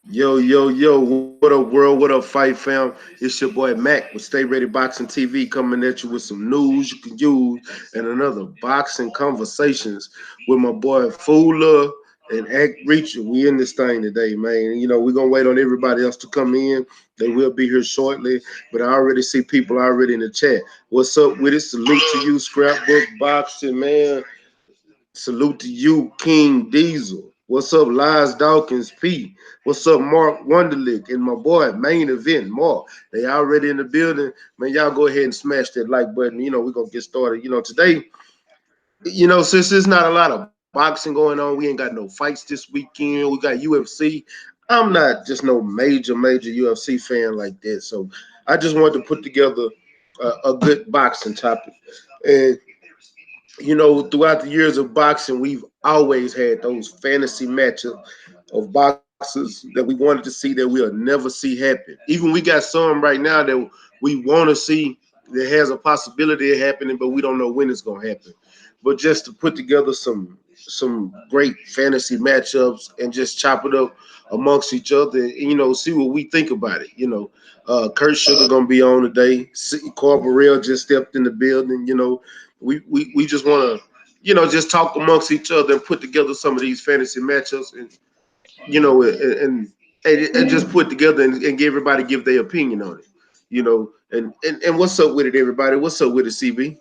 Yo, yo, yo, what up, world? What up, Fight Fam? It's your boy Mac with Stay Ready Boxing TV coming at you with some news you can use and another boxing conversations with my boy Fuller and Act Reacher. We in this thing today, man. You know, we're gonna wait on everybody else to come in. They will be here shortly, but I already see people already in the chat. What's up with it? Salute to you, Scrapbook Boxing, man. Salute to you, King Diesel. What's up, Lies Dawkins P? What's up, Mark Wonderlick and my boy, Main Event, Mark? They already in the building. Man, y'all go ahead and smash that like button. You know, we're going to get started. You know, today, you know, since there's not a lot of boxing going on, we ain't got no fights this weekend. We got UFC. I'm not just no major UFC fan like that. So I just wanted to put together a good boxing topic. And you know, throughout the years of boxing, we've always had those fantasy matchups of boxers that we wanted to see that we'll never see happen. Even we got some right now that we want to see that has a possibility of happening, but we don't know when it's gonna happen. But just to put together some great fantasy matchups and just chop it up amongst each other and you know see what we think about it. You know, Kurt Sugar gonna be on today. Corborell just stepped in the building. You know, we just want to, you know, just talk amongst each other and put together some of these fantasy matchups, and you know, and just put together and give everybody give their opinion on it. You know, and what's up with it, everybody? What's up with it, CB?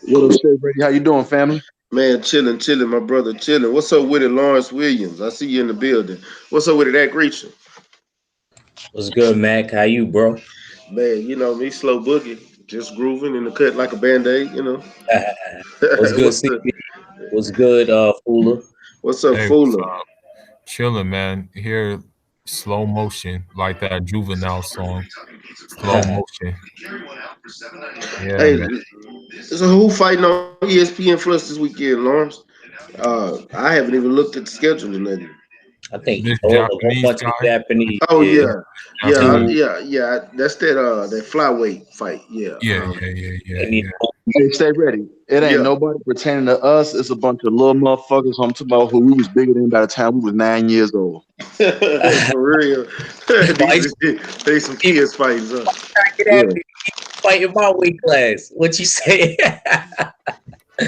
What up, Stay Ready? How you doing, family? Man, chilling, my brother, chilling. What's up with it, Lawrence Williams? I see you in the building. What's up with it, that Reacher? What's good, Mac? How you, bro? Man, you know me, slow boogie, just grooving in the cut like a band-aid, you know. What's good, what's the CB? What's good, Fuller? what's up, Hey, what's Fuller? up? Chilling, man. Here, slow motion, like that juvenile song. Slow motion. Yeah, Hey, man. so who fighting on ESPN Plus this weekend, Lawrence? I haven't even looked at the schedule or nothing. I think This a whole Japanese bunch of guy, Japanese. Oh Yeah, yeah, Japanese. two. yeah. That's that flyweight fight. Yeah, Yeah, yeah, yeah, yeah, They need yeah. Hey, stay ready. It ain't yeah. nobody pertaining to us. It's a bunch of little motherfuckers. I'm talking about who we was bigger than by the time we was 9 years old. For real. fight. They some kids fights, huh? Get at Yeah, me. Fight in my weight class. What you say?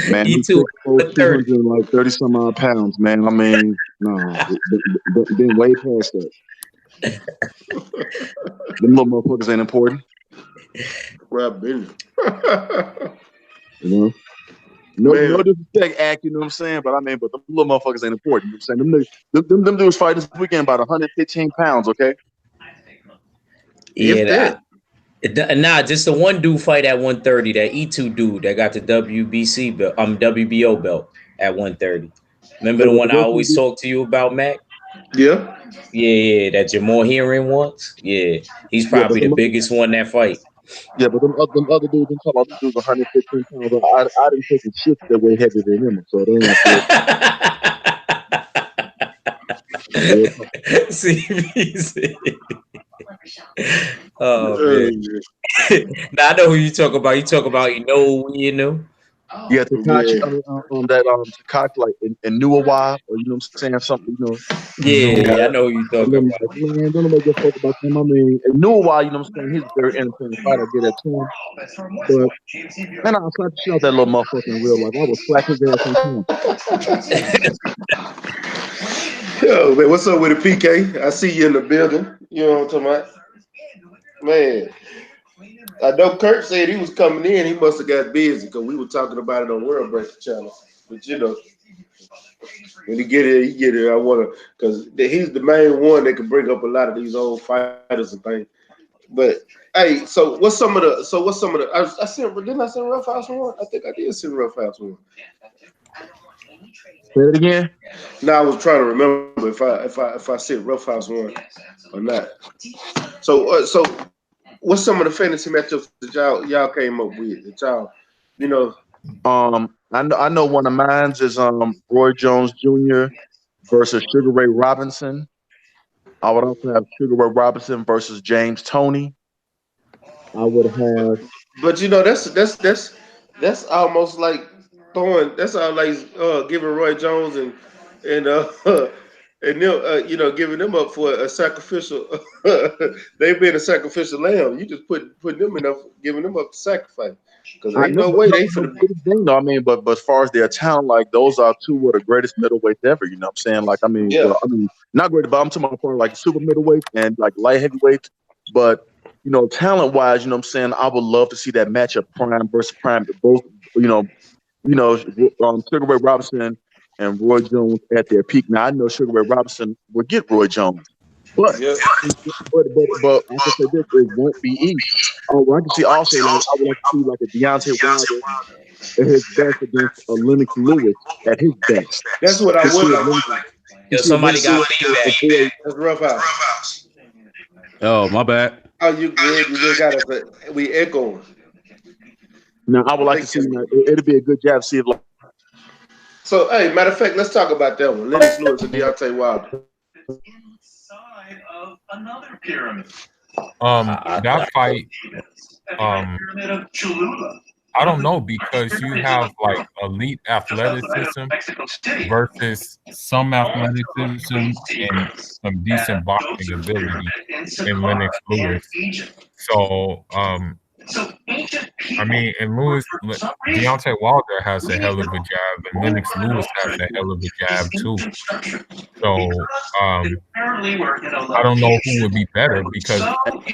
man, E them two chicks hold 30. 200 and like 30 some odd pounds, man. I mean, no, been way past that. Them little motherfuckers ain't important, Well, I've been. you know. No Man, disrespect, act. You know what I'm saying? But I mean, but them little motherfuckers ain't important. You know what I'm saying? Them dudes fight this weekend about 115 pounds. Okay. if Yeah, that. nah, just the one dude fight at 130. That E2 dude that got the WBC belt, WBO belt at 130. Remember Yeah, the but one the I rest of always them, talk to you about, Mac? Yeah. Yeah, that Jamor hearing once. Yeah, he's yeah, but probably the them, biggest one that fight. yeah, but them other dudes, I'm talking about them dudes 115 pounds. I didn't take a shit that way heavier than him, so they ain't got to. Real talk. See, oh man. Uh, Now I know who you talk about. You talk about you know. Yeah, Takashi, yeah. that Takashi like in Nuwa, or you know what I'm saying, something, you know. No, Yeah, I know who you talking And I'm about. like, man, don't nobody give a fuck about him. I mean, in Nuwa, you know what I'm saying, he's a very entertaining fighter. I get that to him, but man, I slapped the shit out that little motherfucker in real life. I would slap his ass on time. Yo, man, what's up with the PK? I see you in the building. You know what I'm talking about? Man, I know Kurt said he was coming in. He must have got busy because we were talking about it on World Breaker Channel. But you know, when he get it, he get it. I want to, because he's the main one that can bring up a lot of these old fighters and things. But hey, I sent, didn't I send Rough House one? I think I did send Rough House one. Say it again. Now I was trying to remember if I sent Rough House one or not. So what's some of the fantasy matchups that y'all came up with that y'all, you know? I know one of mine's is Roy Jones Jr. versus Sugar Ray Robinson. I would also have Sugar Ray Robinson versus James Toney. I would have But you know that's almost like throwing. That's all like giving Roy Jones and and them giving them up for a sacrificial. They've been a sacrificial lamb. You just putting them enough, giving them up to sacrifice because I ain't know, no but way no, they no, finna. but it's thing, though. I mean, but as far as their talent, like those are two of the greatest middleweights ever. You know what I'm saying? Like, Yeah, I mean, not great, but I'm talking about like super middleweight and like light heavyweights. But talent wise, you know what I'm saying? I would love to see that matchup, Prime versus Prime. Both, you know, Sugar Ray Robinson and Roy Jones at their peak. Now I know Sugar Ray Robinson will get Roy Jones, but yeah. but I can say this: it won't be easy. Oh, I can see also like I would like to see like a Deontay Wilder at his best against a Lennox Lewis at his best. That's what I To see would if like. Lennox, to Yo, see if somebody Lennox got Lewis can feedback. avoid. That's rough house. Oh, my bad. Oh, you good? You just got us. We echoing. Now I would I like to think see. It'll be a good job to see if like so. Hey, matter of fact, let's talk about that one. Lennox Lewis and Deontay Wilder. That fight, um, I don't know because you have like elite athleticism versus some athleticism and some decent boxing ability in Lennox Lewis. So, I mean, and Deontay Wilder has a hell of a jab, and Lennox Lewis has a hell of a jab too. So, I don't know who would be better because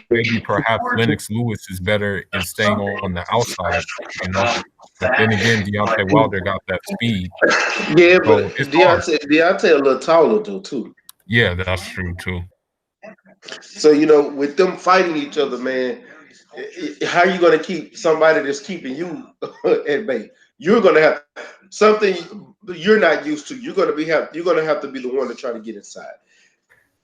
maybe perhaps Lennox Lewis is better in staying on the outside, you know. But then again, Deontay Wilder got that speed, Yeah, so but it's hard. Deontay a little taller though too. Yeah, that's true too. So with them fighting each other, man, how you gonna keep somebody that's keeping you at bay? You're gonna have something you're not used to. You're gonna have to be the one to try to get inside.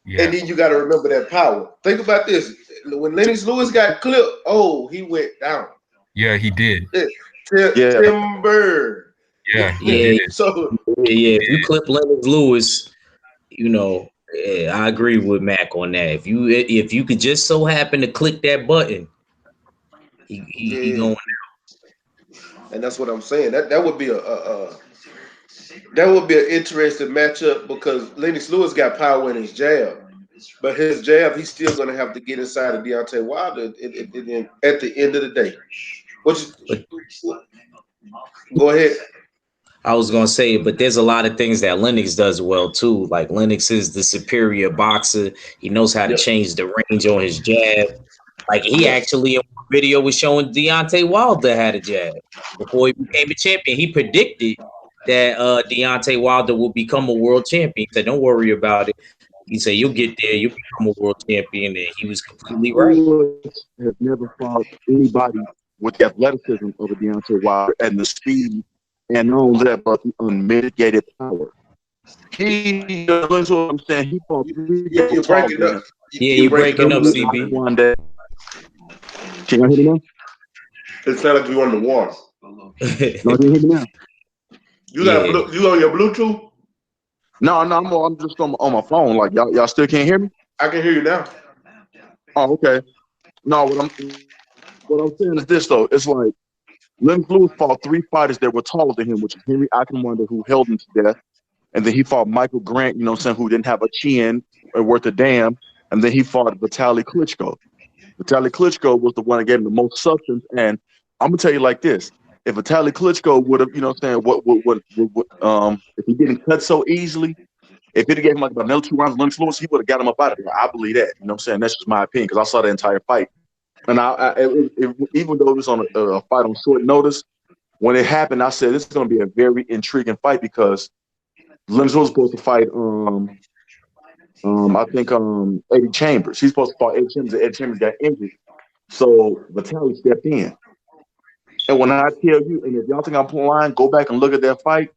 And Yeah, then you got to remember that power. Think about this: when Lennox Lewis got clipped, oh, he went down. yeah, he did. yeah. Timber. Yeah, he Yeah, did. So yeah. If you clip Leonard Lewis, I agree with Mac on that. If you could just so happen to click that button, he yeah, going. and that's what I'm saying. That would be that would be an interesting matchup because Lennox Lewis got power in his jab, but his jab he's still going to have to get inside of Deontay Wilder at the end of the day. What But go ahead. I was gonna say, but there's a lot of things that Lennox does well too. Like Lennox is the superior boxer. He knows how to Yep. change the range on his jab. Like he Yeah. actually in one video was showing Deontay Wilder had a jab before he became a champion. He predicted that Deontay Wilder will become a world champion. He said, "Don't worry about it." He said, "You'll get there. You'll become a world champion," and he was completely right. Lewis has never fought anybody with the athleticism of a Deontay Wilder and the speed, and not only that, but the unmitigated power. That's what I'm saying. He fought three guys You're taller breaking than up. him. Yeah, You're you breaking breaking up a up, little He bit. CB. won that. Can you hear me now? It sounds like you on the water. No, can you hear me now? You got Yeah. you on your Bluetooth? No, I'm just on my phone. Like y'all still can't hear me? I can hear you now. Oh, okay. No, what I'm saying is this though. It's like Lennox Lewis fought three fighters that were taller than him, which is Henry Ackermander, who held him to death. And then he fought Michael Grant, you know what I'm saying, who didn't have a chin or worth a damn. And then he fought Vitaly Klitschko. Vitaly Klitschko was the one that gave him the most substance. And I'm gonna tell you like this: if Vitaly Klitschko would have, you know what I'm saying, if he didn't cut so easily, if he'd have gave him like about another 2 rounds of Lennox Lewis, he would have got him up out of there. I believe that. You know what I'm saying? That's just my opinion because I saw the entire fight. And even though it was on a fight on short notice, when it happened, I said this is going to be a very intriguing fight because Lennox was supposed to fight I think Eddie Chambers. He's supposed to fight Eddie Chambers, and Eddie Chambers got injured. So Vitaly stepped in. And when I tell you, and if y'all think I'm lying, go back and look at that fight.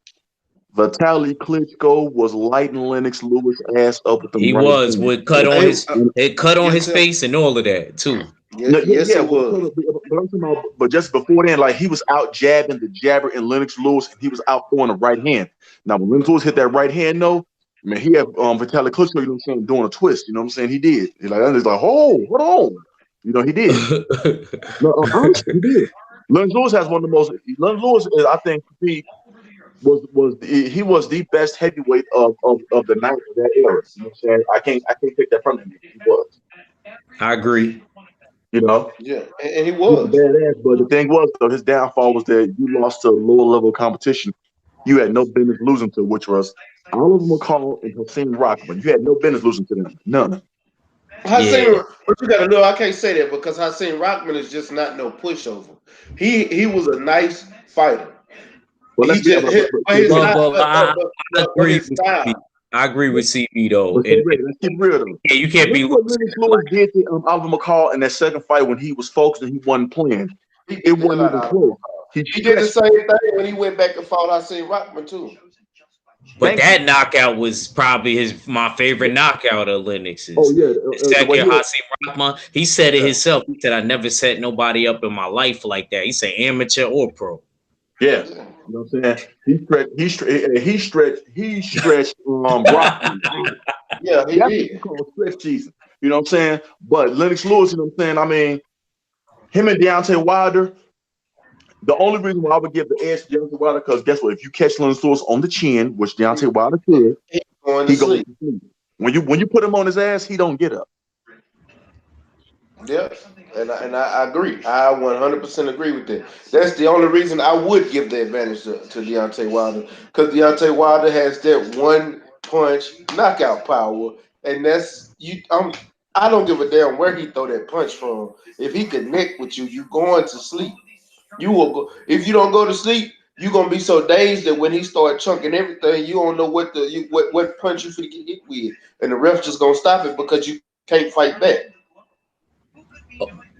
Vitaly Klitschko was lighting Lennox Lewis ass up with them He right was hands. with cut on his And, it cut on Yes, his sir. face and all of that too. Yes, it but was. I'm talking about, but just before then, like he was out jabbing the jabber in Lennox Lewis, and he was out throwing the right hand. Now, when Lennox Lewis hit that right hand, though, man, he had Vitaly Klitschko, you know what I'm saying, doing a twist. You know what I'm saying? He did. He's like, oh, hold on. You know, he did. No, honestly, he did. Lennox Lewis has one of the most. Lennox Lewis is, I think, he was the best heavyweight of the night of that era. You know what I'm saying? I can't take that from him. He was. I agree. You know, Yeah, and he he was a was. badass. But the thing was though, his downfall was that you lost to a lower level competition. You had no business losing to, which was Oliver McCall and Hossein Rockman. You had no business losing to them. None. Yeah. Hakeem, but you gotta know I can't say that because Hakeem Rockman is just not no pushover. He was a nice fighter. But He let's be just but so his ready. not I but agree his with CB. style. I agree with CB though. But stay ready. Let's keep it real though. Yeah, you can't Look be what losing. Lennox Lewis did to Oliver McCall in that second fight when he was focused and he wasn't playing. He It beat the hell wasn't out even of him. close. He He did the stretched. same thing when he went back and fought Hakeem Rockman too. But Thank you. that knockout was probably my favorite knockout of Oh Lennox's. yeah, The the way second he was. Hasim Rahman, he said it Yeah. himself. He said, "I never set nobody up in my life like that." He said, "Amateur or pro." Yeah, Yeah. you know what I'm saying. He stretched Brockman out. Yeah, he That's what you did. call stretch Jesus. You know what I'm saying. But Lennox Lewis, you know what I'm saying. I mean, him and Deontay Wilder. The only reason why I would give the edge to Deontay Wilder, because guess what? If you catch Lennox Lewis on the chin, which Deontay Wilder could, He going to he goes sleep. to sleep. When you put him on his ass, he don't get up. Yeah, and I agree. I 100% agree with that. That's the only reason I would give the advantage to Deontay Wilder because Deontay Wilder has that one punch knockout power, and that's you. I don't give a damn where he throw that punch from. If he connect with you, you going to sleep. You will go. If you don't go to sleep, you gonna be so dazed that when he start chunking everything, you don't know what punch you finna get hit with, and the ref just gonna stop it because you can't fight back.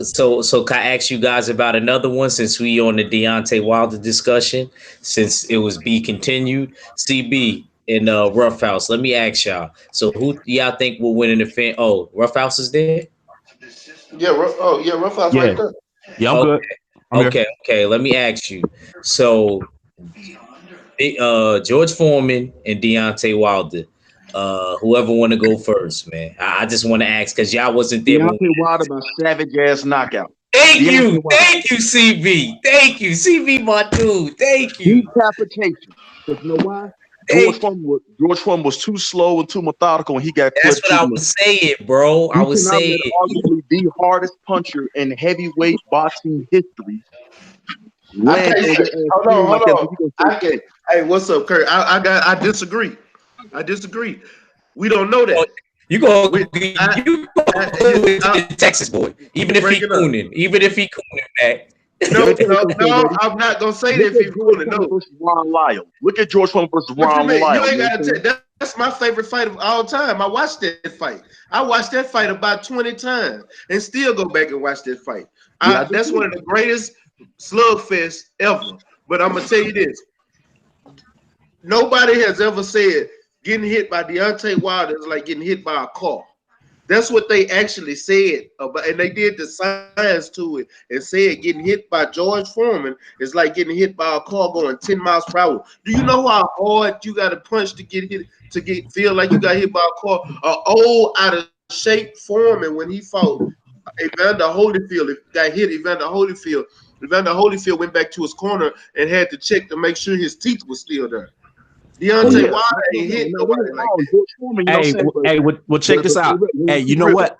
So can I ask you guys about another one since we on the Deontay Wilder discussion, since it was be continued. CB in Rough House. Let me ask y'all. So who y'all think will win in the fan? Oh, Rough House is there? Yeah, Rough House right Yeah, there. yeah, I'm Okay, good. I'm here. okay. Let me ask you. So George Foreman and Deontay Wilder. Whoever want to go first, man. I just want to ask because y'all wasn't there. When Deontay Wilder by savage ass knockout. Thank Deontay Wilder. you, CB. Thank you, CB, my dude. Thank you, Decapitation. Because you know why? thank you. George Foreman was too slow and too methodical, and he got That's clipped what too I much. was saying, bro. I You was cannot saying. let arguably the hardest puncher in heavyweight boxing history I land can't on say. your ass Hold on, clean hold like that. So on. you gonna I stay can't. Hey, what's up, Kurt? I disagree. I disagree. We don't know Oh, that. you go, We, you go to the Texas boy, even if break he it up. cooning, back. No, Okay, no, okay, no. ready? I'm not gonna say that Look if at he's George fooling. Foreman No. versus Ron Lyle. Look at George Foreman versus What you Ron mean? You Lyle. ain't You know gotta what I'm saying? take. That's my favorite fight of all time. I watched that fight. I watched that fight about 20 times and still go back and watch that fight. Yeah, I do That's one too. of the greatest slugfest ever. But I'm gonna tell you this: nobody has ever said getting hit by Deontay Wilder is like getting hit by a car. That's what they actually said about, and they did the science to it and said getting hit by George Foreman is like getting hit by a car going 10 miles per hour. Do you know how hard you got to punch to get hit to get feel like you got hit by a car? Old out of shape Foreman when he fought Evander Holyfield, it got hit Evander Holyfield. Evander Holyfield went back to his corner and had to check to make sure his teeth were still there. Oh Deontay yeah. Wilder ain't hit No, don't get nobody me like wrong. that. George Foreman, you know what I'm Hey, saying? well, check this out. Hey, Let's you keep it know real though. what?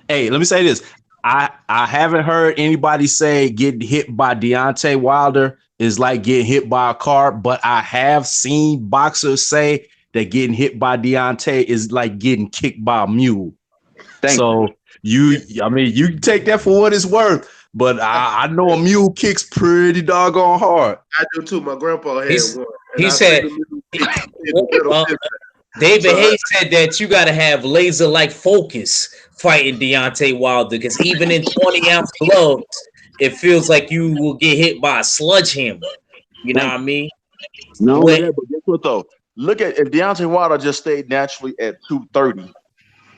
Hey, let me say this. I haven't heard anybody say getting hit by Deontay Wilder is like getting hit by a car, but I have seen boxers say that getting hit by Deontay is like getting kicked by a mule. Thank you. So I mean, you can take that for what it's worth, but I know a mule kicks pretty doggone hard. I do too. My grandpa had He's one, and he I say said. the middle kick in the middle uh, fist. David So Hayes said that you got to have laser like focus fighting Deontay Wilder because even in 20-ounce gloves, it feels like you will get hit by a sledgehammer. You know Thank what I you. mean? Not only What that, but guess what though? Look at if Deontay Wilder just stayed naturally at 230,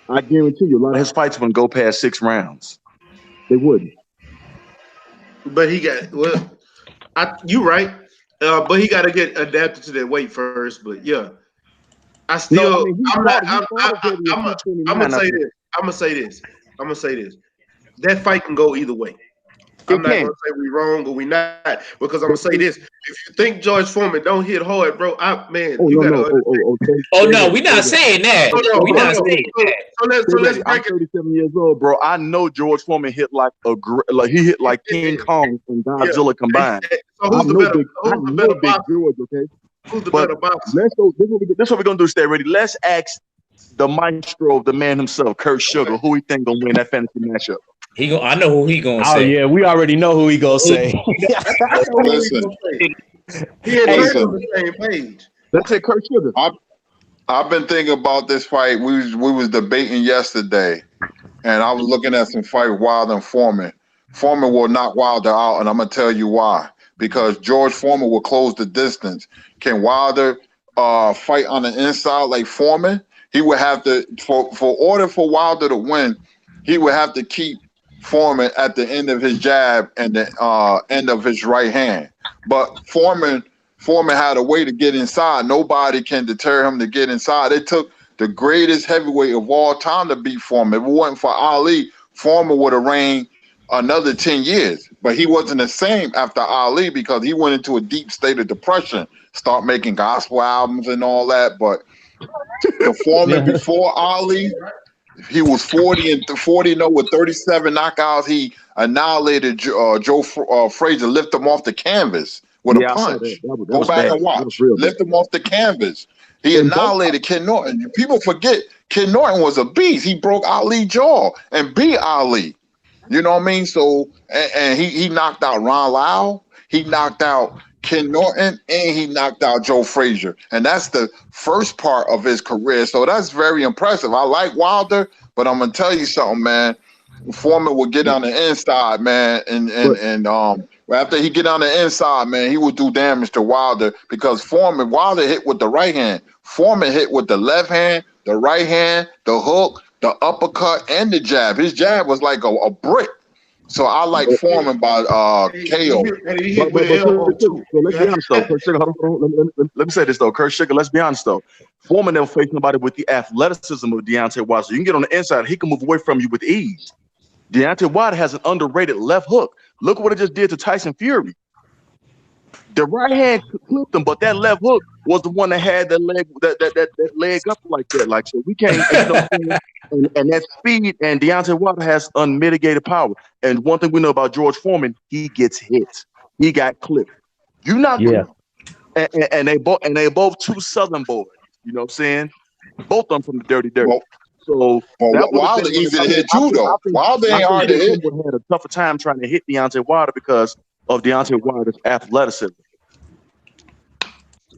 I guarantee you a lot of his fights wouldn't go past 6 rounds. They wouldn't. but he got you right. But he got to get adapted to that weight first. But yeah, I No, I still mean I'm not he fought already at I'm gonna 229, I say think. this. I'm gonna say this. I'm gonna say this. That fight can go either way. I'm not gonna say we wrong or we not, because I'm gonna say this: if you think George Foreman don't hit hard, bro, you gotta understand. Oh no, we're not saying that. We're not saying that. So let's I'm break it. 37 years old, bro. I know George Foreman hit like he hit like King Kong and Godzilla combined. So who's the better Big boxer? George, okay? Who's the But better boxer? let's go. This is what we're gonna do. Stay ready. Let's ask the maestro, the man himself, Kurt Sugar, who he think gonna win that fantasy matchup. I know who he gonna say. Oh yeah, we already know who he gonna say. Listen, He and Kurt on the same page. Let's say Kurt Sugar. I've been thinking about this fight. We was debating yesterday, and I was looking at some fight Wilder and Foreman. Foreman will knock Wilder out, and I'm gonna tell you why. Because George Foreman will close the distance. Can Wilder fight on the inside like Foreman? He would have to, for order for Wilder to win, he would have to keep Foreman at the end of his jab and the end of his right hand. But Foreman had a way to get inside. Nobody can deter him to get inside. It took the greatest heavyweight of all time to beat Foreman. If it wasn't for Ali, Foreman would have reigned another 10 years. But he wasn't the same after Ali because he went into a deep state of depression, start making gospel albums and all that. But the Foreman before Ali, he was 40-0 with 37 knockouts. He annihilated Joe Frazier, lift him off the canvas with a punch. Go back and watch. Lift him off the canvas. He annihilated Ken Norton. People forget Ken Norton was a beast. He broke Ali's jaw and beat Ali. You know what I mean? So, and he knocked out Ron Lau. He knocked out Ken Norton, and he knocked out Joe Frazier. And that's the first part of his career. So that's very impressive. I like Wilder, but I'm going to tell you something, man. Foreman will get on the inside, man, and after he get on the inside, man, he would do damage to Wilder because Wilder hit with the right hand. Foreman hit with the left hand, the right hand, the hook, the uppercut, and the jab. His jab was like a brick. So I like Foreman by KO. And he hit with elbow too. So let's be honest though. Kurt Sugar, let me say this though. Kurt Sugar, let's be honest though. Foreman never faced nobody with the athleticism of Deontay Wilder. So you can get on the inside, he can move away from you with ease. Deontay Wilder has an underrated left hook. Look what it just did to Tyson Fury. The right hand clipped him, but that left hook was the one that had that leg up like that. Like, so we can't, and that speed, and Deontay Wilder has unmitigated power. And one thing we know about George Foreman, he gets hit. He got clipped. You not and they both two Southern boys. You know what I'm saying? Both of them from the dirty. So Wilder easy to hit too, though. Wilder ain't hard to hit. Would have had a tougher time trying to hit Deontay Wilder because of Deontay Wilder's athleticism.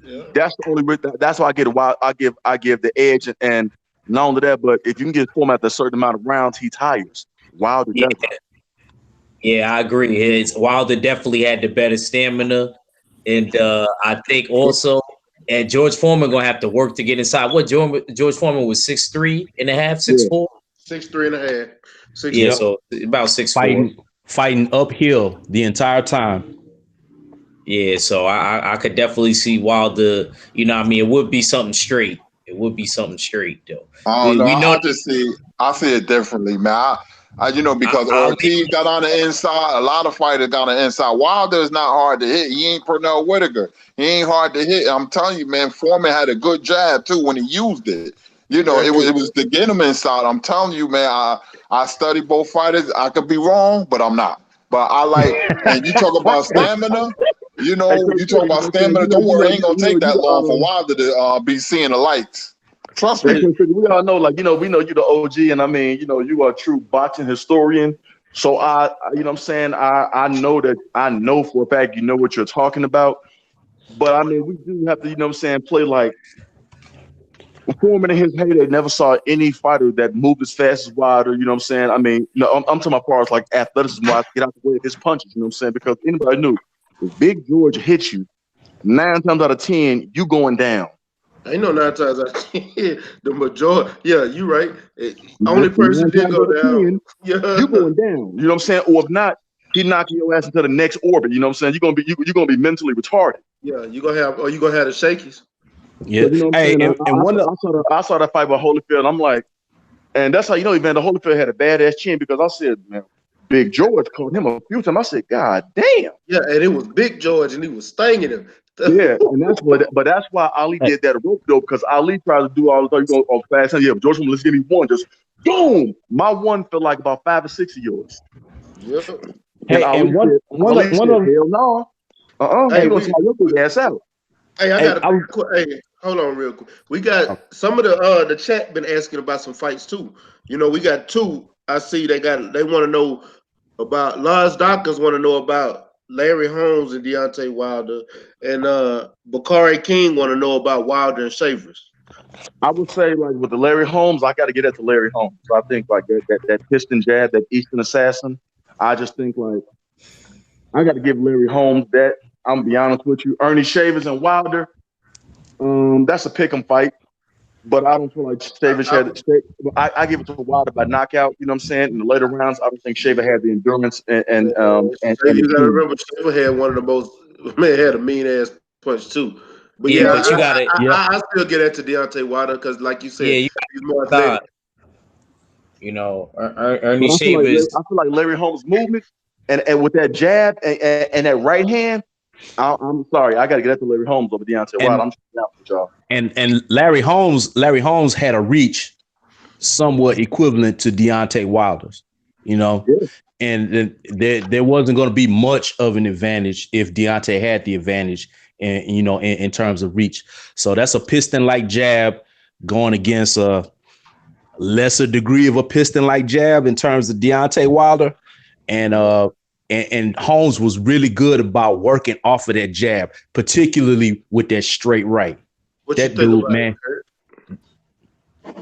Yeah. That's the only. That's why I give the edge, and not only that, but if you can get Foreman at a certain amount of rounds, he tires. Wilder doesn't. Yeah, I agree. Wilder definitely had the better stamina, and I think also. And George Foreman gonna have to work to get inside. What George Foreman was 6'3" and a half, 6'4"? 6'3" and a half. 6'4". Yeah, so about 6'4". Fighting uphill the entire time. Yeah, so I could definitely see Wilder. You know what I mean? It would be something straight. It would be something straight though. I don't know. I see it differently, man. Because Ortiz got on the inside, a lot of fighters got on the inside. Wilder is not hard to hit. He ain't Pernell Whitaker. He ain't hard to hit. I'm telling you, man, Foreman had a good jab too when he used it. It was to get him inside. I'm telling you, man, I study both fighters. I could be wrong, but I'm not. But I like, and you talk about stamina, you talk about stamina. Don't worry, it ain't going to take that long for Wilder to be seeing the lights. Trust me. We all know, we know you the OG, and I mean, you are a true boxing historian. So I know for a fact you know what you're talking about. But I mean, we do have to, play like Foreman in his heyday never saw any fighter that moved as fast as Wilder. You know what I'm saying? I mean, I'm talking about as far as like athleticism wise, get out the way of his punches. You know what I'm saying? Because anybody knew if Big George hits you, 9 times out of 10, you going down. Ain't no 9 times out of 10. The majority, yeah, you right. Only person did go down. You going down. You know what I'm saying? Or if not, he knocking your ass into the next orbit. You know what I'm saying? You're gonna be mentally retarded. Yeah, you're gonna have the shakies. Yeah. I saw that fight with Holyfield. And I'm like, and that's how man, the Holyfield had a badass chin because I said, man, Big George caught him a few times. I said, God damn. Yeah, and it was Big George, and he was stinging him. Yeah, and that's why Ali did that rope though, because Ali tried to do all the stuff. You go fast, and yeah, George, let's give me one, just boom. My one felt like about 5 or 6 of yours. Yep. And Hey, and Ali said, hell no. Hey, You gonna try your big ass out. Hey, I hey, got a quick. Hey, hold on, real quick. We got some of the chat been asking about some fights too. You know, we got two. I see they want to know about Lars Dawkins. Want to know about Larry Holmes and Deontay Wilder, and Bakari King want to know about Wilder and Shavers. I would say like with the Larry Holmes, I got to get at the Larry Holmes. So I think like that piston jab, that Eastern assassin. I just think like I got to give Larry Holmes that. I'm gonna be honest with you. Ernie Shavers and Wilder, that's a pick 'em fight. But I don't feel like Shavers had it. I give it to Wilder by knockout. You know what I'm saying? In the later rounds, I don't think Shaver had the endurance and You got to remember, Shaver had one of the most man had a mean ass punch too. But Yeah, but you got it. I still get into Deontay Wilder because, like you said, Yeah, he's more athletic. You know, Ernie I feel Shavers. like Larry Holmes' movement and with that jab and that right hand. I'm sorry, I got to get at the Larry Holmes over Deontay Wilder. I'm just out with y'all. And Larry Holmes had a reach somewhat equivalent to Deontay Wilder's, you know, and there wasn't going to be much of an advantage if Deontay had the advantage, and you know, in terms of reach. So that's a piston-like jab going against a lesser degree of a piston-like jab in terms of Deontay Wilder, and Holmes was really good about working off of that jab, particularly with that straight right. What that you think dude, about man. it?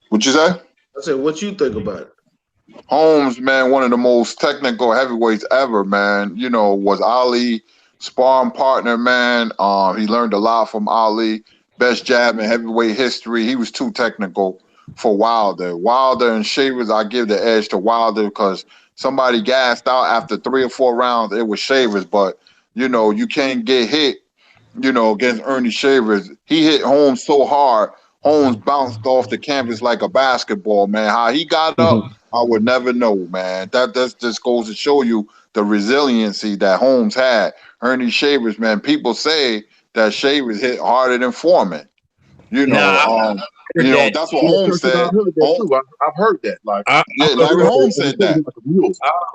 What you say? I said, what you think about it? Holmes, man, one of the most technical heavyweights ever, man. You know, was Ali sparring partner, man. He learned a lot from Ali. Best jab in heavyweight history. He was too technical for Wilder. Wilder and Shavers, I give the edge to Wilder because somebody gassed out after 3 or 4 rounds. It was Shavers, but you know, you can't get hit, you know, against Ernie Shavers. He hit Holmes so hard, Holmes bounced off the canvas like a basketball, man. How he got up, I would never know, man. That just goes to show you the resiliency that Holmes had. Ernie Shavers, man, people say that Shavers hit harder than Foreman. You know, that's what Holmes said. I've heard that. Like, Larry Holmes said that.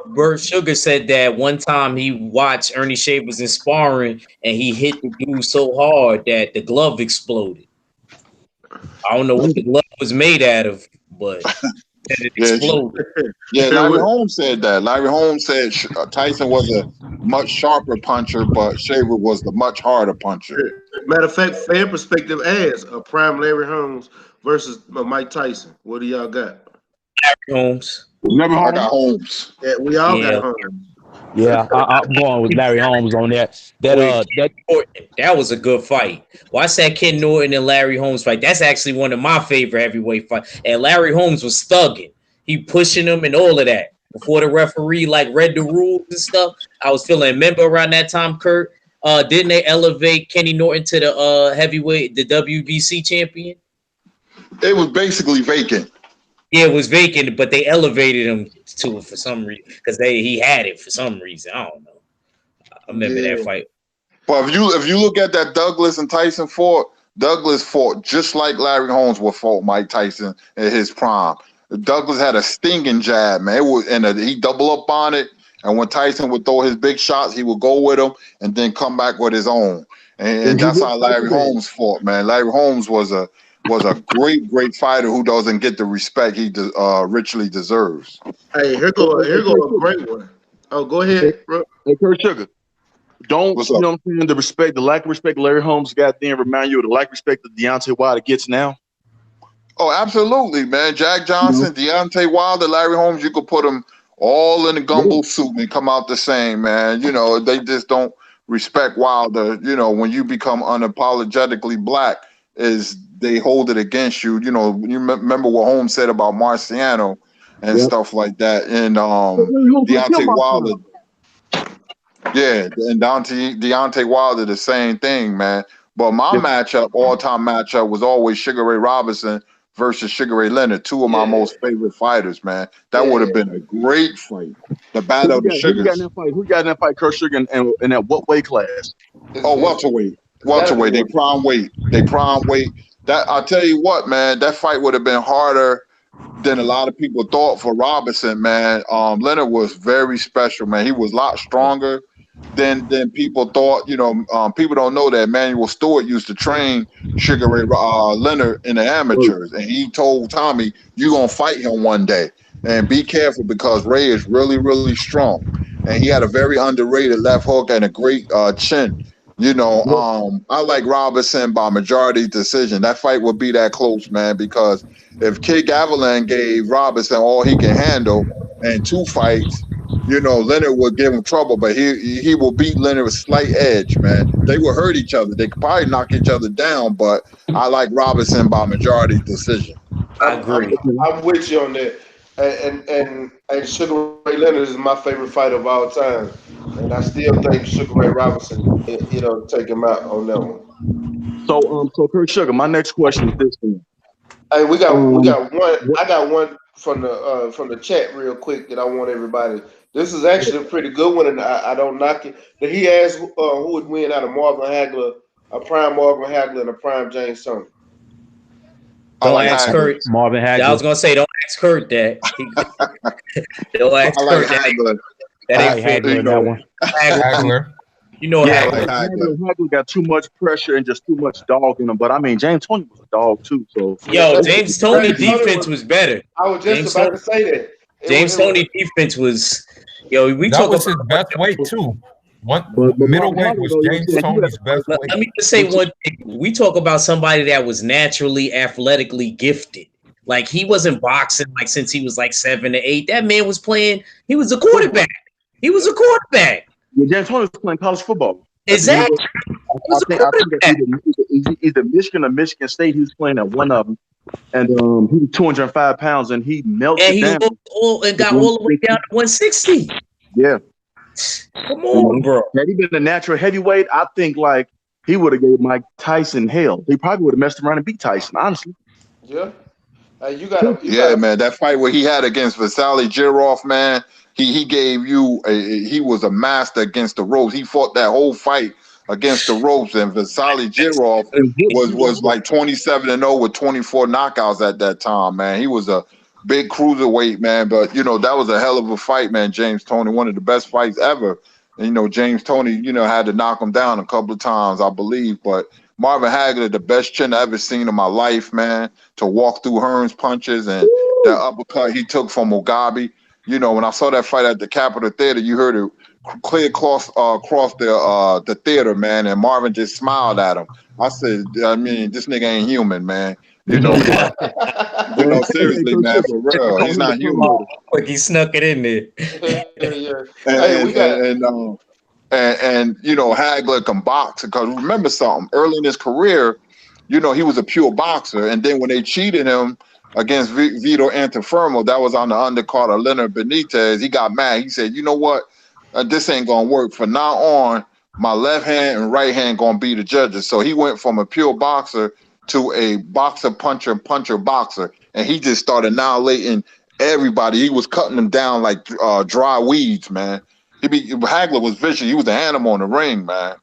Bert Sugar said that one time he watched Ernie Shavers in sparring and he hit the dude so hard that the glove exploded. I don't know what the glove was made out of, but it exploded. Yeah, Larry Holmes said that. Larry Holmes said Tyson was a much sharper puncher, but Shaver was the much harder puncher. Matter of fact, fan perspective as a prime Larry Holmes versus Mike Tyson. What do y'all got? Holmes. I got Holmes. Yeah, we all got Holmes. Yeah, I'm going with Larry Holmes on that. That was a good fight. Watch that Ken Norton and Larry Holmes fight. That's actually one of my favorite heavyweight fights. And Larry Holmes was thugging. He pushing him and all of that. Before the referee like read the rules and stuff, I was feeling. Remember around that time, Kurt? Didn't they elevate Kenny Norton to the heavyweight, the WBC champion? It was basically vacant. Yeah, it was vacant, but they elevated him to it for some reason because he had it for some reason. I don't know. I remember that fight. But if you look at that Douglas and Tyson fought, Douglas fought just like Larry Holmes would fought Mike Tyson at his prime. Douglas had a stinging jab, man. He double up on it, and when Tyson would throw his big shots, he would go with them and then come back with his own. And that's how Larry Holmes fought, man. Larry Holmes was a great fighter who doesn't get the respect he richly deserves. Hey, here go a great one. Oh, go ahead, bro. Hey, Kurt Sugar. You know what I'm saying? The lack of respect Larry Holmes got then remind you of the lack of respect that Deontay Wilder gets now? Oh, absolutely, man. Jack Johnson, Deontay Wilder, Larry Holmes, you could put them all in a gumbo suit and come out the same, man. You know, they just don't respect Wilder. You know, when you become unapologetically black, they hold it against you. You know, you remember what Holmes said about Marciano and stuff like that. And Deontay Wilder. Yeah, and Deontay Wilder, the same thing, man. But my all-time matchup was always Sugar Ray Robinson versus Sugar Ray Leonard, two of my most favorite fighters, man. That would have been a great fight. The Battle of the Who you got in Sugars. that fight? Who you got in that fight? Kurt Sugar and at what weight class? Oh, welterweight. It's gotta be Welterweight. They prime weight. They prime weight. That I'll tell you what, man, that fight would have been harder than a lot of people thought for Robinson, man. Leonard was very special, man. He was a lot stronger than people thought. You know, people don't know that Manuel Stewart used to train Sugar Ray Leonard in the amateurs, and he told Tommy, "You're gonna fight him one day, and be careful because Ray is really, really strong." And he had a very underrated left hook and a great chin. You know, I like Robinson by majority decision. That fight would be that close, man, because if Kid Gavilan gave Robinson all he can handle in 2 fights, you know, Leonard would give him trouble, but he will beat Leonard with slight edge, man. They will hurt each other. They could probably knock each other down, but I like Robinson by majority decision. I agree. I'm with you on that. And Sugar Ray Leonard is my favorite fighter of all time, and I still think Sugar Ray Robinson, take him out on that one. So Kurt Sugar, my next question is this thing. Hey, we got one. What- I got one from the chat real quick that I want everybody. This is actually a pretty good one, and I don't knock it. But he asked who would win out of Marvin Hagler, a prime Marvin Hagler, and a prime James Toney. Don't like ask Hagler. Kurt. Marvin Hagler. I was gonna say, don't ask Kurt that. Don't ask I like Kurt that. Hagler. That I ain't like fair. Hagler in that one. Hagler. You know Yeah, Hagler. Hagler got too much pressure and just too much dog in him. But I mean, James Toney was a dog too. So Yo, James Toney James Toney defense was better. I was just James about to say that. James Toney defense was, we That talk was about his best weight too. But Middleweight was Hagler, though, James you said Toney's best Let weight. me just say one thing. We talk about somebody that was naturally athletically gifted. Like he wasn't boxing like since he was like 7 to 8. That man was playing. He was a quarterback. He was a quarterback. Yeah, James Toney was playing college football. Exactly. He was a I think quarterback. either Michigan or Michigan State. He was playing at one of them, and he was 205 pounds, and he melted And he down. got all the way down to 160. Yeah, Come on, bro. had he been a natural heavyweight, I think like he would have gave Mike Tyson hell. He probably would have messed around and beat Tyson. Honestly, Yeah. You got Yeah, man, that fight where he had against Vasily Jirov, man, he gave you he was a master against the ropes. He fought that whole fight against the ropes, and Vasily Jirov was like 27-0 with 24 knockouts at that time, man. He was a big cruiserweight, man, but that was a hell of a fight, man. James Toney, one of the best fights ever. And, James Toney, had to knock him down a couple of times, I believe, but Marvin Hagler, the best chin I ever seen in my life, man, to walk through Hearns punches and that uppercut he took from Mugabe. When I saw that fight at the Capitol Theater, you heard it clear across the theater, man, and Marvin just smiled at him. I said, this nigga ain't human, man. Seriously, man, for real. He's not human. Like he snuck it in there. And Hagler can box because remember something early in his career, he was a pure boxer, and then when they cheated him against Vito Antuofermo, that was on the undercard of Leonard Benitez. He got mad. He said, "You know what? This ain't gonna work. From now on, my left hand and right hand gonna be the judges." So he went from a pure boxer to a boxer puncher boxer, and he just started annihilating everybody. He was cutting them down like dry weeds, man. Hagler was vicious. He was an animal in the ring, man.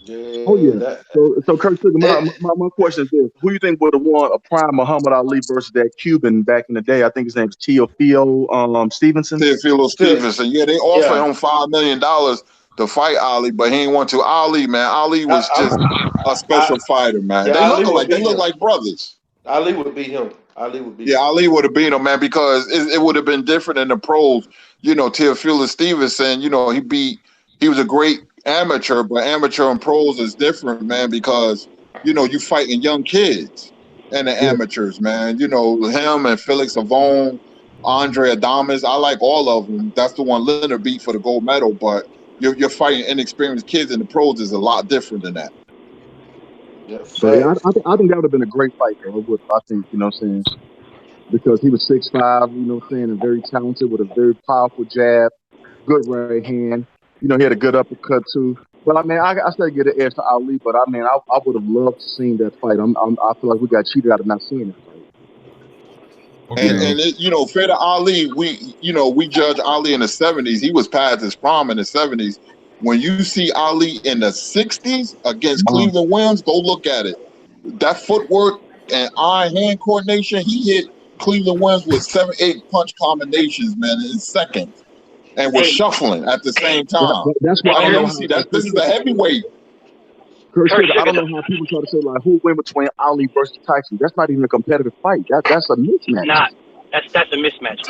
Yeah. So Kurt Sugar, my question is this: who you think would have won a prime Muhammad Ali versus that Cuban back in the day? I think his name is Teofilo Stevenson. Teofilo Stevenson. Yeah, they offered him $5 million to fight Ali, but he didn't want to. Ali, man, Ali was just a special fighter, man. Yeah, they look like brothers. Ali would beat him. Ali would beat him, man, because it would have been different in the pros. Teofilo Stevenson, he was a great amateur, but amateur and pros is different, man, because you fighting young kids and the amateurs, man. Him and Felix Avon, Andre Adames, I like all of them. That's the one Leonard beat for the gold medal, but you're fighting inexperienced kids, and the pros is a lot different than that. So I think that would have been a great fight, though. I think, because he was 6'5", and very talented with a very powerful jab, good right hand. He had a good uppercut too. But I mean, I still get an edge to Ali. But I mean, I would have loved to seen that fight. I feel like we got cheated out of not seeing that fight. And Okay. fair to Ali, we judge Ali in the 70s. He was past his prime in the 70s. When you see Ali in the 60s against Cleveland Williams, go look at it. That footwork and eye-hand coordination, he hit Cleveland Williams with 7-8 punch combinations, man, in seconds, and was shuffling at the same time. That's why I don't know how. This is a heavyweight. I don't know how people try to say like who win between Ali versus Tyson. That's not even a competitive fight. That's a mismatch. Nah, that's a mismatch.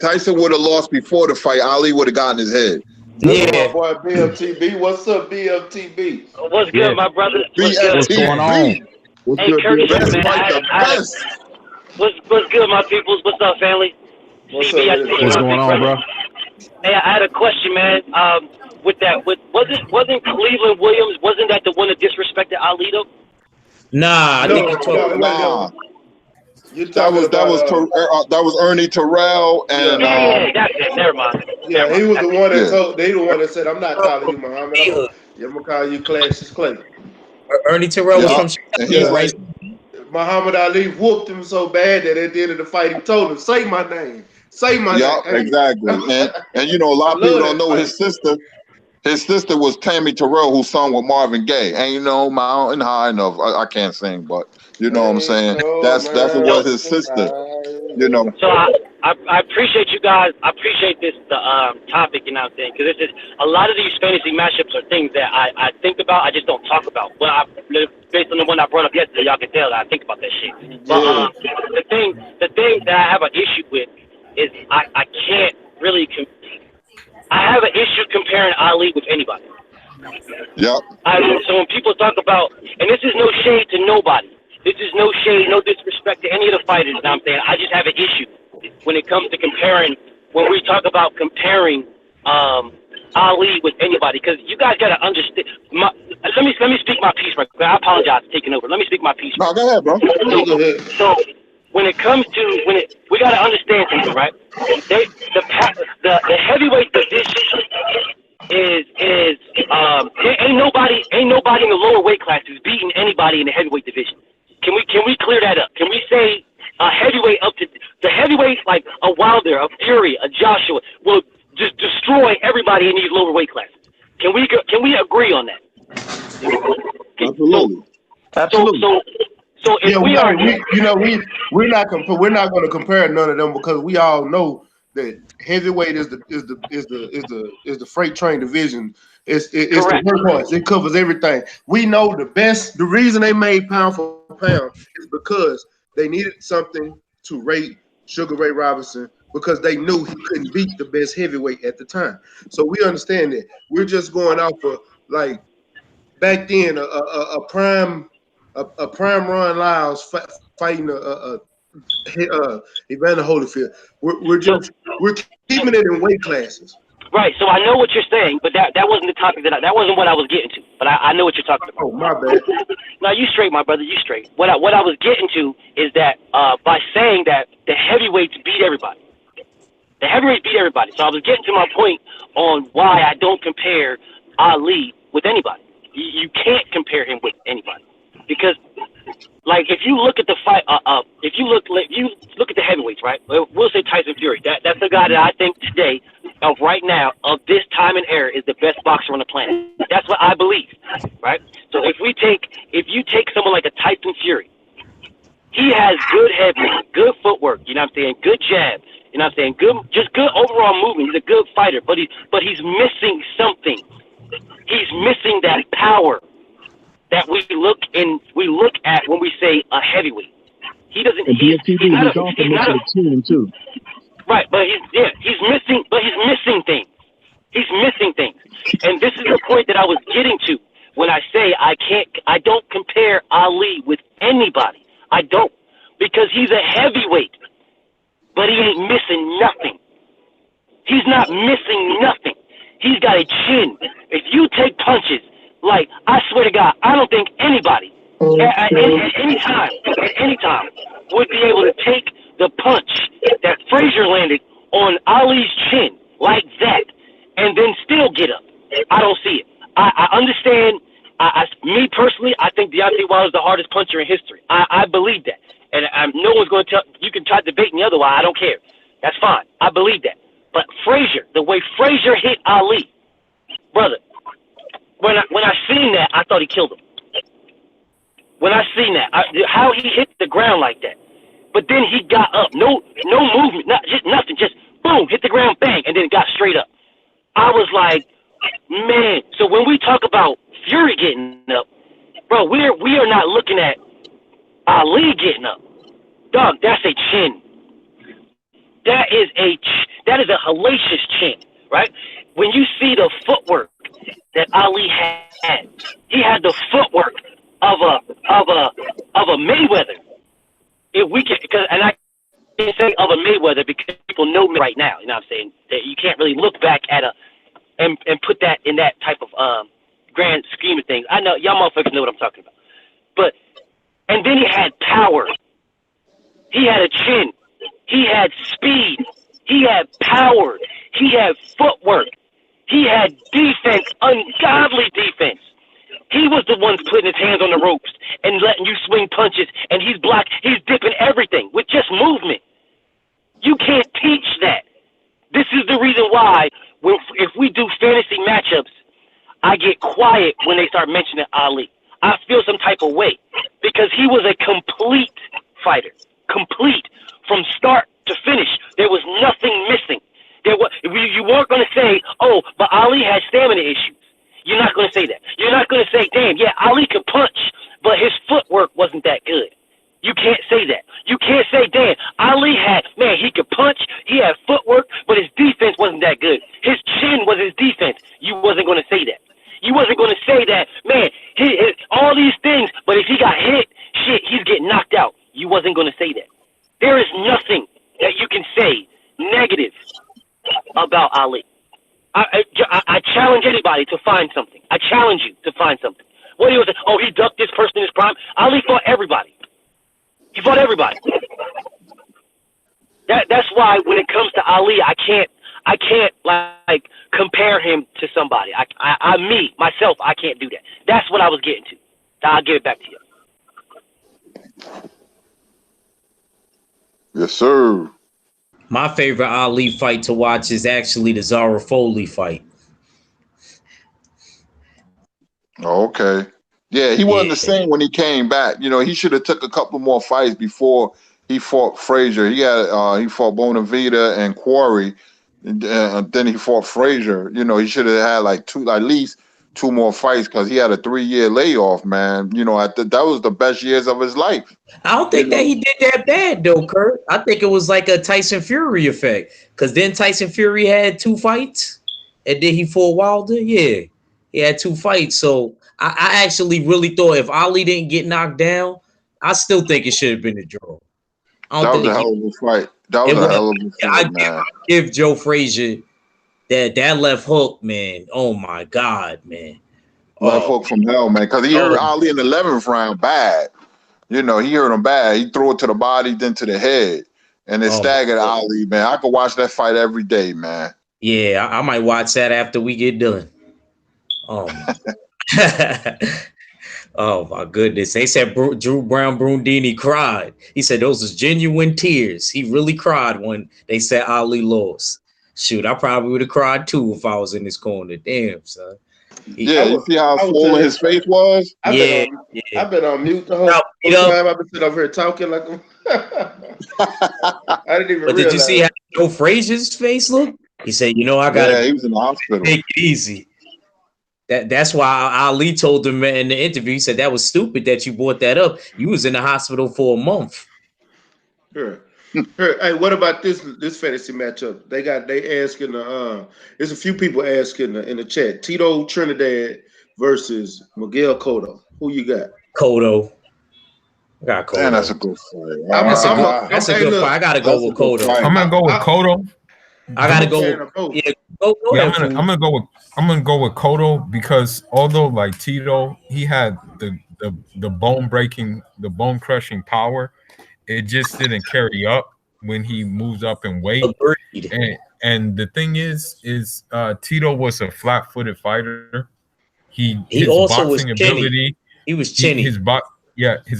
Tyson would have lost before the fight. Ali would have gotten his head. Yeah, my boy BFTB. What's up, BFTB? What's good, my brother? What's going on? What's Hey, good, Curtis, BFTB? man. Fight the best. What's good, my peoples? What's up, family? What's CB, up, I see What's you, going big on, bro? brother. Hey, I had a question, man. Wasn't Cleveland Williams, wasn't that the one that disrespected Ali though? Nah, I think you're talking. Nah. That That was Ernie Terrell and Yeah, that's it. Never mind. yeah, he was the one that Yeah. told. They the one that said, "I'm not calling you Muhammad. I'm gonna call you Cassius Clay." Ernie Terrell was Yeah. from And Chicago, he's right? Muhammad Ali whooped him so bad that at the end of the fight, he told him, "Say my name. Say my yeah, name." exactly. And a lot of people don't know his sister. His sister was Tammy Terrell, who sung with Marvin Gaye. Ain't no mountain high enough. I can't sing, but you know what I'm saying. That's was his sister. You know. So I appreciate you guys. I appreciate this topic and everything, because this is a lot of these fantasy matchups are things that I think about. I just don't talk about. Well, based on the one I brought up yesterday, y'all can tell that I think about that shit. But the thing that I have an issue with is I can't really. I have an issue comparing Ali with anybody. Yep. So when people talk about, and this is no shade to nobody. This is no shade, no disrespect to any of the fighters. You know what I'm saying? I just have an issue when it comes to comparing, when we talk about comparing Ali with anybody, because you guys got to understand. Let me speak my piece right quick. I apologize for taking over. Let me speak my piece. No, go ahead, bro. So when it comes to we got to understand something, right? The heavyweight division is ain't nobody in the lower weight class who's beating anybody in the heavyweight division. Can we clear that up? Can we say a heavyweight up to the heavyweight, like a Wilder, a Fury, a Joshua, will just destroy everybody in these lower weight classes? Can we agree on that? Absolutely. So if Yeah, we're not going to compare none of them, because we all know that heavyweight is the freight train division. It's the workhorse. It covers everything. We know the reason they made pound for pound is because they needed something to rate Sugar Ray Robinson, because they knew he couldn't beat the best heavyweight at the time. So we understand that. We're just going off of, like, back then a prime Ron Lyles fighting Evander Holyfield. We're keeping it in weight classes. Right. So I know what you're saying, but that wasn't the topic that wasn't what I was getting to. But I know what you're talking about. Oh, my bad. No, you straight, my brother. You straight. What I was getting to is that by saying that the heavyweights beat everybody. The heavyweights beat everybody. So I was getting to my point on why I don't compare Ali with anybody. You can't compare him with anybody, because, like, if you look at the fight, if you look at the heavyweights, right? We'll say Tyson Fury. That's the guy that I think today, of right now, of this time and era, is the best boxer on the planet. That's what I believe, right? So if you take someone like a Tyson Fury, he has good head movement, good footwork. You know what I'm saying? Good jab. You know what I'm saying? Good overall movement. He's a good fighter, but he's missing something. He's missing that power that we look at when we say a heavyweight. He doesn't. He's also missing a chin too. Right, but he's missing things. He's missing things, and this is the point that I was getting to when I say I don't compare Ali with anybody. I don't, because he's a heavyweight, but he ain't missing nothing. He's not missing nothing. He's got a chin. If you take punches, like, I swear to God, I don't think anybody at any time would be able to take the punch that Frazier landed on Ali's chin like that and then still get up. I don't see it. I understand. Me personally, I think Deontay Wilder is the hardest puncher in history. I believe that, and no one's going to tell. You can try to debate me otherwise. I don't care. That's fine. I believe that. But Frazier, the way Frazier hit Ali, brother, when I seen that, I thought he killed him. When I seen that, how he hit the ground like that, but then he got up, no movement, just nothing, just boom, hit the ground, bang, and then got straight up. I was like, man. So when we talk about Fury getting up, bro, we are not looking at Ali getting up. Dog, that's a chin. That is a hellacious chin, right? When you see the footwork that Ali had, he had the footwork of a Mayweather. If we can, and I can't say of a Mayweather because people know me right now. You know what I'm saying? That you can't really look back at and put that in that type of grand scheme of things. I know y'all motherfuckers know what I'm talking about. But and then he had power. He had a chin. He had speed. He had power. He had footwork. He had defense, ungodly defense. He was the one putting his hands on the ropes and letting you swing punches, and he's dipping everything with just movement. You can't teach that. This is the reason why if we do fantasy matchups, I get quiet when they start mentioning Ali. I feel some type of way because he was a complete fighter, complete from start to finish. There was nothing missing. You weren't going to say, oh, but Ali had stamina issues. You're not going to say that. You're not going to say, damn, yeah, Ali could punch, but his footwork wasn't that good. You can't say that. You can't say, damn, Ali he could punch, he had footwork, but his defense wasn't that good. His chin was his defense. You wasn't going to say that. You wasn't going to say that, man, all these things, but if he got hit, shit, he's getting knocked out. You wasn't going to say that. There is nothing that you can say negative about Ali. I challenge anybody to find something. I challenge you to find something. What he was, he ducked this person in his prime. Ali fought everybody. He fought everybody. That's why when it comes to Ali, I can't like compare him to somebody. Myself, I can't do that. That's what I was getting to. I'll give it back to you. Yes, sir. My favorite Ali fight to watch is actually the Zara Foley fight. Okay. Yeah, he wasn't the same when he came back. You know, he should have took a couple more fights before he fought Frazier. He fought Bonavita and Quarry, and then he fought Frazier. You know, he should have had at least two more fights because he had a 3-year layoff, man. You know, that was the best years of his life. I don't think that he did that bad, though, Kurt. I think it was like a Tyson Fury effect. Because then Tyson Fury had 2 fights, and then he fought Wilder. Yeah, he had 2 fights. So I actually really thought if Ali didn't get knocked down, I still think it should have been a draw. That was a hell of a fight. That was a hell of a fight, man. I give Joe Frazier that left hook, man. Oh, my God, man. Left hook from hell, man. Because he hurt Ali in the 11th round bad. You know, he hurt him bad. He threw it to the body, then to the head. And it staggered Ali, man. I could watch that fight every day, man. Yeah, I might watch that after we get done. Oh my goodness. They said Drew Brown Brundini cried. He said those was genuine tears. He really cried when they said Ali lost. Shoot, I probably would have cried too if I was in this corner. Damn, son. You see how swollen his face was? I've been on mute the whole time. I've been sitting over here talking like I didn't even realize. Did you see how Joe Frazier's face looked? He said, he was in the hospital. Take it easy. That's why Ali told him in the interview, he said that was stupid that you brought that up. You was in the hospital for a month. Sure. Hey, what about this fantasy matchup? They asking there's a few people asking in the chat. Tito Trinidad versus Miguel Cotto. Who you got? Cotto. I got Cotto. Man, that's a good fight. That's a good fight. I gotta go with Cotto. I'm gonna go with Cotto. I gotta go. I'm gonna go with Cotto because although like Tito, he had the bone crushing power. It just didn't carry up when he moves up in weight. And the thing is Tito was a flat-footed fighter. His He also was boxing chinny. ability, He was he chinny. his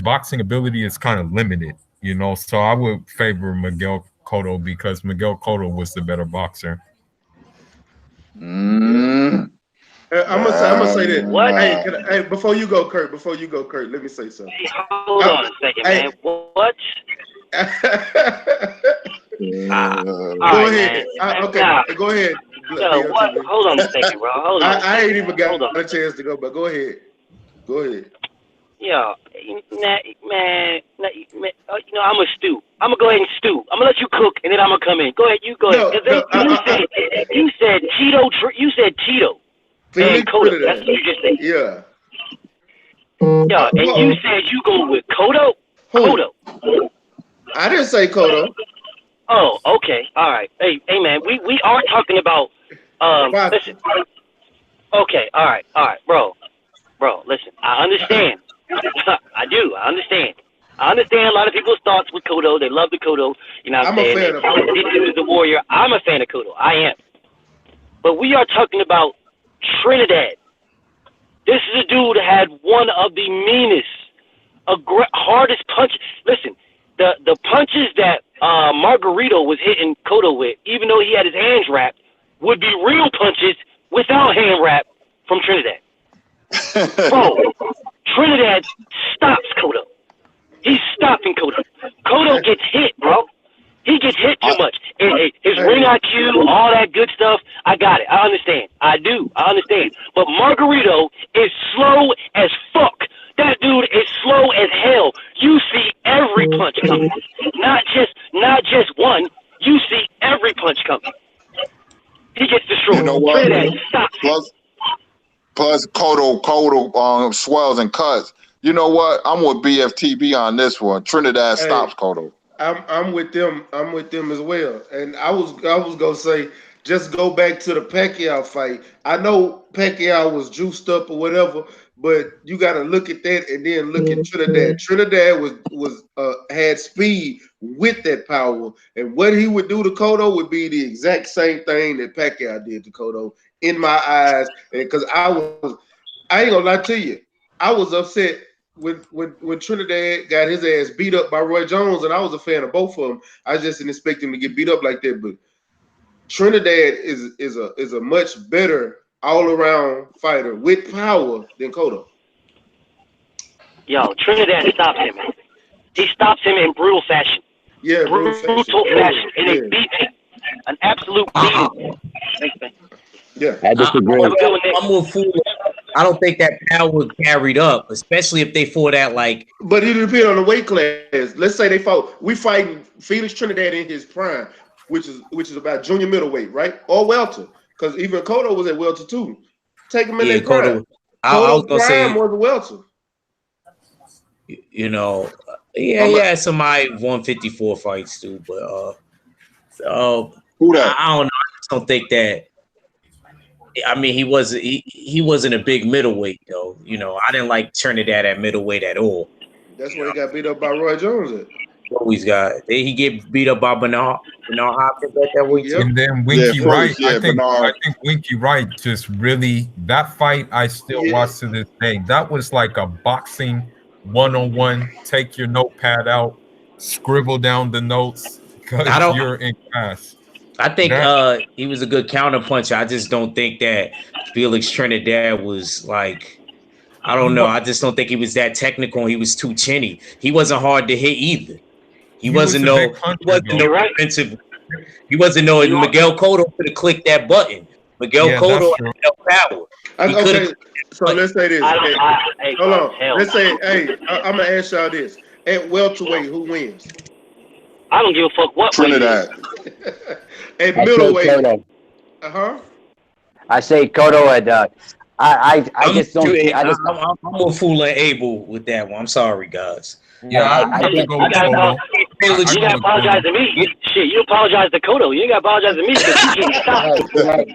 boxing ability is kind of limited, you know. So I would favor Miguel Cotto because Miguel Cotto was the better boxer. Mm. I'm gonna say this. What? Hey, before you go, Kurt. Let me say something. Hey, hold on a second, man. What? Go ahead. Okay, Nah. go ahead. Yo, what? Hold on a second, bro. Hold on. I ain't even got Hold on. a chance to go, but go ahead. Yo, man, you know, I'm a stew. I'm gonna go ahead and stew. I'm gonna let you cook, and then I'm gonna come in. Go ahead, you go ahead. You said Tito. You said Tito. And Cotto. That's what you just said. Yeah. Yeah, and you said you go with Cotto. Cotto. I didn't say Cotto. Oh, okay. All right. Hey, man. We are talking about. Listen. Okay. All right, bro. Listen. I understand. I do. I understand. I understand a lot of people's thoughts with Cotto. They love the Cotto. You know what I'm saying? I'm a fan of Cotto. He is a warrior. I'm a fan of Cotto. I am. But we are talking about Trinidad. This is a dude that had one of the meanest, hardest punches. Listen, the punches that Margarito was hitting Cotto with, even though he had his hands wrapped, would be real punches without hand wrap from Trinidad. Bro, Trinidad stops Cotto. He's stopping Cotto. Cotto gets hit, bro. He gets hit too much. His ring IQ, all that good stuff, I got it. I understand. I do. I understand. But Margarito is slow as fuck. That dude is slow as hell. You see every punch coming. Not just one. You see every punch coming. He gets destroyed. You know what? Trinidad stops. Plus Cotto swells and cuts. You know what? I'm with BFTB on this one. Trinidad stops Cotto. I'm with them. I'm with them as well. And I was gonna say, just go back to the Pacquiao fight. I know Pacquiao was juiced up or whatever, but you got to look at that and then look at Trinidad. Trinidad was had speed with that power, and what he would do to Cotto would be the exact same thing that Pacquiao did to Cotto in my eyes. Because I ain't gonna lie to you, I was upset when Trinidad got his ass beat up by Roy Jones, and I was a fan of both of them. I just didn't expect him to get beat up like that. But Trinidad is a much better all-around fighter with power than Cotto. Yo, Trinidad stops him. He stops him in brutal fashion. Yeah, brutal fashion. And they beat him. An absolute beating. Thanks, man. Yeah, I disagree. I'm with Fool. I don't think that power carried up, especially if they fought at like. But it depends on the weight class. Let's say they fought. We fighting Felix Trinidad in his prime, which is about junior middleweight, right? Or welter, because even Cotto was at welter too. Take him in their prime. I was gonna say was a welter. You know, he had some 154 fights too, but who that? I don't know. I just don't think that. I mean, he wasn't a big middleweight though. You know, I didn't like Trinidad at middleweight at all. That's where he got beat up by Roy Jones at. He get beat up by Bernard Hopkins at that weight too. And then Winky Wright, I think Winky Wright just really, that fight I still watch to this day. That was like a boxing 101. Take your notepad out, scribble down the notes because you're in class. I think he was a good counterpuncher. I just don't think that Felix Trinidad was like, I don't know. I just don't think he was that technical. He was too chinny. He wasn't hard to hit either. He wasn't no offensive. He wasn't no Miguel Cotto could have clicked that button. Miguel Cotto had no power. Okay, so let's say this. Hold on. Let's say, I'm gonna ask y'all this. At welterweight, who wins? I don't give a fuck what Trinidad. At middleweight. I say Cotto at I just don't think I'm more Fool and Abel with that one. I'm sorry, guys. Yeah, you gotta apologize to me. Shit, you apologize to Cotto. You ain't gotta apologize to me because he getting stopped.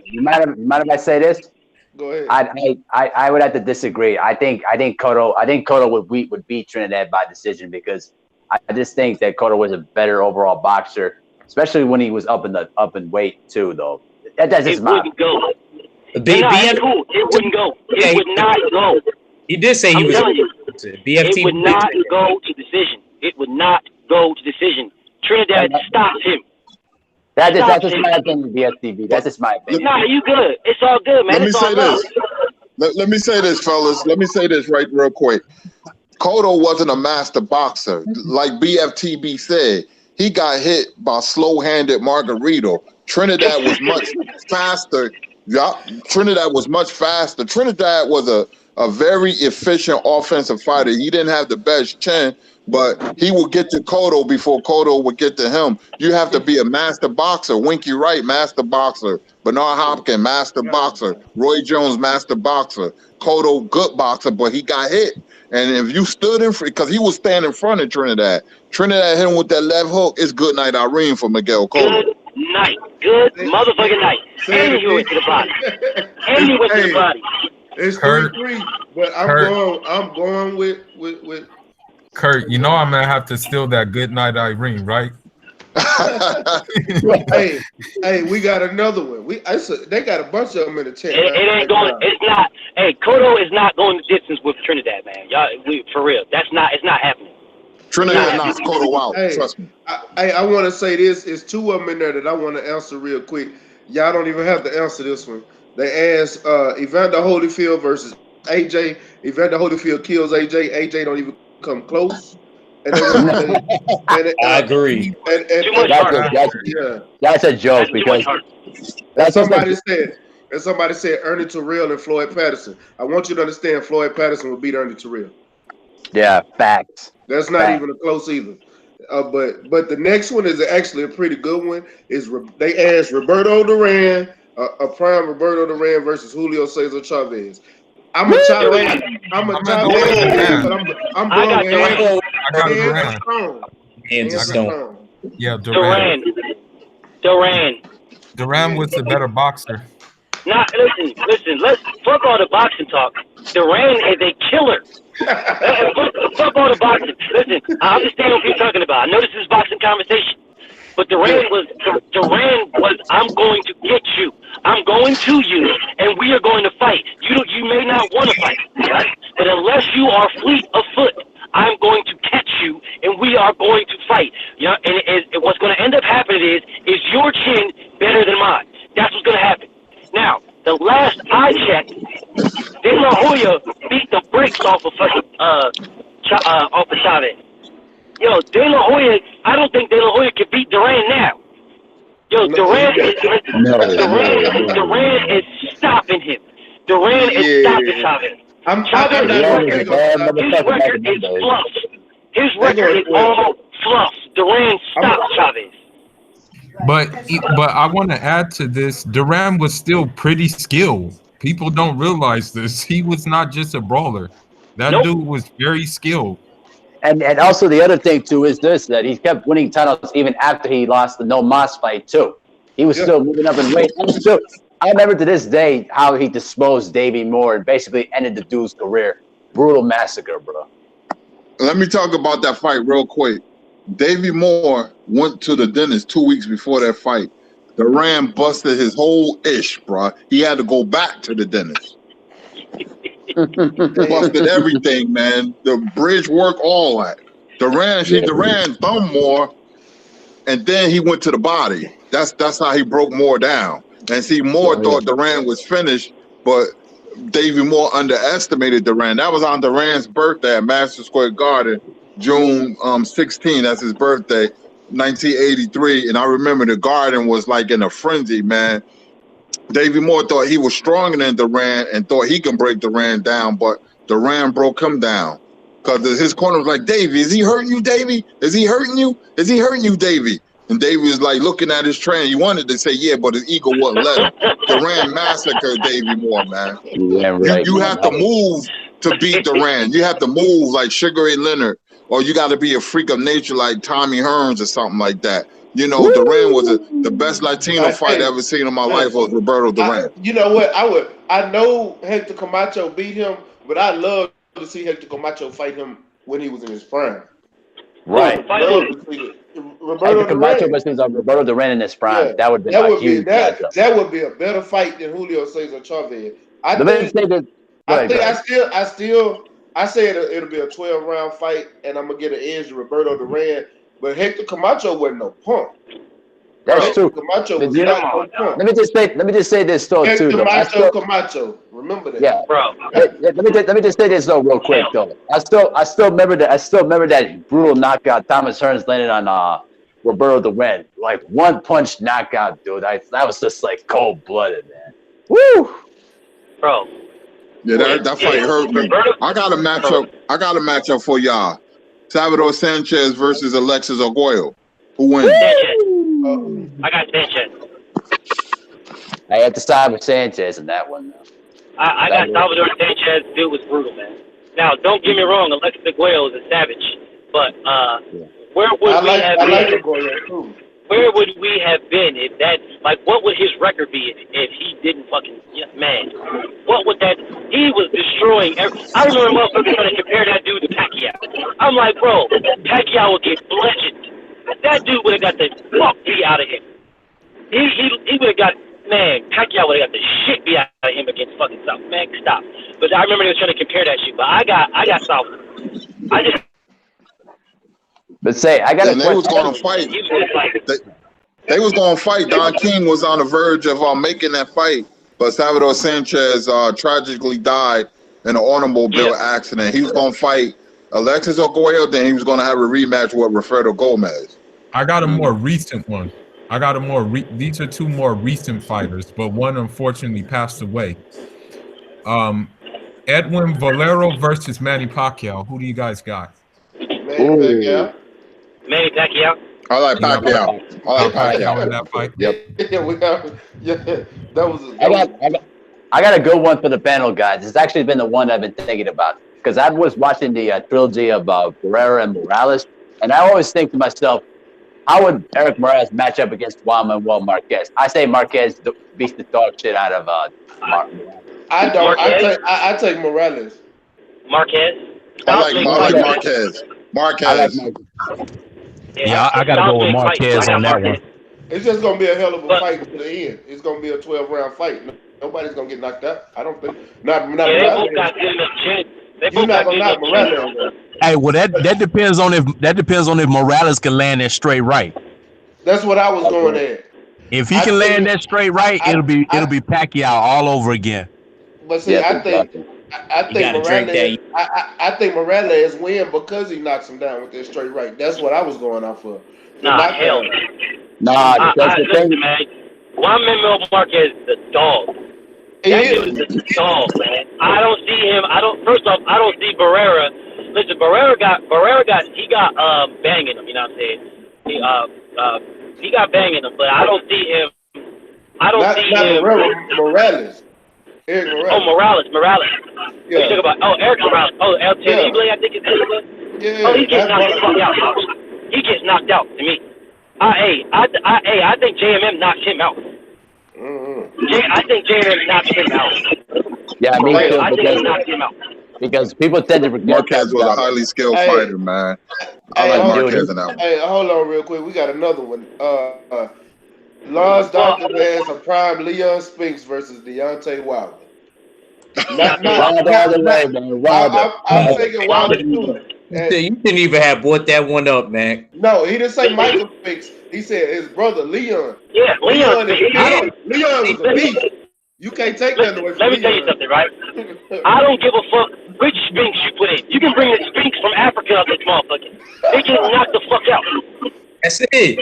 You mind if I say this? Go ahead. I would have to disagree. I think Cotto would beat Trinidad by decision because I just think that Cotto was a better overall boxer. especially when he was up in weight too. Though that's just It wouldn't go. BF, Cool. It wouldn't go. It would not go. he did say he I'm was telling you, BFT. it would not go to decision. It would not go to decision. Trinidad stops him. That's just my opinion, BSTV. That's just my opinion. Nah, you good. It's all good, man. Let me It's all say love. this. Let me say this, fellas. Let me say this right real quick. Cotto wasn't a master boxer. Like BFTB said, he got hit by slow-handed Margarito. Trinidad was much faster. Yeah, Trinidad was much faster. Trinidad was a very efficient offensive fighter. He didn't have the best chin, but he would get to Cotto before Cotto would get to him. You have to be a master boxer. Winky Wright, master boxer. Bernard Hopkins, master boxer. Roy Jones, master boxer. Cotto, good boxer, but he got hit. And if you stood in front, because he was standing in front of Trinidad. Trinidad hit him with that left hook. It's good night, Irene, for Miguel Cotto. Good night. Good motherfucking night. And he went to the body. And he went to the body. It's Kurt, 3-3, but I'm going with Kurt, you know I'm gonna have to steal that good night, Irene, right? hey, we got another one. They got a bunch of them in the chat. It ain't going. It's not. Hey, Cotto is not going the distance with Trinidad, man. Y'all, for real. It's not happening. Trinidad knocks Cotto out. Trust me. I want to say this. It's two of them in there that I want to answer real quick. Y'all don't even have to answer this one. They asked Evander Holyfield versus AJ. Evander Holyfield kills AJ. AJ don't even come close. And I agree. That's a joke because somebody said Ernie Terrell and Floyd Patterson. I want you to understand Floyd Patterson will beat Ernie Terrell. Yeah, facts. That's not even a close either. But the next one is actually a pretty good one. They asked Roberto Duran, a prime Roberto Duran versus Julio Cesar Chavez. I'm a Chavez. I'm going hands strong. Hands stone. Yeah, Duran. Duran was the better boxer. Nah, listen. Let's fuck all the boxing talk. Duran is a killer. Fuck all the boxing. Listen, I understand what you're talking about. I know this is boxing conversation. But Duran was, I'm going to get you. I'm going to you, and we are going to fight. You may not want to fight, right? But unless you are fleet of foot, I'm going to catch you, and we are going to fight. You know, and what's going to end up happening is your chin better than mine. That's what's going to happen. Now, the last I checked, De La Hoya beat the brakes off of Chavez. Yo, De La Hoya, I don't think De La Hoya can beat Duran now. Yo, Duran is stopping him. Duran is stopping Chavez. His record is fluff. His record is all fluff. Duran stops Chavez. But I want to add to this. Duran was still pretty skilled. People don't realize this. He was not just a brawler. That dude was very skilled. And also the other thing too is this, that he kept winning titles even after he lost the No Mas fight too. He was still moving up in weight. I remember to this day how he disposed Davey Moore and basically ended the dude's career. Brutal massacre, bro. Let me talk about that fight real quick. Davey Moore went to the dentist 2 weeks before that fight. Duran busted his whole ish, bro. He had to go back to the dentist. Busted everything, man. The bridge work, all that. Duran thumbed Moore, and then he went to the body. That's how he broke Moore down. And see, Moore thought Duran was finished, but Davey Moore underestimated Duran. That was on Duran's birthday at Madison Square Garden, June 16. That's his birthday, 1983. And I remember the Garden was like in a frenzy, man. Davey Moore thought he was stronger than Duran and thought he can break Duran down, but Duran broke him down. Because his corner was like, Davey, is he hurting you, Davey? Is he hurting you? Is he hurting you, Davey? And Davey was like looking at his trainer. He wanted to say, yeah, but his ego wouldn't let him. Duran massacred Davey Moore, man. Yeah, right. You have to move to beat Duran. You have to move like Sugar Ray Leonard, or you got to be a freak of nature like Tommy Hearns or something like that. You know, Duran was the best Latino fight I ever seen in my life was Roberto Duran. You know what? I know Hector Camacho beat him, but I'd love to see Hector Camacho fight him when he was in his prime. Right. Hector Camacho versus Roberto Duran in his prime. Yeah, that would be that a would be huge matchup. that would be a better fight than Julio Cesar Chavez. I Let me say that. I say it'll be a 12-round fight, and I'm gonna get an edge to Roberto Duran. But Hector Camacho wasn't no punk. That's true. Camacho was not no punk. Let me just say this though Hector too. Camacho. Remember that. Yeah, bro. Let me just say this though real quick though. I still remember that brutal knockout Thomas Hearns landed on Roberto Duran. Like one punch knockout, dude. That was just like cold blooded, man. Woo, bro. Yeah, that fight hurt me. I got a matchup for y'all. Salvador Sanchez versus Alexis Arguello. Who wins? I got Sanchez. I have to side with Sanchez in that one. I got Salvador Sanchez. Dude was brutal, man. Now, don't get me wrong. Alexis Arguello is a savage, but where would we have been? Where would we have been if that? Like, what would his record be if he didn't fucking man? What would that? He was destroying. I remember motherfuckers trying to compare that dude to Pacquiao. I'm like, bro, Pacquiao would get bludgeoned. That dude would have got the fuck beat out of him. He would have got, man, Pacquiao would have got the shit beat out of him against fucking South. Man, stop. But I remember they were trying to compare that shit. But I got South. But say, I got. They was going to fight. They was going to fight. Don King was on the verge of making that fight, but Salvador Sanchez tragically died in an automobile accident. He was going to fight Alexis Arguello, then he was going to have a rematch with Roberto Gomez. I got a more recent one. These are two more recent fighters, but one unfortunately passed away. Edwin Valero versus Manny Pacquiao. Who do you guys got? Manny Pacquiao. I like Pacquiao. I like Pacquiao in that fight. Yep. That was. I got a good one for the panel, guys. It's actually been the one I've been thinking about because I was watching the trilogy of Barrera and Morales, and I always think to myself, how would Eric Morales match up against Juan Manuel Marquez? I say Marquez beats the dog shit out of Morales. I don't. I take Morales. Marquez. I like Marquez. Marquez. Yeah, I got to go with Marquez on that one. It's just going to be a hell of a fight to the end. It's going to be a 12-round fight. Nobody's going to get knocked out. I don't think. Not they both got good enough chin. You're not going to knock Morales out. Hey, well, that depends on if Morales can land that straight right. That's what I was going at. If he can land that straight right, it'll be Pacquiao all over again. But see, I think Morales win because he knocks him down with that straight right. That's what I was going off for. Hell. Nah, that's the thing. Man. Juan Manuel Marquez is the dog. That dude is a dog, man. I don't see him. First off, I don't see Barrera. Listen, Barrera got banging him. You know what I'm saying? He got banging him, but I don't see him. Morales. Eric Morales. Morales. Yeah. You talk about Eric Morales. El Terrible, I think it's his name. Yeah. He gets knocked the fuck out. He gets knocked out to me. I think JMM knocks him out. I think JMM knocks him out. Yeah, me too. I think he knocks him out. Because people tend to forget Marquez was a highly skilled fighter, man. I like Marquez in that one. Hey, hold on real quick. We got another one. Lars Dr. has a prime Leon Spinks versus Deontay Wilder. I'm thinking Wilder too. You didn't even have brought that one up, man. No, he didn't say Michael Spinks. He said his brother Leon. Yeah, Leon was a beast. You can't take that away from Let me tell you something, right? I don't give a fuck which Spinks you put in. You can bring the Spinks from Africa up this motherfucker. They get knocked the fuck out. That's it.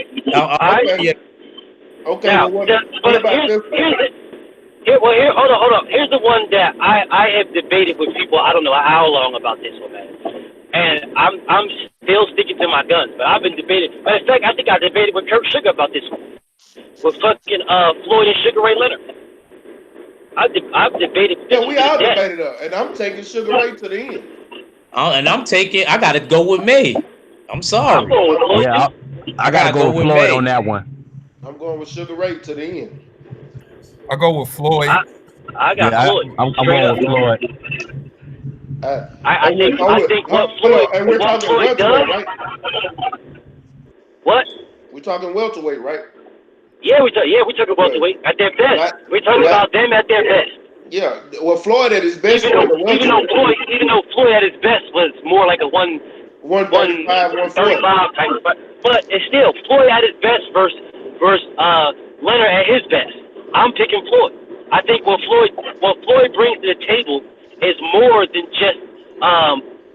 Okay. Now, What about this? Hold on. Here's the one that I have debated with people. I don't know how long about this one, man. And I'm still sticking to my guns, but I've been debating. In fact, I think I debated with Kirk Sugar about this one, with fucking Floyd and Sugar Ray Leonard. I've debated. Yeah, we all debated it, and I'm taking Sugar Ray to the end. And I got to go with May. I'm sorry. Yeah, I got to go with Floyd on that one. I'm going with Sugar Ray to the end. I go with Floyd. I got Floyd. I'm going with Floyd. I think what Floyd does. Right? What? talking welterweight, right? Yeah, we're talking about the weight at their best. We're talking about them at their best. Yeah, well, Floyd at his best. Even though Floyd at his best was more like a 135, 140 type. But it's still Floyd at his best versus Leonard at his best. I'm picking Floyd. I think what Floyd brings to the table is more than just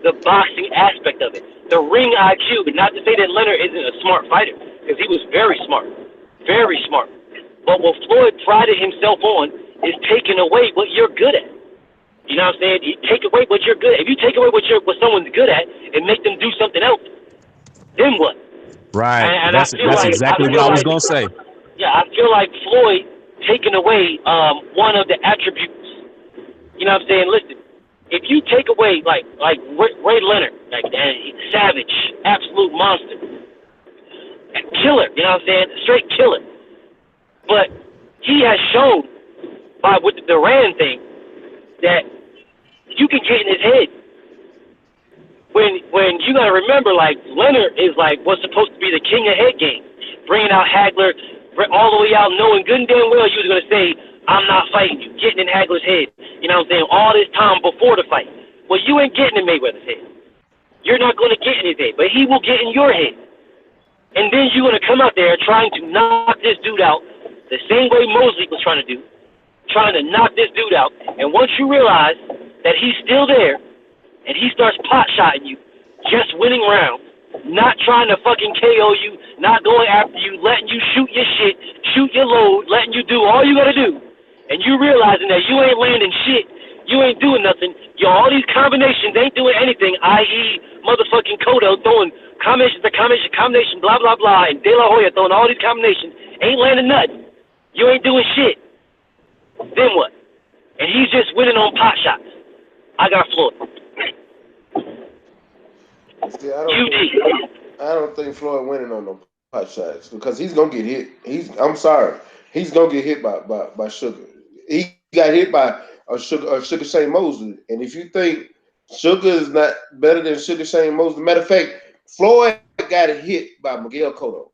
the boxing aspect of it. The ring IQ. Not to say that Leonard isn't a smart fighter, because he was very smart. Very smart. But what Floyd prided himself on is taking away what you're good at. You know what I'm saying? You take away what you're good at. If you take away what someone's good at and make them do something else, then what? Right. And that's exactly what I was going to say. Yeah, I feel like Floyd taking away one of the attributes. You know what I'm saying? Listen, if you take away like Ray Leonard, like savage, absolute monster, killer, you know what I'm saying? Straight killer. But he has shown with the Duran thing that you can get in his head. When you gotta remember, like Leonard is like what's supposed to be the king of head games, bringing out Hagler all the way out, knowing good and damn well you was gonna say, "I'm not fighting you," getting in Hagler's head. You know what I'm saying? All this time before the fight. Well, you ain't getting in Mayweather's head. You're not gonna get in his head, but he will get in your head. And then you're gonna come out there trying to knock this dude out the same way Mosley was trying to do, trying to knock this dude out. And once you realize that he's still there, and he starts pot-shotting you, just winning rounds, not trying to fucking KO you, not going after you, letting you shoot your shit, shoot your load, letting you do all you gotta do, and you realizing that you ain't landing shit, you ain't doing nothing, all these combinations ain't doing anything, i.e. motherfucking Cotto throwing combination, blah, blah, blah, and De La Hoya throwing all these combinations, ain't landing nothing. You ain't doing shit. Then what? And he's just winning on pot shots. I got Floyd. See, I don't think Floyd winning on no pot shots because he's gonna get hit. I'm sorry, he's gonna get hit by Sugar. He got hit by Sugar Shane Mosley, and if you think Sugar is not better than Sugar Shane Mosley, matter of fact, Floyd got hit by Miguel Cotto.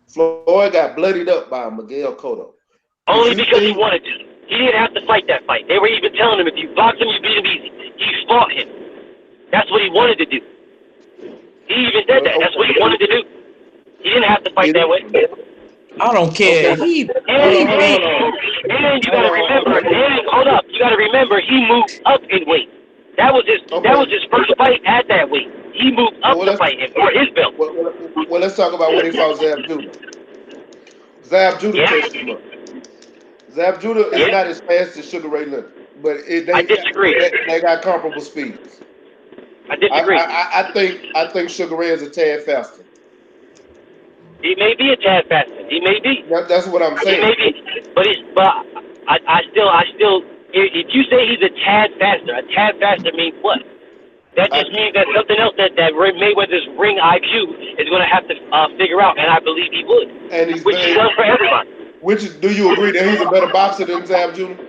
Floyd got bloodied up by Miguel Cotto. Only because he wanted to. He didn't have to fight that fight. They were even telling him if you box him, you beat him easy. He fought him. That's what he wanted to do. He even said that. That's what he wanted to do. He didn't have to fight that way. I don't care. And you gotta remember. Hold up. You gotta remember. He moved up in weight. That was his first fight at that weight. He moved up to fight him for his belt. Well, let's talk about when he fought Zab Judah. Zab Judah tested him up. Zab Judah is not as fast as Sugar Ray Leonard, but I disagree. They got comparable speeds. I disagree. I think Sugar Ray is a tad faster. He may be a tad faster. He may be. That's what I'm saying. He may be, but I still. If you say he's a tad faster means what? That just means that something else that Mayweather's ring IQ is going to have to figure out, and I believe he would. And which he does for everybody. Do you agree that he's a better boxer than Zab Judah?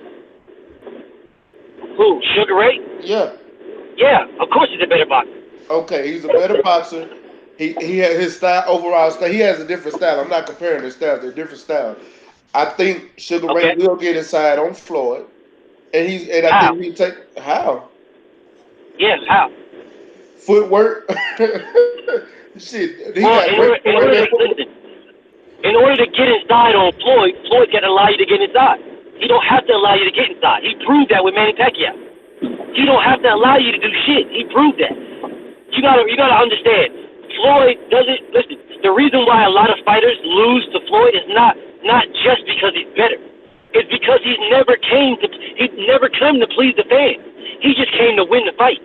Who? Sugar Ray? Yeah. Yeah, of course he's a better boxer. Okay, he's a better boxer. He has his style, overall style. He has a different style. I'm not comparing their styles. They're different styles. I think Sugar Ray will get inside on Floyd. And I think he take how? Yes, how? Footwork. Shit. In order to get inside on Floyd got to allow you to get inside. He don't have to allow you to get inside. He proved that with Manny Pacquiao. He don't have to allow you to do shit. He proved that. You gotta understand. Floyd doesn't listen. The reason why a lot of fighters lose to Floyd is not just because he's better. It's because he never came to please the fans. He just came to win the fight.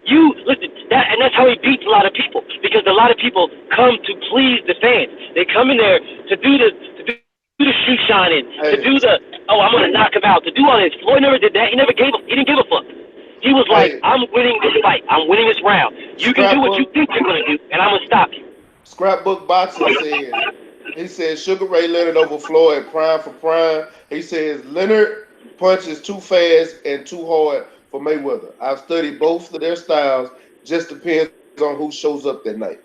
And that's how he beats a lot of people, because a lot of people come to please the fans. They come in there to do the shoe shining, to do I'm gonna knock him out, to do all this. Floyd never did that. He didn't give a fuck. He was like, I'm winning this fight. I'm winning this round. You can do what you think you're gonna do, and I'm gonna stop you. Scrapbook Boxing says Sugar Ray Leonard over Floyd, prime for prime. He says Leonard punches too fast and too hard for Mayweather. I've studied both of their styles. Just depends on who shows up that night.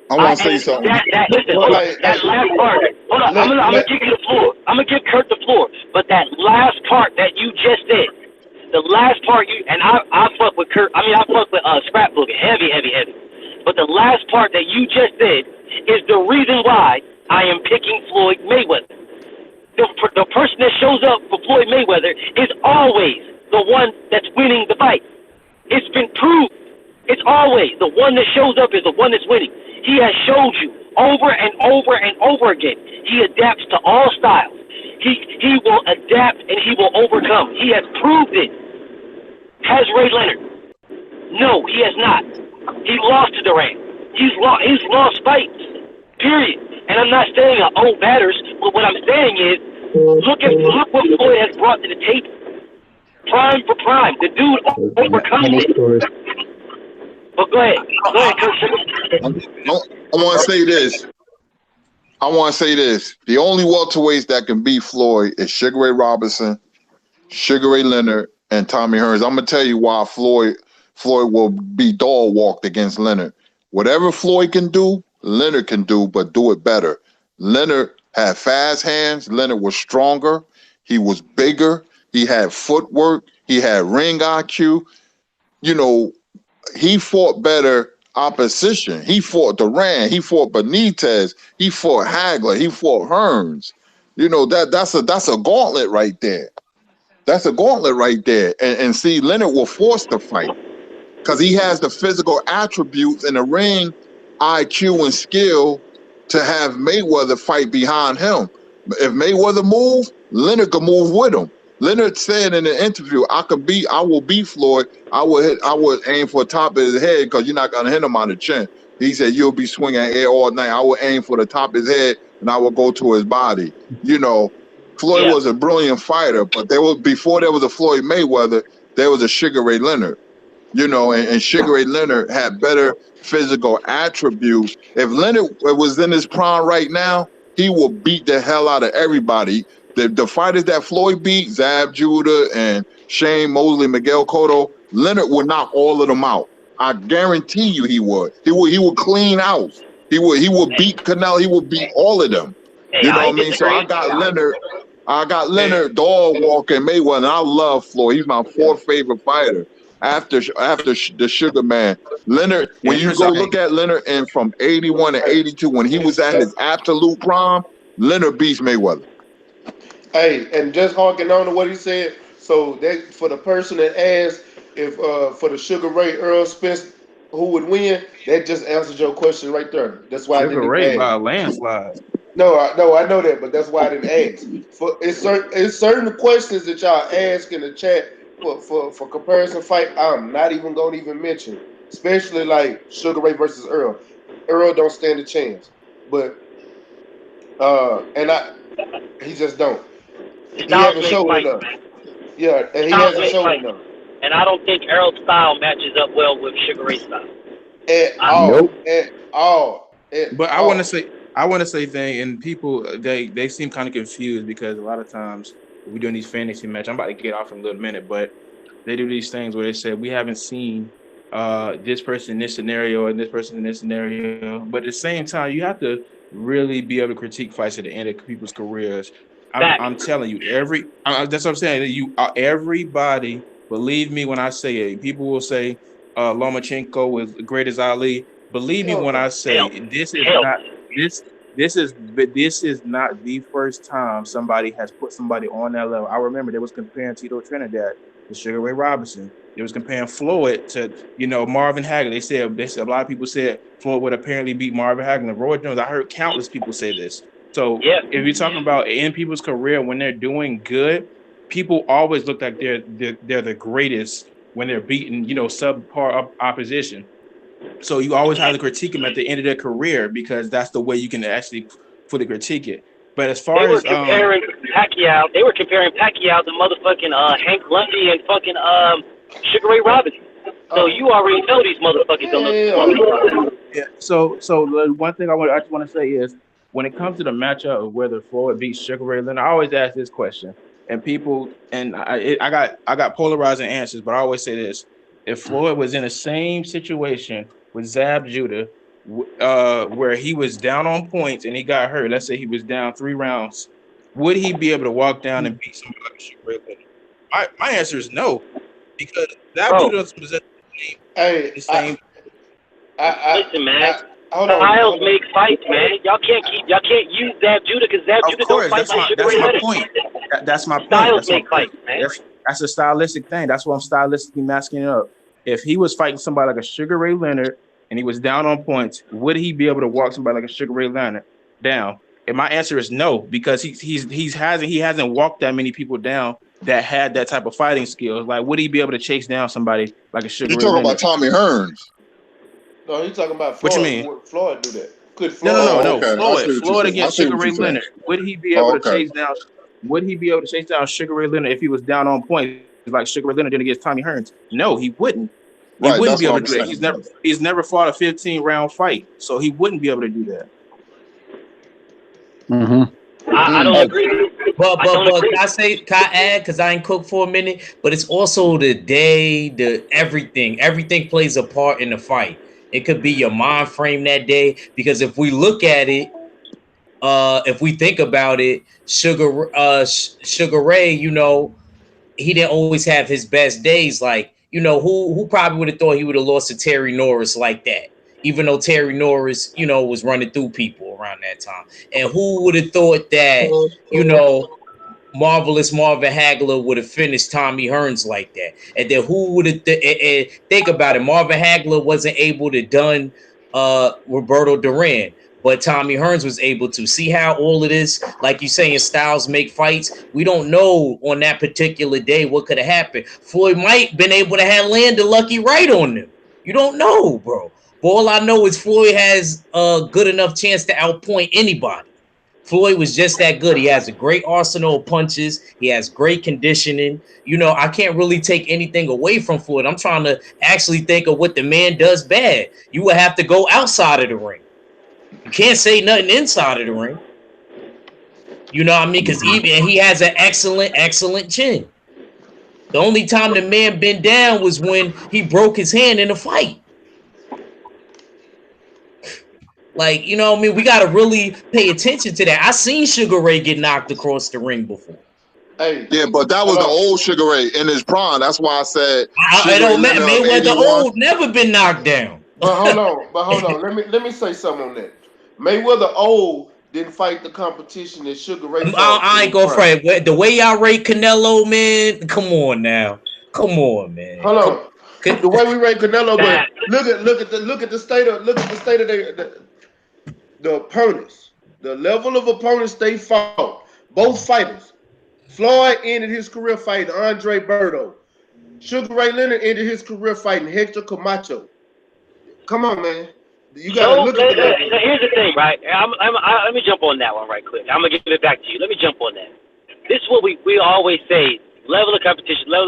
I want to say something. Listen, hold on. Hey, That hey, last part. Hold on. I'm gonna give you the floor. I'm gonna give Kurt the floor. But that last part that you just said, the last part I fuck with Kurt. I mean, I fuck with Scrapbook heavy. But the last part that you just said is the reason why I am picking Floyd Mayweather. The person that shows up for Floyd Mayweather is always the one that's winning the fight. It's been proved. It's always the one that shows up is the one that's winning. He has showed you over and over and over again. He adapts to all styles. He will adapt and he will overcome. He has proved it. Has Ray Leonard? No, he has not. He lost to Durant. He's lost fights. Period. And I'm not saying old batters, but what I'm saying is, look what Floyd has brought to the table. Prime for prime. The dude overcomes it. But go ahead, Coach. I want to say this. The only welterweights that can beat Floyd is Sugar Ray Robinson, Sugar Ray Leonard, and Tommy Hearns. I'm gonna tell you why Floyd will be dog walked against Leonard. Whatever Floyd can do, Leonard can do, but do it better. Leonard had fast hands. Leonard was stronger. He was bigger. He had footwork. He had ring IQ. You know, he fought better opposition. He fought Durant. He fought Benitez. He fought Hagler. He fought Hearns. You know, that's a gauntlet right there. That's a gauntlet right there. And see, Leonard will force the fight because he has the physical attributes and the ring IQ and skill to have Mayweather fight behind him. If Mayweather move, Leonard can move with him. Leonard said in an interview, I will beat Floyd. I would aim for the top of his head because you're not gonna hit him on the chin. He said, you'll be swinging air all night. I will aim for the top of his head and I will go to his body. You know, Floyd was a brilliant fighter, but before there was a Floyd Mayweather, there was a Sugar Ray Leonard. You know, and Sugar Ray Leonard had better physical attributes. If Leonard was in his prime right now, he will beat the hell out of everybody. The fighters that Floyd beat, Zab Judah and Shane Mosley, Miguel Cotto, Leonard would knock all of them out. I guarantee you he would. He would clean out. He would beat Canelo. He would beat all of them. You know what I mean? So I got Leonard dog walking Mayweather, and I love Floyd. He's my fourth favorite fighter after the Sugar Man. Leonard, when you go look at Leonard and from 81 to 82, when he was at his absolute prime, Leonard beats Mayweather. Hey, and just harking on to what he said, so that for the person that asked if for the Sugar Ray Earl Spence who would win, that just answers your question right there. That's why I didn't Ray by a ask. landslide. No, I know that, but that's why I didn't ask. It's certain questions that y'all ask in the chat for comparison fight. I'm not even gonna even mention, especially like Sugar Ray versus Earl. Earl don't stand a chance, but he just don't. He hasn't shown enough. Yeah, and he hasn't shown enough. And I don't think Earl's style matches up well with Sugar Ray's style. At all. But I want to say thing, and people they seem kind of confused because a lot of times we're doing these fantasy matches. I'm about to get off in a little minute, but they do these things where they say we haven't seen this person in this scenario and this person in this scenario. But at the same time, you have to really be able to critique fights at the end of people's careers. I'm telling you, that's what I'm saying. Everybody, believe me when I say it. People will say Lomachenko was great as Ali. Believe me when I say this is not the first time somebody has put somebody on that level. I remember they was comparing Tito Trinidad to Sugar Ray Robinson. They was comparing Floyd to Marvin Hagler. They said a lot of people said Floyd would apparently beat Marvin Hagler. Roy Jones. I heard countless people say this. So if you're talking about in people's career when they're doing good, people always look like they're the greatest when they're beating subpar opposition. So you always have to critique them at the end of their career because that's the way you can actually fully critique it. But as far as comparing Pacquiao, they were comparing Pacquiao to motherfucking Hank Lundy and fucking Sugar Ray Robinson. So you already know these motherfuckers don't look. Yeah. So the one thing I just want to say is when it comes to the matchup of whether Floyd beats Sugar Ray Leonard, I always ask this question, and people I got polarizing answers, but I always say this: if Floyd was in the same situation with Zab Judah, where he was down on points and he got hurt, let's say he was down 3 rounds, would he be able to walk down and beat somebody like Sugar Ray Leonard? My answer is no, because that dude doesn't possess the same. Listen, man. Styles make fights, man. Y'all can't use Zab Judah because Zab Judah don't fight like Sugar Ray Leonard. That's my point. Styles make fights, man. That's a stylistic thing. That's why I'm stylistically masking it up. If he was fighting somebody like a Sugar Ray Leonard and he was down on points, would he be able to walk somebody like a Sugar Ray Leonard down? And my answer is no, because he hasn't walked that many people down that had that type of fighting skills. Like, would he be able to chase down somebody like a Sugar Ray Leonard? You're talking about Tommy Hearns. No, he's talking about Floyd. What you mean? Floyd do that. Could Floyd? No. Okay. Floyd against Sugar Ray Leonard. Would he be able to chase down? Would he be able to chase down Sugar Ray Leonard if he was down on points like Sugar Ray Leonard did against Tommy Hearns? No, he wouldn't. He wouldn't be able to do that. He's never fought a 15-round fight, so he wouldn't be able to do that. Mm-hmm. I don't agree. But can I add, because I ain't cooked for a minute, but it's also the day, everything plays a part in the fight. It could be your mind frame that day, because if we look at it, if we think about it, Sugar Ray, you know, he didn't always have his best days. Like, you know, who probably would have thought he would have lost to Terry Norris like that, even though Terry Norris, you know, was running through people around that time. And who would have thought that, you know, Marvelous Marvin Hagler would have finished Tommy Hearns like that? And then who would have think about it? Marvin Hagler wasn't able to done Roberto Duran, but Tommy Hearns was able to. See how all of this, like you saying, styles make fights. We don't know on that particular day what could have happened. Floyd might been able to have landed lucky right on them. You don't know, bro. But all I know is Floyd has a good enough chance to outpoint anybody. Floyd was just that good. He has a great arsenal of punches. He has great conditioning. You know, I can't really take anything away from Floyd. I'm trying to actually think of what the man does bad. You would have to go outside of the ring. You can't say nothing inside of the ring. You know what I mean? Because even he has an excellent chin. The only time the man been down was when he broke his hand in a fight. Like, you know what I mean? We got to really pay attention to that. I seen Sugar Ray get knocked across the ring before. Hey, yeah, but that was the old Sugar Ray in his prime. That's why I said it don't matter. Mayweather old never been knocked down. But hold on. Let me say something on that. Mayweather old didn't fight the competition that Sugar Ray. I ain't gonna fight. The way y'all rate Canelo, man. Come on now. Come on, man. Hold on. The way we rate Canelo, but look at the state of the opponents, the level of opponents they fought. Both fighters. Floyd ended his career fighting Andre Berto. Sugar Ray Leonard ended his career fighting Hector Camacho. Come on, man. You gotta look at that. Here's the thing, right? Let me jump on that one right quick. I'm gonna give it back to you. Let me jump on that. This is what we always say: level of competition when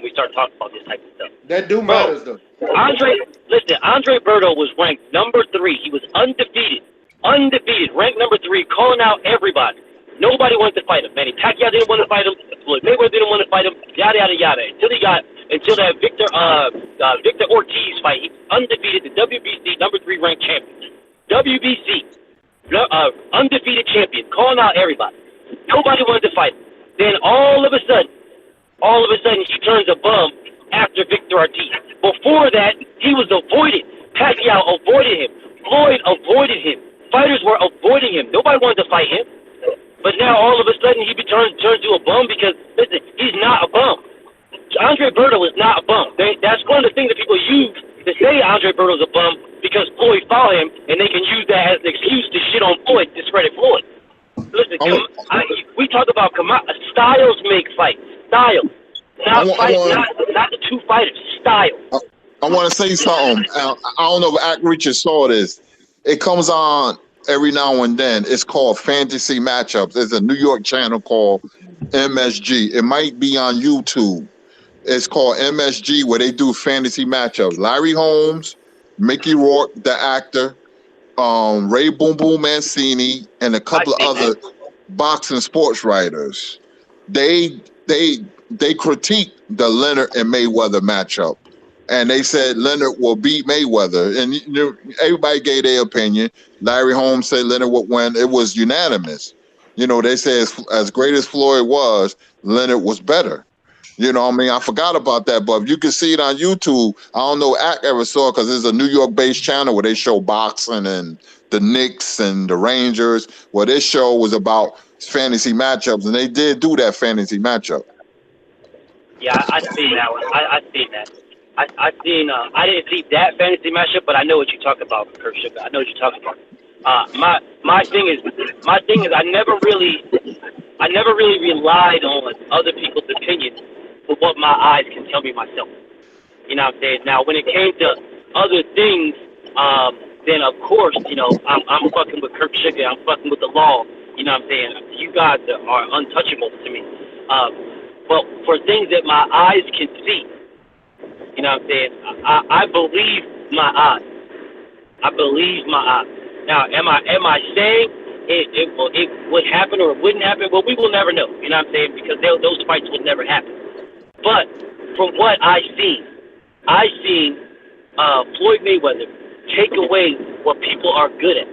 we start talking about this type of stuff. That do matters, though. Andre Berto was ranked number 3. He was undefeated, ranked number 3, calling out everybody. Nobody wanted to fight him. Manny Pacquiao didn't want to fight him. Floyd Mayweather didn't want to fight him. Yada yada yada. Until that Victor Ortiz fight, he was undefeated, the WBC number 3 ranked champion. WBC, undefeated champion, calling out everybody. Nobody wanted to fight him. Then all of a sudden, he turns a bum after Victor Ortiz. Before that, he was avoided. Pacquiao avoided him. Floyd avoided him. Fighters were avoiding him. Nobody wanted to fight him. But now all of a sudden he turns to a bum because, listen, he's not a bum. Andre Berto is not a bum. That's one of the things that people use to say Andre Berto's a bum because Floyd fought him, and they can use that as an excuse to shit on Floyd, discredit Floyd. Listen, we talk about styles make fights. Styles. Not the two fighters. Style. I want to say something. I don't know if Act Richard saw this. It comes on every now and then. It's called Fantasy Matchups. There's a New York channel called MSG. It might be on YouTube. It's called MSG, where they do fantasy matchups. Larry Holmes, Mickey Rourke, the actor, Ray Boom Boom Mancini, and a couple of other boxing sports writers. They critique the Leonard and Mayweather matchup, and they said Leonard will beat Mayweather, and everybody gave their opinion. Larry Holmes said Leonard would win. It was unanimous. They said as great as Floyd was, Leonard was better. I mean, I forgot about that, but you can see it on YouTube. I don't know if Ack ever saw it because it's a New York-based channel where they show boxing and the Knicks and the Rangers. Well, this show was about fantasy matchups, and they did do that fantasy matchup. Yeah, I seen that one. I seen that. I seen. I didn't see that fantasy matchup, but I know what you're talking about, Kirk Sugar. I know what you're talking about. My thing is I never really relied on other people's opinions for what my eyes can tell me myself. You know what I'm saying? Now, when it came to other things, then of course, I'm fucking with Kirk Sugar. I'm fucking with the law. You know what I'm saying? You guys are untouchable to me. But for things that my eyes can see, you know what I'm saying? I believe my eyes. I believe my eyes. Now, am I saying it would happen or it wouldn't happen? Well, we will never know. You know what I'm saying? Because those fights would never happen. But from what I seen Floyd Mayweather take away what people are good at.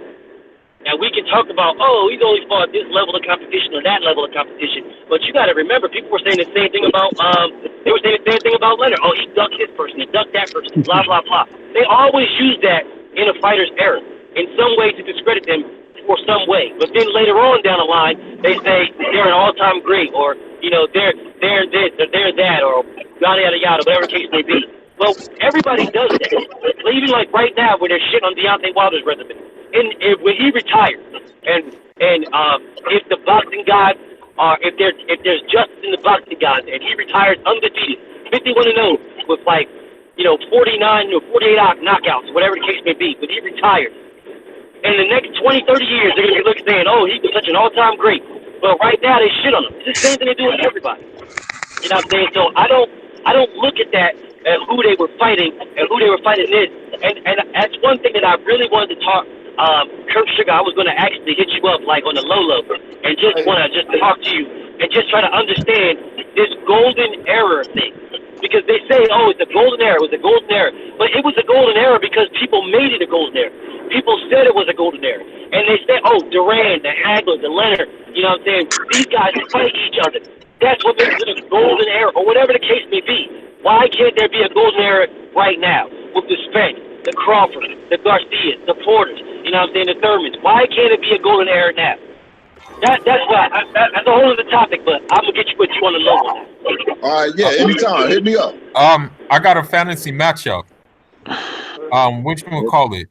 Now, we can talk about, he's only fought this level of competition or that level of competition, but you got to remember, people were saying the same thing about, Leonard. Oh, he ducked this person and ducked that person, blah, blah, blah. They always use that in a fighter's error, in some way to discredit them for some way. But then later on down the line, they say they're an all-time great, or, they're this, or they're that, or yada, yada, yada, whatever the case may be. Well, everybody does that. Even like right now, where they're shitting on Deontay Wilder's resume. And when he retired, and if the boxing gods if there's justice in the boxing gods, and he retires undefeated, 51-0 with 49 or 48 knockouts, whatever the case may be, but he retired. In the next 20, 30 years, they're gonna be looking saying, he was such an all-time great. But right now they shit on him. It's the same thing they do with everybody. You know what I'm saying? So I don't look at that at who they were fighting and who they were fighting this. And that's one thing that I really wanted to talk. Kirk Sugar, I was going to actually hit you up on the low and just want to talk to you and just try to understand this golden era thing. Because they say, it's a golden era, it was a golden era. But it was a golden era because people made it a golden era. People said it was a golden era. And they said, Duran, the Hagler, the Leonard, you know what I'm saying? These guys fight each other. That's what makes it a golden era, or whatever the case may be. Why can't there be a golden era right now with the Spence, the Crawford, the Garcias, the Porters, you know what I'm saying, the Thurmans? Why can't it be a golden era now? That's why. That's a whole other topic, but I'm going to get you what you want to know on. All right, yeah, anytime. Hit me up. I got a fantasy matchup. Which one we'll call it?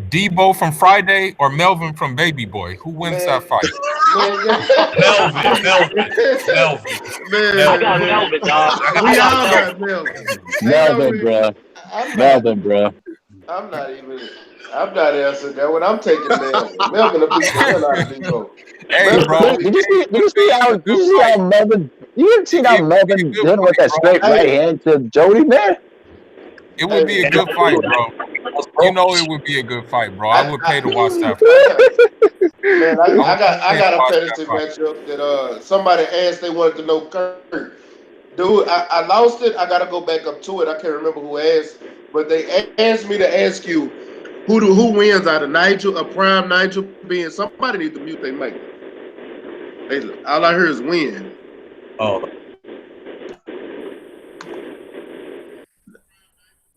Debo from Friday or Melvin from Baby Boy? Who wins that fight? Melvin. I got Melvin, dog. We all got Melvin. Melvin, bro. I'm not answering that one. I'm taking Melvin. Melvin will beat the hell out of Debo. Hey, bro. Did you see how Melvin? You didn't see how Melvin did with that straight right hand to Jody, man? It would be a good fight, bro. It would be a good fight, bro. I would pay to watch that fight. Man, I got a fantasy matchup that somebody asked, they wanted to know Kurt. Dude, I lost it. I gotta go back up to it. I can't remember who asked, but they asked me to ask you who wins out of Nigel, a prime Nigel being. Somebody needs to mute their mic. All I heard is win. Oh.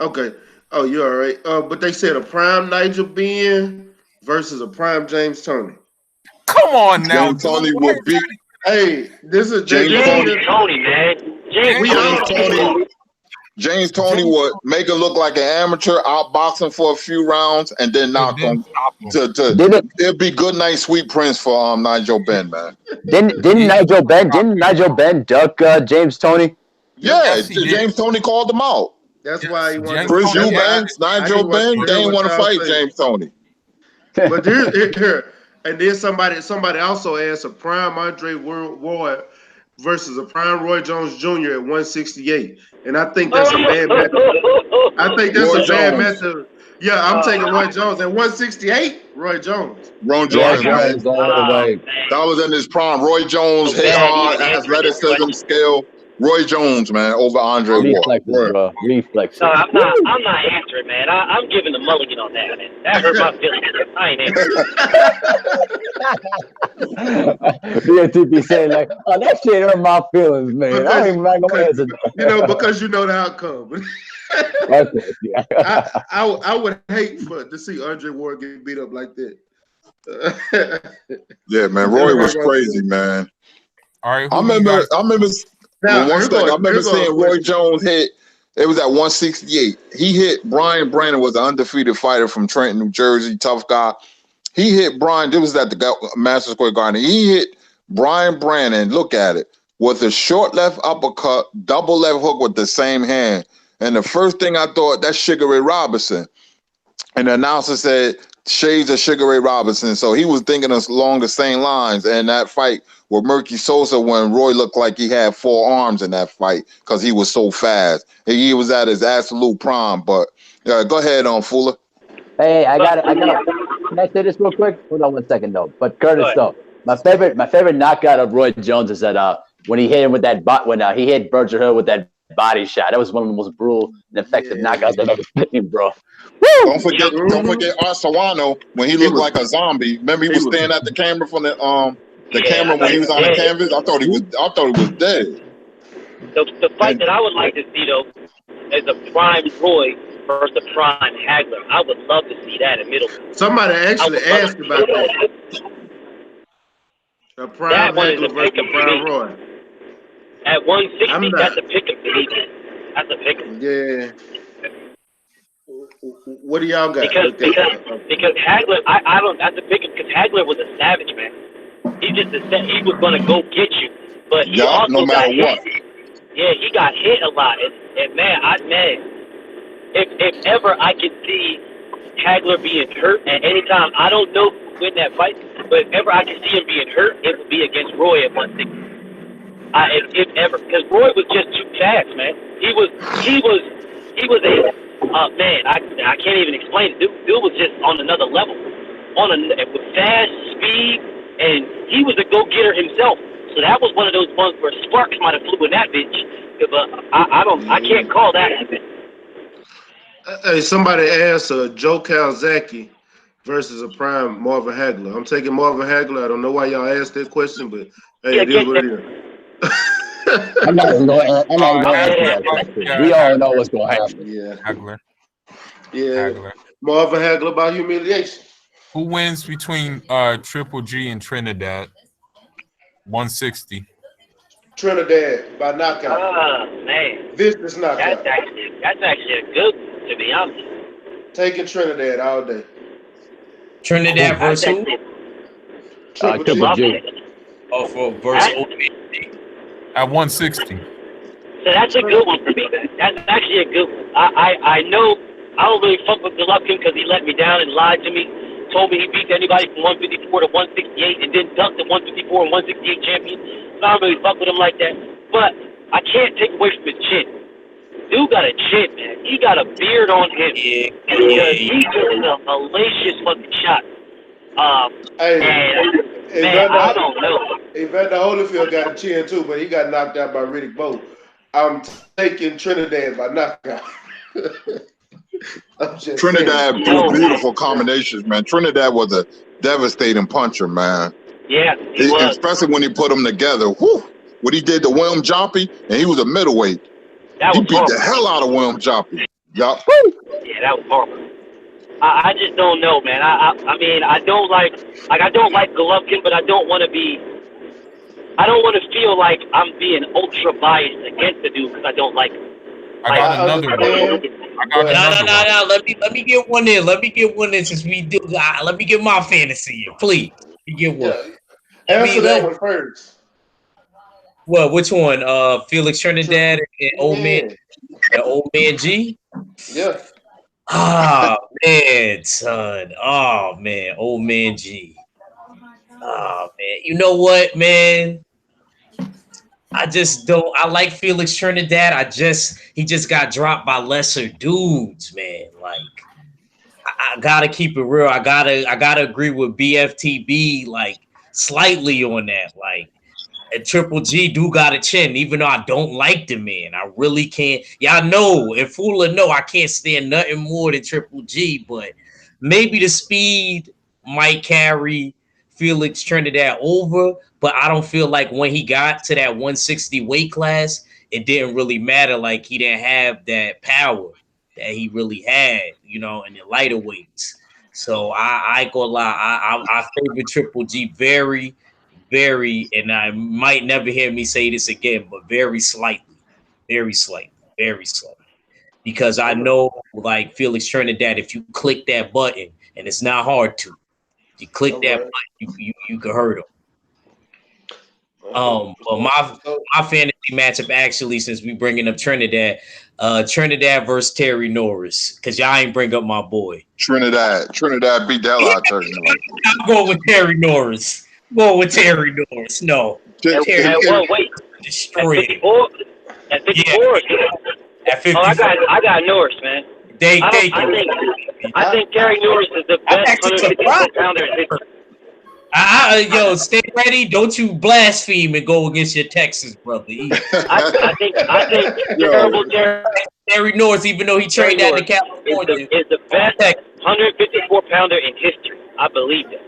Okay. Oh, you're all right. But they said a prime Nigel Ben versus a prime James Toney. Come on now, James Toney would beat. Hey, this is James Toney, man. James Toney would make it look like an amateur, outbox him for a few rounds, and then knock him. It'd be good night, sweet prince for Nigel Ben, man. Didn't Nigel Ben duck James Toney? Yeah, James Toney called him out. That's why he wanted Chris Eubanks, Nigel Ben, they didn't want to fight James Toney. But here, and then somebody also asked a prime Andre Ward versus a prime Roy Jones Jr. at 168, and I think that's a bad matchup. I think that's a bad matchup. Yeah, I'm taking Roy Jones at 168. Roy Jones. Ron Jones, that was in his prime. Roy Jones, hit hard, athleticism, skill. Roy Jones, man, over Andre Ward. Reflexes, bro. Reflexes. No, I'm not answering, man. I'm giving the mulligan on that, man. That hurt my feelings. I ain't answering. BFTP saying like, oh, that shit hurt my feelings, man. I ain't not gonna answer that. You know, because you know the outcome. Okay, yeah. I would hate to see Andre Ward get beat up like that. Yeah, man, Roy was crazy, man. All right, I remember seeing Roy Jones hit. It was at 168. He hit Brian Brandon, was an undefeated fighter from Trenton, New Jersey, tough guy. He hit Brian. It was at the Madison Square Garden. He hit Brian Brandon. Look at it, with a short left uppercut, double left hook with the same hand. And the first thing I thought, that's Sugar Ray Robinson. And the announcer said, shades of Sugar Ray Robinson. So he was thinking along the same lines. And that fight with Murky Sosa, when Roy looked like he had 4 arms in that fight because he was so fast. He was at his absolute prime. But go ahead on, Fuller. Hey, I got it. Can I say this real quick? Hold on 1 second, though. But Curtis, though, my favorite knockout of Roy Jones is that when he hit him with that he hit Berger Hill with that body shot. That was one of the most brutal and effective knockouts I've ever seen, bro. Don't forget Arsawano when he looked like a zombie. Remember, he was staring at the camera from the camera when he was on the canvas. I thought he was dead. The fight that I would like to see though is a prime Roy versus a prime Hagler. I would love to see that in middle. Somebody actually asked about that. A prime Hagler versus a prime Roy. At 160, that's a pick-up for me. That's a pick-up. Yeah. What do y'all got? Because Hagler, I don't. That's a pick-up because Hagler was a savage, man. He was gonna go get you, but he also no matter got what. hit. Yeah, he got hit a lot, and man, if ever I could see Hagler being hurt at any time, I don't know who would win that fight, but if ever I could see him being hurt, it would be against Roy at 160. If ever, because Roy was just too fast, man. He was a man. I can't even explain it. Dude was just on another level, with fast speed, and he was a go-getter himself. So that was one of those ones where sparks might have flew in that bitch. I can't call that. Hey, somebody asked Joe Calzaghe versus a prime Marvin Hagler. I'm taking Marvin Hagler. I don't know why y'all asked that question, but hey, it is what it is. I'm not even going to answer that. We all know what's going to happen. Yeah. Hagler. Yeah. Hagler. Marvin Hagler by humiliation. Who wins between Triple G and Trinidad? 160. Trinidad by knockout. Oh, man. This is knockout. That's actually a good one, to be honest. Taking Trinidad all day. Trinidad versus who? Triple G. Oh, versus OMG. At 160. So that's a good one for me, man. That's actually a good one. I know I don't really fuck with Golovkin because he let me down and lied to me. Told me he beat anybody from 154 to 168 and then ducked the 154 and 168 champion. So I don't really fuck with him like that. But I can't take away from his chin. Dude got a chin, man. He got a beard on him. Yeah. He just a hellacious fucking shot. I don't know. Evander Holyfield got a chin too, but he got knocked out by Riddick Bowe. I'm taking Trinidad by knockout. Trinidad threw beautiful combinations, man. Trinidad was a devastating puncher, man. Yeah, he was. Especially when he put them together. Whew. What he did to William Joppy, and he was a middleweight. He beat the hell out of William Joppy. Yup. Yeah, that was horrible. I just don't know, man. I mean, I don't like Golovkin, but I don't want to feel like I'm being ultra biased against the dude because I don't like him. I got another one. No. Let me get one in. Let me get one in since we do. Let me get my fantasy in, please. Let me get one. Yeah. Answer that one first. Well, which one? Felix Trinidad and Old Man G. Yeah. Ah, man, son. Oh, man. Old Man G. Oh, man. You know what, man? I just don't. I like Felix Trinidad. He just got dropped by lesser dudes, man. Like, I gotta keep it real. I gotta agree with BFTB, like, slightly on that. Like, And Triple G do got a chin, even though I don't like the man. I really can't. Y'all know, and Fula know, I can't stand nothing more than Triple G. But maybe the speed might carry Felix Trinidad over. But I don't feel like when he got to that 160 weight class, it didn't really matter. Like he didn't have that power that he really had, you know, in the lighter weights. So I ain't gonna lie, I favor Triple G very, and I might never hear me say this again, but very slightly, very slightly, very slightly. Because I know, like Felix Trinidad, if you click that button, and it's not hard to, you click that button, you can hurt him. But my fantasy matchup actually, since we bringing up Trinidad, Trinidad versus Terry Norris, because y'all ain't bring up my boy. Trinidad beat the hell out of Terry Norris. I'm going with Terry Norris. No, Terry. Wait. Destroyed it. At 54? Yeah. At 54. Oh, I got Norris, man. I think Terry Norris is the best 154 pounder in history. Yo, stay ready. Don't you blaspheme and go against your Texas brother. I think terrible Terry Norris, even though he trained out in California, is the best 154 pounder in history. I believe that.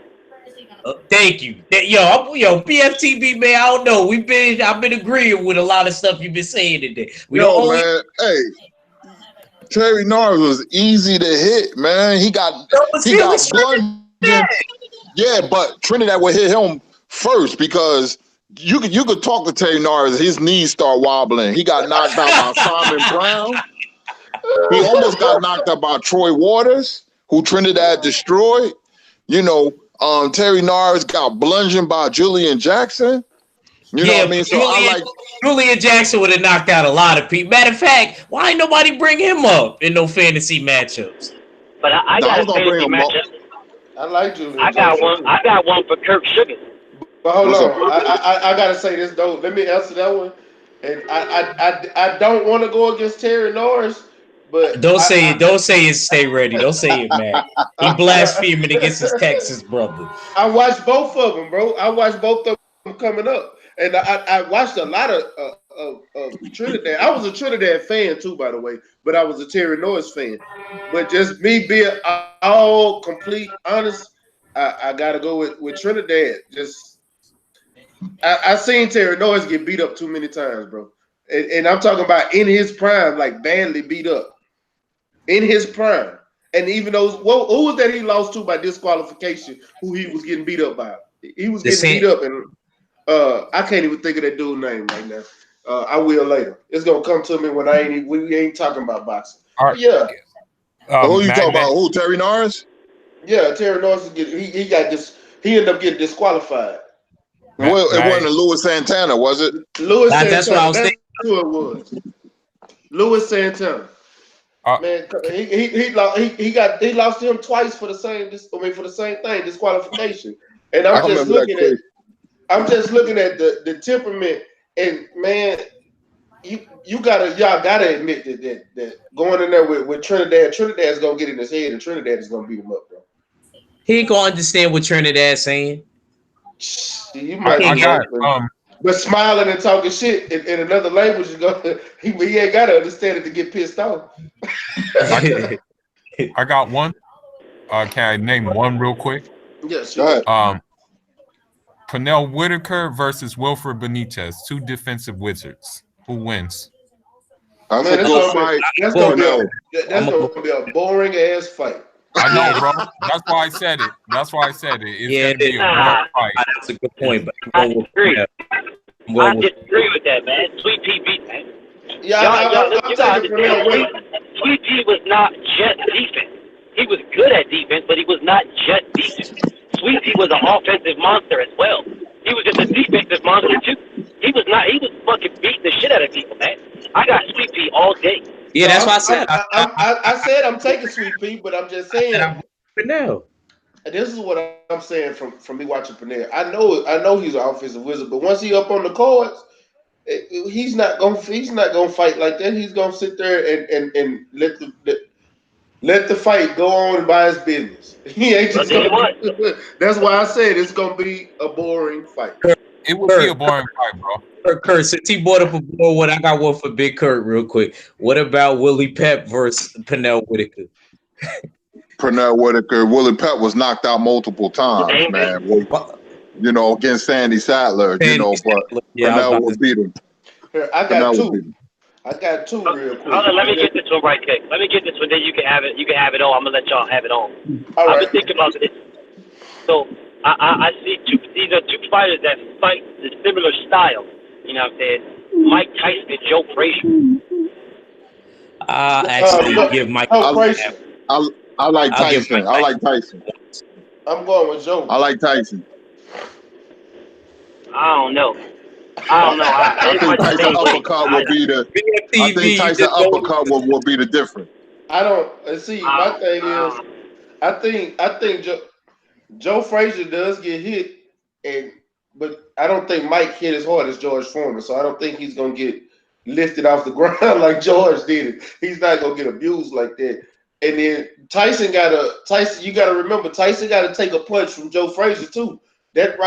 Thank you. Yo, PFTV, man, I don't know. I've been agreeing with a lot of stuff you've been saying today. Man, hey, Terry Norris was easy to hit, man. He got bludgeoned. Yeah, but Trinidad would hit him first because you could talk to Terry Norris. His knees start wobbling. He got knocked out by Simon Brown. He almost got knocked out by Troy Waters, who Trinidad destroyed. You know, Terry Norris got bludgeoned by Julian Jackson. You know what I mean? So Julian Jackson would have knocked out a lot of people. Matter of fact, why ain't nobody bring him up in no fantasy matchups? But I got a fantasy matchup. I like Julian. I got one for Kirk Sugar. But hold on, I gotta say this though. Let me answer that one. And I don't want to go against Terry Norris, but don't say it. Stay ready. Don't say it, man. He blaspheming against his Texas brother. I watched both of them, bro. I watched both of them coming up, and I watched a lot of Trinidad. I was a Trinidad fan too, by the way, but I was a Terry Norris fan. But just me being all complete honest, I gotta go with Trinidad. Just I seen Terry Norris get beat up too many times, bro. And I'm talking about in his prime, like badly beat up. In his prime. And even those who was that he lost to by disqualification, who he was getting beat up by? He was getting beat up, and I can't even think of that dude's name right now. I will later. It's gonna come to me when we ain't talking about boxing. Right. Yeah. Who you talking about? Who, Terry Norris? Yeah, Terry Norris he ended up getting disqualified. Well, it wasn't Louis Santana, was it? Louis Santana. That's what I was thinking. That's who it was. Louis Santana. Man, he lost to him twice for the same thing, disqualification. And I'm just looking at the temperament, and man, y'all gotta admit that going in there with Trinidad's gonna get in his head, and Trinidad is gonna beat him up, bro. He ain't gonna understand what Trinidad's saying. You might but smiling and talking shit in another language, he ain't gotta understand it to get pissed off. I got one. Can I name one real quick? Yeah, sure. Pernell Whitaker versus Wilfred Benitez, two defensive wizards. Who wins? That's a good fight. That's gonna be a boring ass fight. I know, bro. That's why I said it. It's gonna be a boring fight. That's a good point, but I disagree. I disagree with that, man. Sweet Pea beat, man. Yeah, Sweet Pea was not just defense. He was good at defense, but he was not just defense. Sweet Pea was an offensive monster as well. He was just a defensive monster too. He was fucking beating the shit out of people, man. I got Sweet Pea all day. Yeah, that's what I said. I said I'm taking Sweet Pea, but I'm just saying. No. This is what I'm saying from me watching Pernell. I know he's an offensive wizard, but once he up on the cards, he's not gonna fight like that. He's gonna sit there and let the fight go on by his business. He ain't just gonna. That's why I said it's gonna be a boring fight. it would be a boring fight, bro. Kurt, since he brought up a board one, I got one for Big Kurt real quick. What about Willie Pep versus Pernell Whitaker? Pernell Whitaker, Willie Pep was knocked out multiple times, man. You know, against Sandy Saddler, you know, but Pernell will beat him. Here, I got two. I got two real quick. Let me get this one right quick. Let me get this one, then you can have it. You can have it all. I'm gonna let y'all have it all. I've been thinking about this. So I see these are two fighters that fight the similar style. You know what I'm saying? Mike Tyson and Joe Frazier. I actually give Mike. I like Tyson. I like Tyson. I'm going with Joe. I like Tyson. I don't know. I think Tyson uppercut will be the. I think Tyson uppercut will be the difference. I don't see. My thing is, I think Joe Frazier does get hit, but I don't think Mike hit as hard as George Foreman. So I don't think he's gonna get lifted off the ground like George did it. He's not gonna get abused like that. And then Tyson, you gotta remember, Tyson gotta take a punch from Joe Frazier too. That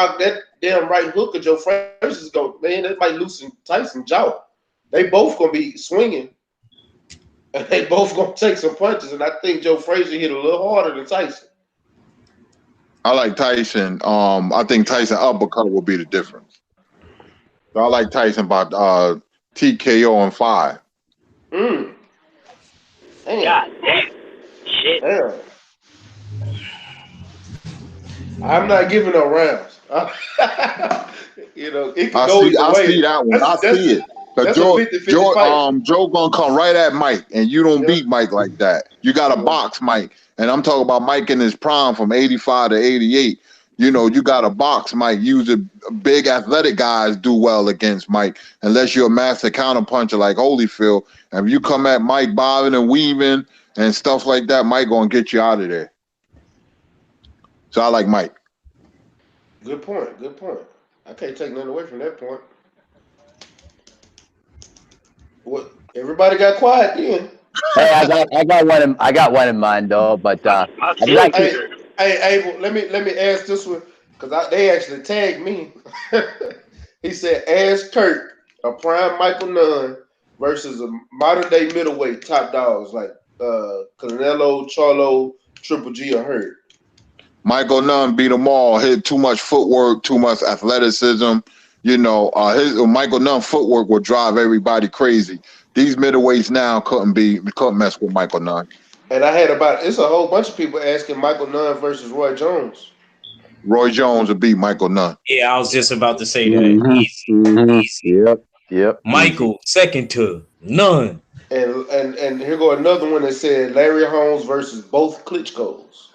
damn right hook of Joe Frazier's that might loosen Tyson's jaw. They both gonna be swinging, and they both gonna take some punches. And I think Joe Frazier hit a little harder than Tyson. I like Tyson. I think Tyson uppercut will be the difference. So I like Tyson by TKO in 5. God damn. Shit. Damn. I'm not giving no rounds. You know, it can go either way. I see that one. I see it. Because Joe gonna come right at Mike, and you don't beat Mike like that. You got to box Mike, and I'm talking about Mike in his prime from 85 to 88. You know, you got to box Mike. Usually, big athletic guys do well against Mike, unless you're a master counterpuncher like Holyfield. And if you come at Mike bobbing and weaving and stuff like that, Mike gonna get you out of there. So I like Mike. Good point. Good point. I can't take nothing away from that point. What? Everybody got quiet then. Hey, I got one in mind though, but hey, let me ask this one because they actually tagged me. He said, "Ask Kurt a prime Michael Nunn versus a modern day middleweight top dogs like Canelo, Charlo, Triple G, or Hurt." Michael Nunn beat them all. Hit too much footwork, too much athleticism. You know, Michael Nunn footwork will drive everybody crazy. These middleweights now couldn't mess with Michael Nunn. And I had it's a whole bunch of people asking Michael Nunn versus Roy Jones. Roy Jones will beat Michael Nunn. Yeah, I was just about to say that. Easy. Yep. Michael, second to none. And here go another one that said Larry Holmes versus both Klitschko's.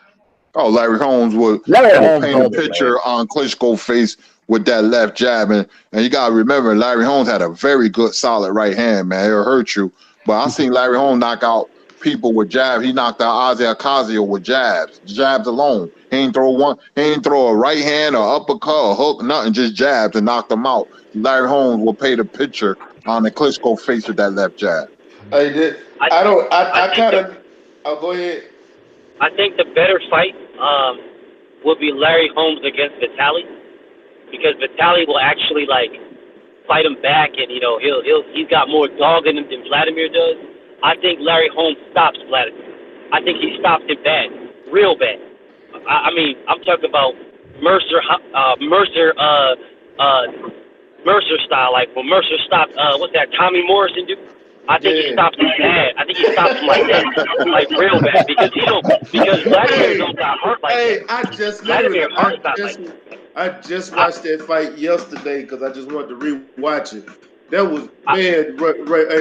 Oh, Larry Holmes would paint a picture on Klitschko's face with that left jab. And you got to remember, Larry Holmes had a very good, solid right hand, man. It'll hurt you. But I seen Larry Holmes knock out people with jabs. He knocked out Ozzy Ocasio with jabs alone. He ain't throw a right hand or uppercut or hook, nothing, just jabs and knocked them out. Larry Holmes will paint a picture on the Klitschko face with that left jab. I go ahead. I think the better fight would be Larry Holmes against Vitaly, because Vitaly will actually fight him back, and you know he's got more dog in him than Vladimir does. I think Larry Holmes stops Vladimir. I think he stops him bad, real bad. I mean, I'm talking about Mercer style, like when Mercer stopped what's that Tommy Morrison dude? I think he stops him bad. I think he stops him like that, like real bad, because Vladimir don't got hurt like that. I just watched that fight yesterday because I just wanted to rewatch it. That was bad.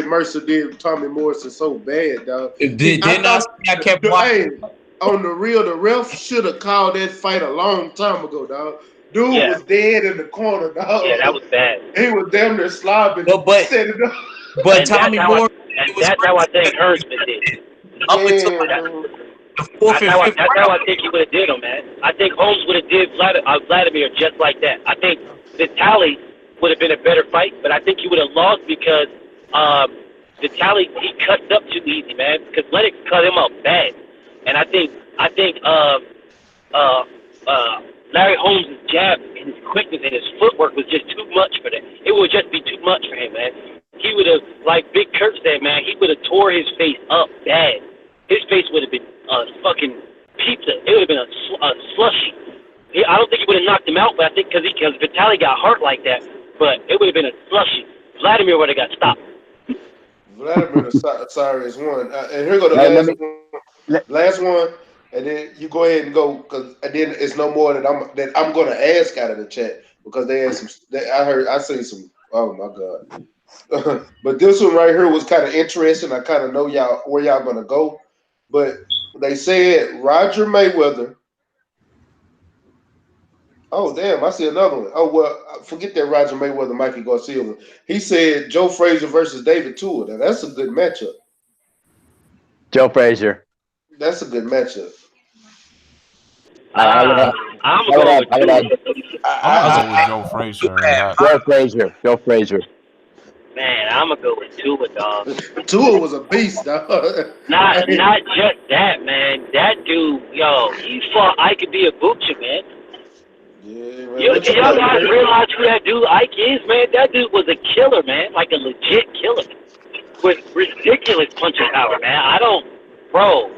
Mercer did Tommy Morrison so bad, dog. I kept watching. On the real, the ref should have called that fight a long time ago, dog. Dude was dead in the corner, dog. Yeah, that was bad. He was damn near slobbing. But Tommy Moore, that's how I think Hertzman did. Up until the fourth and fifth that's how I think he would have did him, man. I think Holmes would have did Vladimir just like that. I think Vitaly would have been a better fight, but I think he would have lost because Vitaly, he cuts up too easy, man. Because Lennox cut him up bad, and I think Larry Holmes' jab and his quickness and his footwork was just too much for that. It would just be too much for him, man. He would have, like Big Kurt said, man, he would have tore his face up bad. His face would have been fucking pizza. It would have been a slushy. I don't think he would have knocked him out, but I think because Vitaly got hurt like that, but it would have been a slushy. Vladimir would have got stopped. Vladimir Cyrus won. And here go the last one. And then you go ahead and go, because then it's no more that I'm going to ask out of the chat, because they had some. I see some. Oh my God! But this one right here was kind of interesting. I kind of know where y'all going to go, but they said Roger Mayweather. Oh damn! I see another one. Oh well, forget that Roger Mayweather, Mikey Garcia one. He said Joe Frazier versus David Tua. Now that's a good matchup. Joe Frazier. That's a good matchup. I'm going with Joe Frazier. Joe Frazier. Man, I'm gonna go with Tua, dog. Tua was a beast, dog. Not just that, man. That dude, yo, he fought Ike Ibucha, man. Yeah, man. Y'all guys realize who that dude Ike is, man? That dude was a killer, man. Like a legit killer. With ridiculous punching power, man. Bro.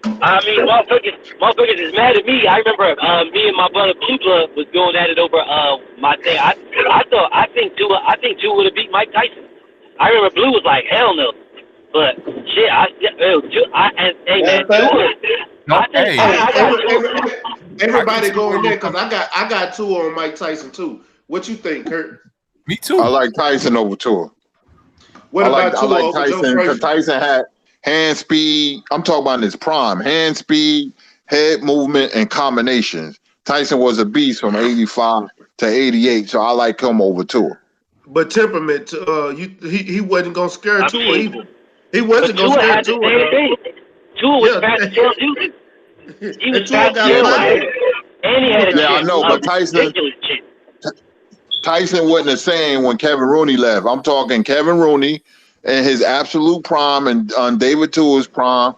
I mean, motherfuckers is mad at me. I remember me and my brother Blue Blood was going at it over my thing. I think Tua would have beat Mike Tyson. I remember Blue was like, hell no. But shit, everybody going there because I got Tua on Mike Tyson too. What you think, Kurt? Me too. I like Tyson over Tua. What about Tua over Tyson? Joe Frazier? Tyson had hand speed. I'm talking about in his prime. Hand speed, head movement, and combinations. Tyson was a beast from 85 to 88, so I like him over Tua. But temperament, he wasn't gonna scare Tua either. He wasn't gonna scare Tua. Tua was fast as hell too. He was fast as hell. And he had a I know, but Tyson wasn't the same when Kevin Rooney left. I'm talking Kevin Rooney in his absolute prime and on David Tua's prime.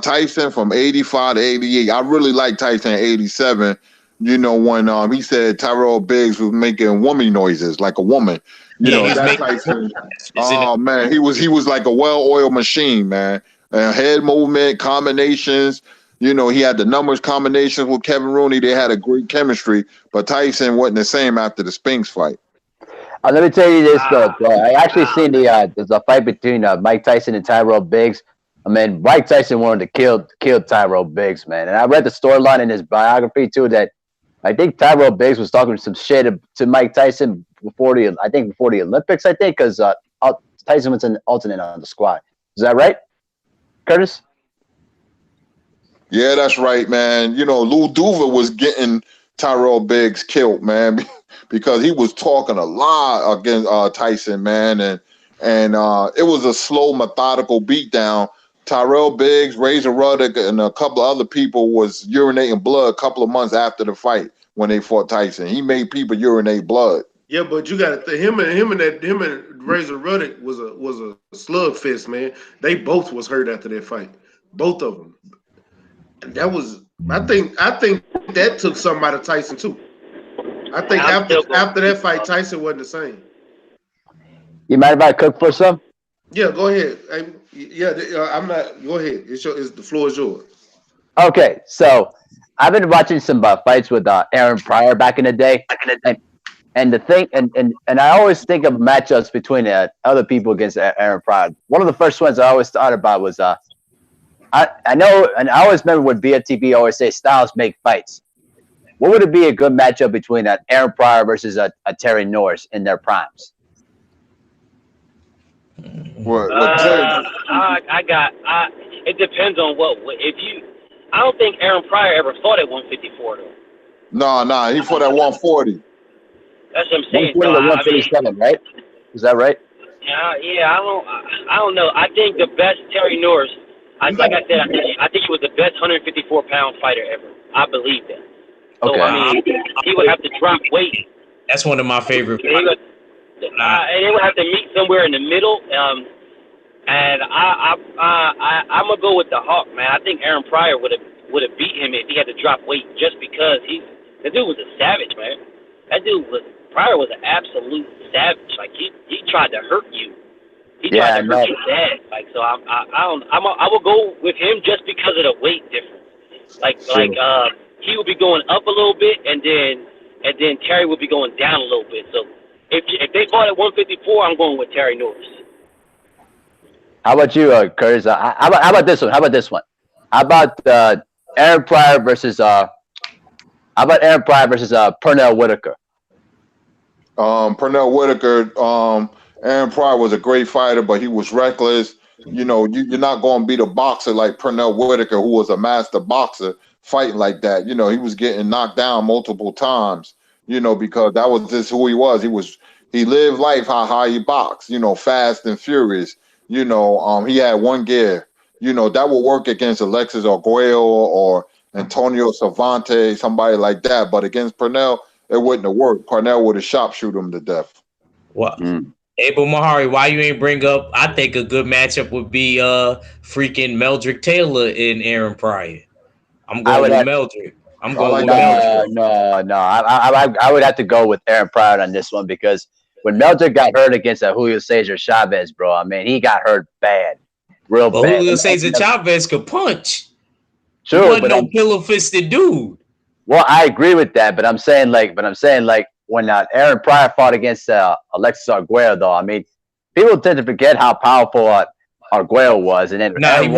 Tyson from 85 to 88. I really like Tyson 87. You know, when he said Tyrell Biggs was making woman noises like a woman. You know, that's Tyson. Oh man, he was like a well-oiled machine, man. Head movement, combinations. You know, he had the numbers combinations with Kevin Rooney. They had a great chemistry, but Tyson wasn't the same after the Spinks fight. Let me tell you this, though. I actually seen there's a fight between Mike Tyson and Tyrell Biggs. I mean, Mike Tyson wanted to kill Tyrell Biggs, man. And I read the storyline in his biography, too, that I think Tyrell Biggs was talking some shit to Mike Tyson before the Olympics, I think, because Tyson was an alternate on the squad. Is that right, Curtis? Yeah, that's right, man. You know, Lou Duva was getting Tyrell Biggs killed, man, because he was talking a lot against Tyson, man, and it was a slow, methodical beatdown. Tyrell Biggs, Razor Ruddock, and a couple of other people was urinating blood a couple of months after the fight when they fought Tyson. He made people urinate blood. Yeah, but you got to him and Razor Ruddock was a slugfest, man. They both was hurt after that fight, both of them. That was I think that took something out of Tyson too. I think after that fight, Tyson wasn't the same. You mind if I cook for some? Yeah, go ahead. I'm not. Go ahead. The floor is yours. Okay, so I've been watching some fights with Aaron Pryor back in the day, and the thing, and I always think of matchups between other people against Aaron Pryor. One of the first ones I always thought about was I know, and I always remember what BFTB always say, styles make fights. What would it be a good matchup between Aaron Pryor versus a Terry Norris in their primes? It depends on I don't think Aaron Pryor ever fought at 154 though. No, he fought at 140. That's what I'm saying. 140 to 137, right? Is that right? Yeah, I don't know. I think the best Terry Norris, like I said, I think he was the best 154-pound fighter ever. I believe that. So, okay. I mean, he would have to drop weight. That's one of my favorite. And they would have to meet somewhere in the middle. And I'm gonna go with the Hawk, man. I think Aaron Pryor would have beat him if he had to drop weight, just because That dude was a savage, man. That dude was Pryor was an absolute savage. Like he tried to hurt you. He tried to hurt you bad. Like so, I will go with him just because of the weight difference. He would be going up a little bit, and then Terry would be going down a little bit. So if they fought at 154, I'm going with Terry Norris. How about you, Curtis? How about this one? How about this one? How about Aaron Pryor versus Pernell Whitaker? Pernell Whitaker, Aaron Pryor was a great fighter, but he was reckless. You know, you're not going to beat a boxer like Pernell Whitaker, who was a master boxer, fighting like that. You know, he was getting knocked down multiple times, you know, because that was just who he was. He lived life how he boxed, you know, fast and furious. You know, he had one gear. You know, that would work against Alexis Arguello or Antonio Cervantes, somebody like that. But against Pernell, it wouldn't have worked. Pernell would have sharpshoot him to death. Well, Abel Mahari, why you ain't bring up? I think a good matchup would be freaking Meldrick Taylor and Aaron Pryor. I'm going with Meldrick. I'm going with Meldrick. No. I would have to go with Aaron Pryor on this one because when Meldrick got hurt against Julio Cesar Chavez, bro, I mean, he got hurt bad, real bad. Julio Cesar Chavez could punch. Sure, he wasn't no pillow-fisted dude. Well, I agree with that, but I'm saying like when Aaron Pryor fought against Alexis Arguello, though, I mean, people tend to forget how powerful Arguello was, and then he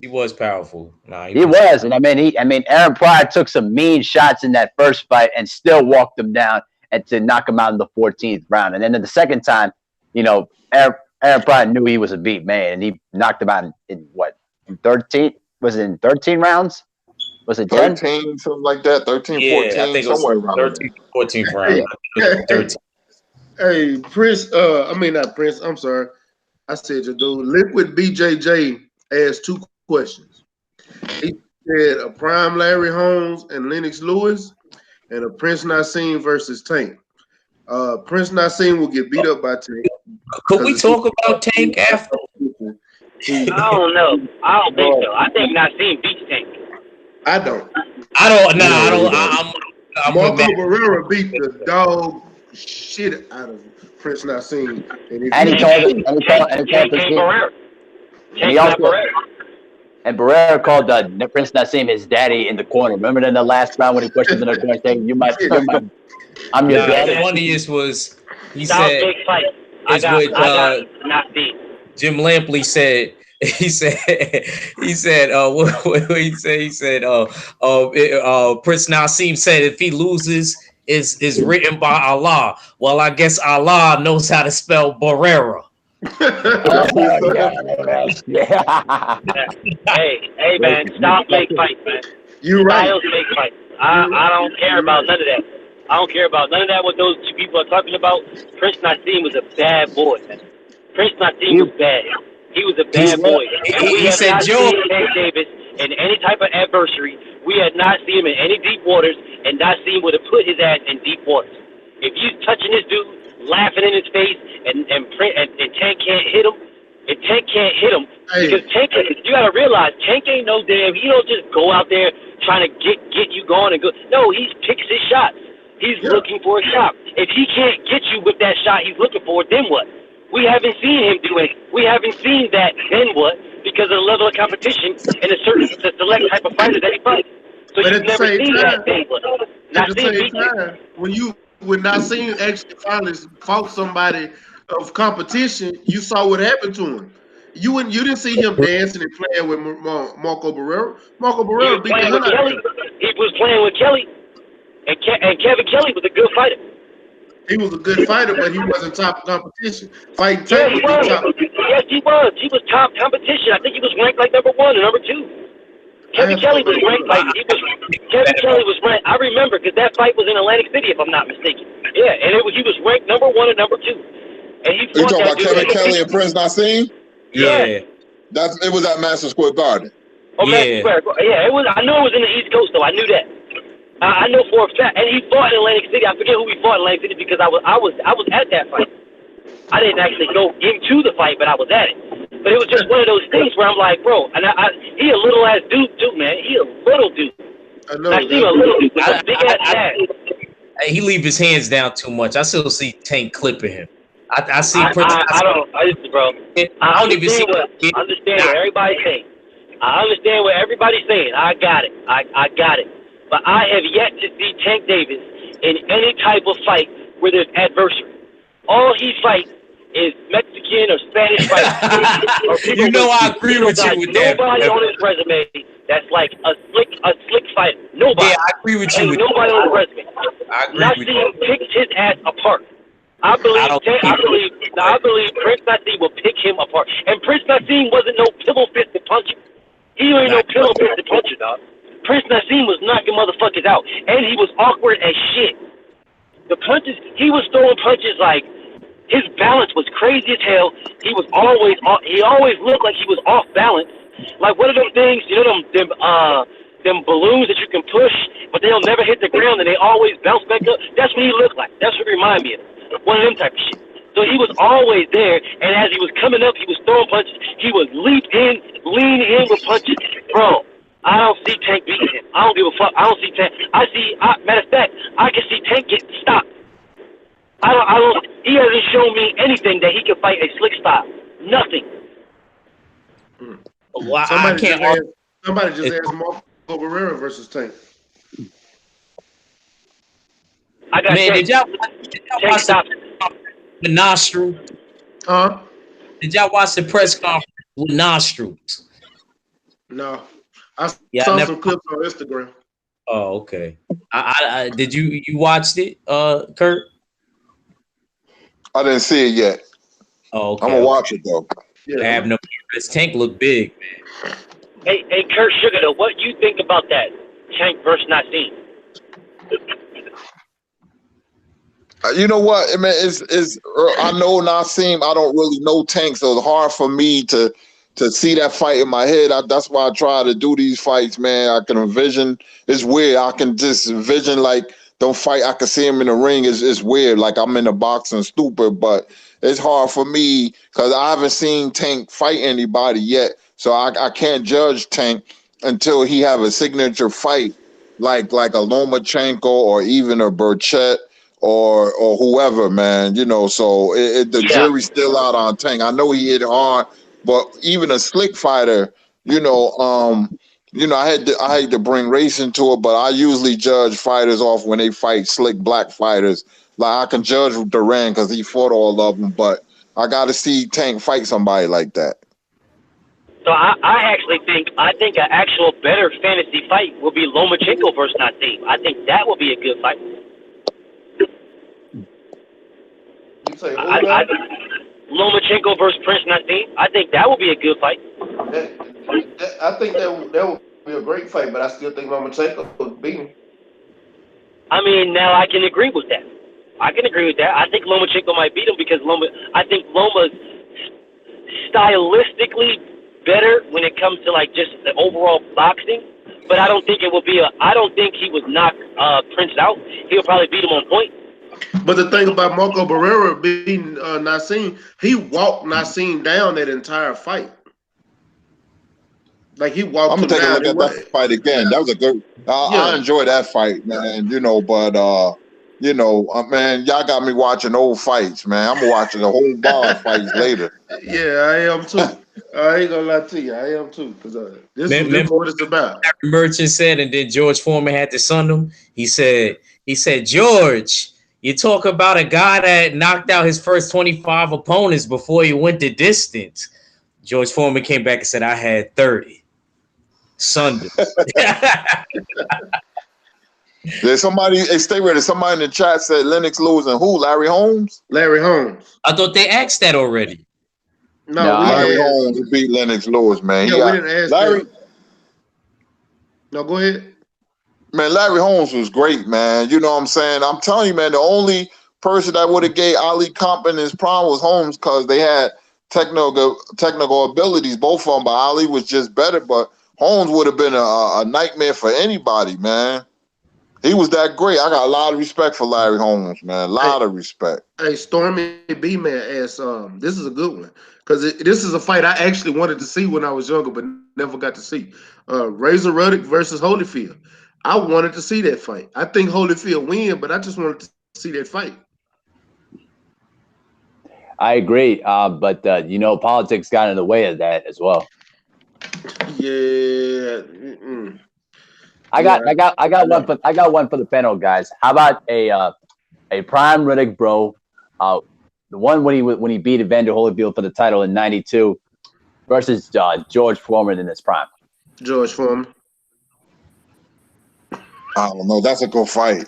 was powerful. He was, and I mean, Aaron Pryor took some mean shots in that first fight and still walked him down and to knock him out in the 14th round, and then in the second time, you know, Aaron Pryor knew he was a beat man, and he knocked him out in 13? Was it in 13 rounds? Was it 10? 13, something like that, 13, 14, I think somewhere around 13, 14 round. 13. Hey, Prince, not Prince, I'm sorry. I said your dude. Liquid BJJ asked 2 questions. He said a prime Larry Holmes and Lennox Lewis and a Prince Nassim versus Tank. Prince Nassim will get beat up by Tank. Could we talk about Tank after? I don't know. I don't think so. I think Nassim beats Tank. I don't. I'm Marco Barrera beat the dog shit out of Prince Nassim. And Barrera called Prince Nassim his daddy in the corner. Remember in the last round when he pushed him in the corner saying, I'm your daddy. The funniest was he said Jim Lampley said. He said, what he said? He said, Prince Nassim said if he loses, is written by Allah. Well, I guess Allah knows how to spell Barrera. Hey, man, stop fake fights, man. You're right. Fake fights. I don't care about none of that. I don't care about none of that. What those 2 people are talking about. Prince Nassim was a bad boy, man. Prince Nassim was bad. He was a bad boy. He said, "Joe Davis in any type of adversary. We had not seen him in any deep waters, and Nassim would have put his ass in deep waters. If you touching this dude, laughing in his face, and Tank can't hit him, because Tank, you gotta realize Tank ain't no damn. He don't just go out there trying to get you going and go. No, he picks his shots. He's looking for a shot. If he can't get you with that shot he's looking for, then what? We haven't seen him do it. We haven't seen that. Then what? Because of the level of competition and a certain select type of fighter that he fights. So but you've never seen that. Then what? At the same time, when Nassim actually finally fought somebody of competition, you saw what happened to him. You didn't see him dancing and playing with Marco Barrera. Marco Barrera beat the hell out of him. He was playing with Kelly, and Kevin Kelly was a good fighter. He was a good fighter, but he wasn't top competition. Fighting Tank he was. Yes, he was. He was top competition. I think he was ranked like number 1 or number 2. Kevin Kelly was ranked like Kevin Kelly was ranked. I remember because that fight was in Atlantic City, if I'm not mistaken. Yeah, and he was ranked number 1 or number 2. And he you talking about Kevin Kelly and Prince Nassim? Yeah. It was at Madison Square Garden. Okay, yeah, it was. I know it was in the East Coast though. I knew that. I know for a fact, and he fought in Atlantic City. I forget who he fought in Atlantic City because I was at that fight. I didn't actually go into the fight, but I was at it. But it was just one of those things where I'm like, bro, and he a little ass dude too, man. He a little dude. I know. Nassim a little bit, but the big ass ass. He leave his hands down too much. I still see Tank clipping him. I see Prince. I don't, bro. I don't even see. Understand what everybody's saying. I understand what everybody's saying. I got it. I got it. But I have yet to see Tank Davis in any type of fight where there's adversary. All he fights is Mexican or Spanish fighters. You know, I agree with you with that. Nobody on his resume that's like a slick fighter. Nobody. Yeah, I agree with you. Ain't nobody on his resume. I agree with you. Nassim picks his ass apart. I believe Prince Nassim will pick him apart. And Prince Nassim wasn't no pillow fisted puncher. He ain't no pillow fisted puncher, dog. Prince Nassim was knocking motherfuckers out, and he was awkward as shit. The punches, he was throwing punches like his balance was crazy as hell. He always looked like he was off balance. Like one of them things, you know, them balloons that you can push, but they'll never hit the ground and they always bounce back up. That's what he looked like. That's what he reminded me of. One of them type of shit. So he was always there, and as he was coming up, he was throwing punches. He would lean in with punches. Bro, I don't see Tank beating him. I don't give a fuck. I don't see Tank. Matter of fact, I can see Tank getting stopped. He hasn't shown me anything that he can fight a slick style. Nothing. Well, Somebody just asked Marco Barrera versus Tank. I got Man, Tank. did y'all watch the nostril? Did y'all watch the press conference with nostrils? No, I saw some clips on Instagram. Oh, okay. Did you watched it, Kurt? I didn't see it yet. Oh, okay. I'm gonna watch it though. I have no. This Tank look big, man. Hey, Kurt Sugar, though, what you think about that Tank versus Nassim? You know what, man? I know Nassim. I don't really know Tank, so it's hard for me to see that fight in my head. That's why I try to do these fights, man. I can envision. It's weird. I can just envision like don't fight. I can see him in the ring. It's weird. Like I'm in the boxing stupid, but it's hard for me because I haven't seen Tank fight anybody yet. So I can't judge Tank until he have a signature fight like a Lomachenko or even a Burchett or whoever, man. You know, so the jury's still out on Tank. I know he hit hard, but even a slick fighter, I hate to bring race into it, but I usually judge fighters off when they fight slick black fighters. Like I can judge Duran because he fought all of them, but I got to see Tank fight somebody like that. So I actually think an actual better fantasy fight will be Lomachenko versus Nassim. I think that will be a good fight. You say Lomachenko versus Prince Nassim. I think that will be a good fight. I think that would be a great fight, but I still think Lomachenko would beat him. I mean, now I can agree with that. I think Lomachenko might beat him because I think Loma's stylistically better when it comes to like just the overall boxing, but I don't think it will be I don't think he would knock Prince out. He'll probably beat him on point. But the thing about Marco Barrera beating Nassim, he walked Nassim down that entire fight. Like he walked. I'm gonna take a look at that fight again. That was a good. I enjoyed that fight, man. Man, y'all got me watching old fights, man. I'm watching the whole bar of fights later. Yeah, I am too. I ain't gonna lie to you, I am too, because this is what it's about. Merchant said, and then George Foreman had to sun him. He said, George, you talk about a guy that knocked out his first 25 opponents before he went the distance. George Foreman came back and said, I had 30. Sunday. There's somebody, stay ready. Somebody in the chat said Lennox losing who? Larry Holmes? Larry Holmes. I thought they asked that already. No, Larry Holmes beat Lennox Lewis, man. Yeah, we didn't ask Larry. that. No, go ahead. Man, Larry Holmes was great, man. You know what I'm saying? I'm telling you, man, the only person that would have gave Ali comp in his prime was Holmes because they had technical abilities, both of them, but Ali was just better. But Holmes would have been a nightmare for anybody, man. He was that great. I got a lot of respect for Larry Holmes, man. A lot of respect. Hey, Stormy B-Man asked, this is a good one, because this is a fight I actually wanted to see when I was younger, but never got to see. Razor Ruddock versus Holyfield. I wanted to see that fight. I think Holyfield win, but I just wanted to see that fight. I agree, but politics got in the way of that as well. Yeah. I got one for the panel, guys. How about a prime Riddick, bro? The one when he beat Evander Holyfield for the title in '92 versus George Foreman in his prime. George Foreman. I don't know. That's a good fight.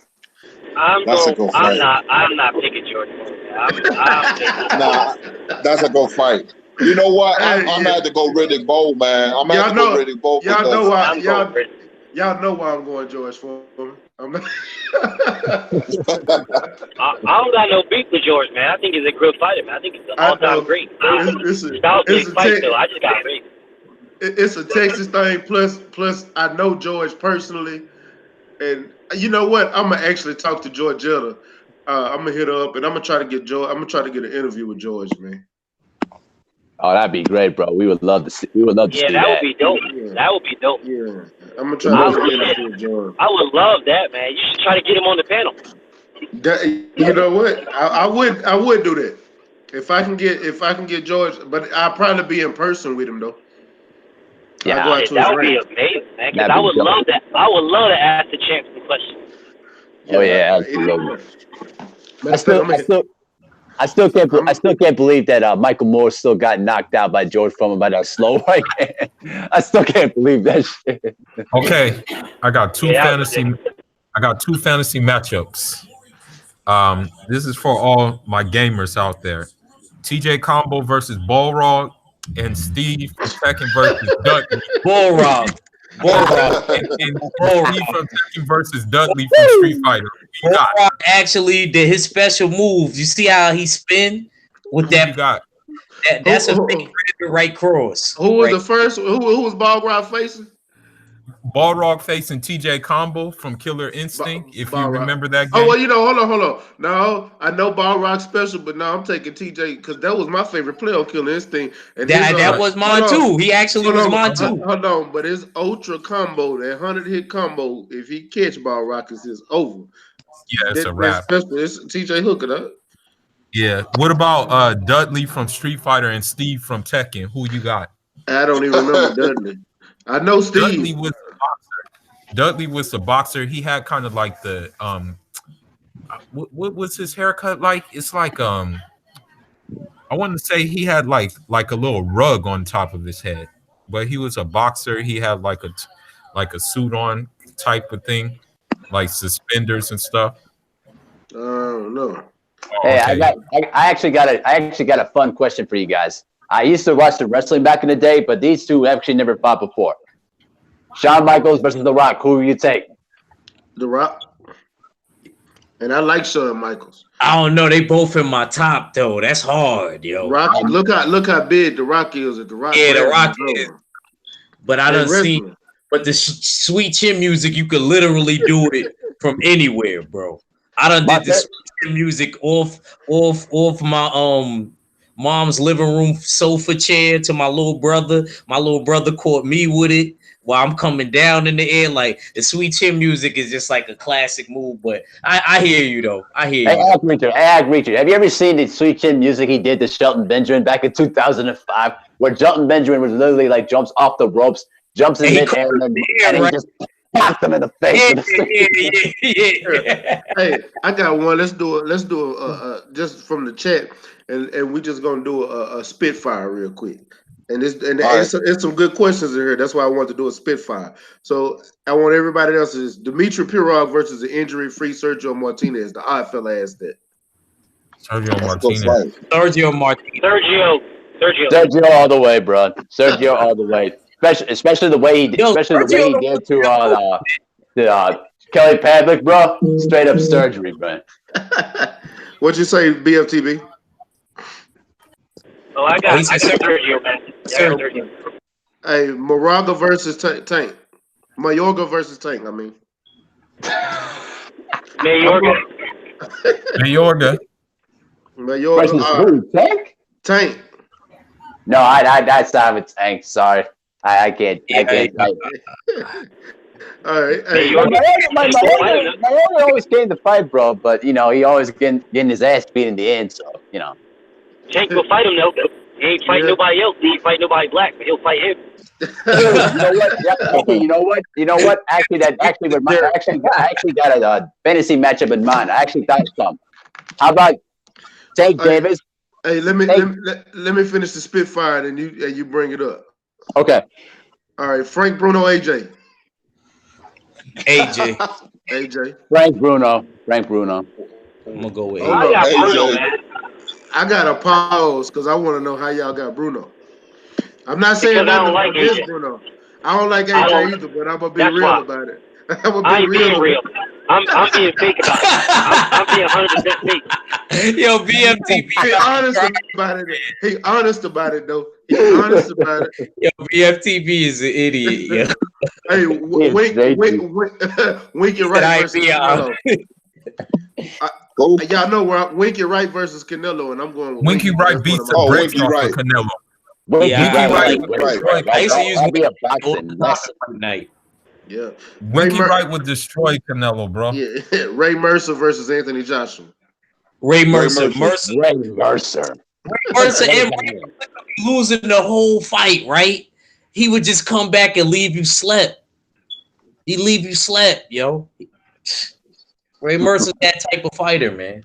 I'm not picking George. Nah, that's a good fight. You know what? I'm gonna have to go Riddick Bowe, man. I'm gonna have to go Riddick Bowe. Y'all know why? Y'all know why I'm going George Foreman. I'm not. I don't got no beef with George, man. I think he's a good fighter, man. I think he's an all-time great. It's a fight, though. I just got beat. It's a Texas thing. Plus, I know George personally, and you know what? I'm gonna actually talk to Georgetta. I'm gonna hit her up, and I'm gonna try to get George. I'm gonna try to get an interview with George, man. Oh, that'd be great, bro. We would love to see. See that. That Would be dope. Yeah. That would be dope. Yeah, I'm gonna try to get an interview with George. I would love that, man. You should try to get him on the panel. You know what? I would do that if I can get George, but I'll probably be in person with him though. Yeah, that would be amazing, man. Because I would love that. I would love to ask the champ some questions. Oh yeah, absolutely. I still can't believe that Michael Moore still got knocked out by George Foreman by that slow right hand. I still can't believe that shit. Okay, I got two fantasy matchups. This is for all my gamers out there. TJ Combo versus Balrog and Steve from Tekken versus Dudley. Balrog. And Steve from Tekken versus Dudley from Street Fighter. Balrog actually did his special moves. You see how he spin with that? That's a big right cross. Who was the first? Who was Balrog facing? Balrog facing TJ Combo from Killer Instinct, if you remember that game. Oh, well, hold on. No, I know Balrog special, but no, I'm taking TJ because that was my favorite player on Killer Instinct. And that was mine too. He actually was mine too. Hold on, but his ultra combo, that 100-hit combo, if he catch Balrog, it's over. Yeah, it's a wrap. It's TJ hooking up. Yeah. What about Dudley from Street Fighter and Steve from Tekken? Who you got? I don't even remember Dudley. I know Steve. Dudley was a boxer. He had kind of like the what was his haircut like? It's like I want to say he had like a little rug on top of his head, but he was a boxer. He had like a suit on type of thing, like suspenders and stuff. No. Hey, okay. I actually got a fun question for you guys. I used to watch the wrestling back in the day, but these two actually never fought before. Shawn Michaels versus The Rock. Who will you take? The Rock. And I like Shawn Michaels. I don't know. They both in my top though. That's hard, yo. Rock. Look how big The Rock is at The Rock. Yeah, The Rock is. But I don't see. But the Sweet Chin music, you could literally do it from anywhere, bro. I done did the Sweet Chin music off my mom's living room sofa chair to my little brother. My little brother caught me with it while I'm coming down in the air. Like the Sweet Chin music is just like a classic move. But I hear you though. I hear you. Hey, Richard, have you ever seen the Sweet Chin music he did to Shelton Benjamin back in 2005, where Shelton Benjamin was literally like jumps off the ropes, jumps in midair, and he just popped him in the face. Yeah. Hey, I got one. Let's do just from the chat, and we just gonna do a Spitfire real quick. And it's some good questions in here. That's why I want to do a Spitfire. So I want everybody else is Dmitry Pirog versus the injury-free Sergio Martinez. The odd fella asked that. Sergio Martinez all the way, bro. Sergio all the way. Especially the way he did to Kelly Padlick, bro. Straight up surgery, bro. What'd you say, BFTB? Oh, I got Sergio, man. Sergio. Hey, Moraga versus Tank. Mayorga versus Tank, I mean. Mayorga. Versus who? Tank? Tank. No, I'd stop with Tank. Sorry. I can't. All right. Hey, Hey, you already Mayoga always came to fight, bro. But you know, he always getting his ass beat in the end. So you know. Tank will fight him though. He ain't fight nobody else. He ain't fight nobody black, but he'll fight him. You know what? Yeah, okay, you know what? You know what? Actually, I actually got a fantasy matchup in mind. I actually thought of something. How about Tank Davis? Hey, let me finish the Spitfire, and you bring it up. Okay. All right, Frank Bruno, AJ. AJ. Frank Bruno. I'm gonna go with Hold I up. got Bruno, man. I got to pause because I want to know how y'all got Bruno. I'm not saying Because I don't nothing like against AJ. Bruno. I don't like AJ either, but I'm gonna be real about it. I ain't being real. I'm being fake about it. I'm being 100% fake. Yo, BFTV. He honest about it. He honest about it though. He honest about it. Yo, BFTV is an idiot. Yo. Hey, Wink your right versus Canelo. Y'all know where Winky Wright versus Canelo, and I'm going with Winky Wright beats the brakes off of Canelo. Winky Wright I used to use I'll be a boxing lesson night. Yeah. Winky Wright would destroy Canelo, bro. Yeah. Ray Mercer versus Anthony Joshua. Ray Mercer. And losing the whole fight, right? He would just come back and leave you slept. He leave you slept, yo. Ray Mercer's that type of fighter, man.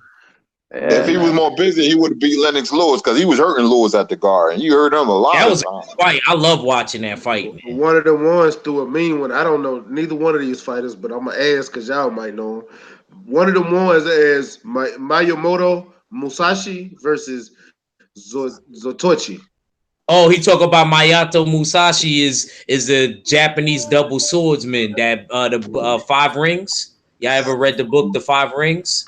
If he was more busy, he would have beat Lennox Lewis because he was hurting Lewis at the guard, and you heard him a lot. That was a fight. I love watching that fight, man. One of the ones threw a mean one. I don't know neither one of these fighters, but I'm gonna ask because y'all might know him. One of the ones is Miyamoto Musashi versus Zotochi. Oh, he talk about Mayato Musashi is the Japanese double swordsman that the 5 Rings. Y'all ever read the book The 5 Rings?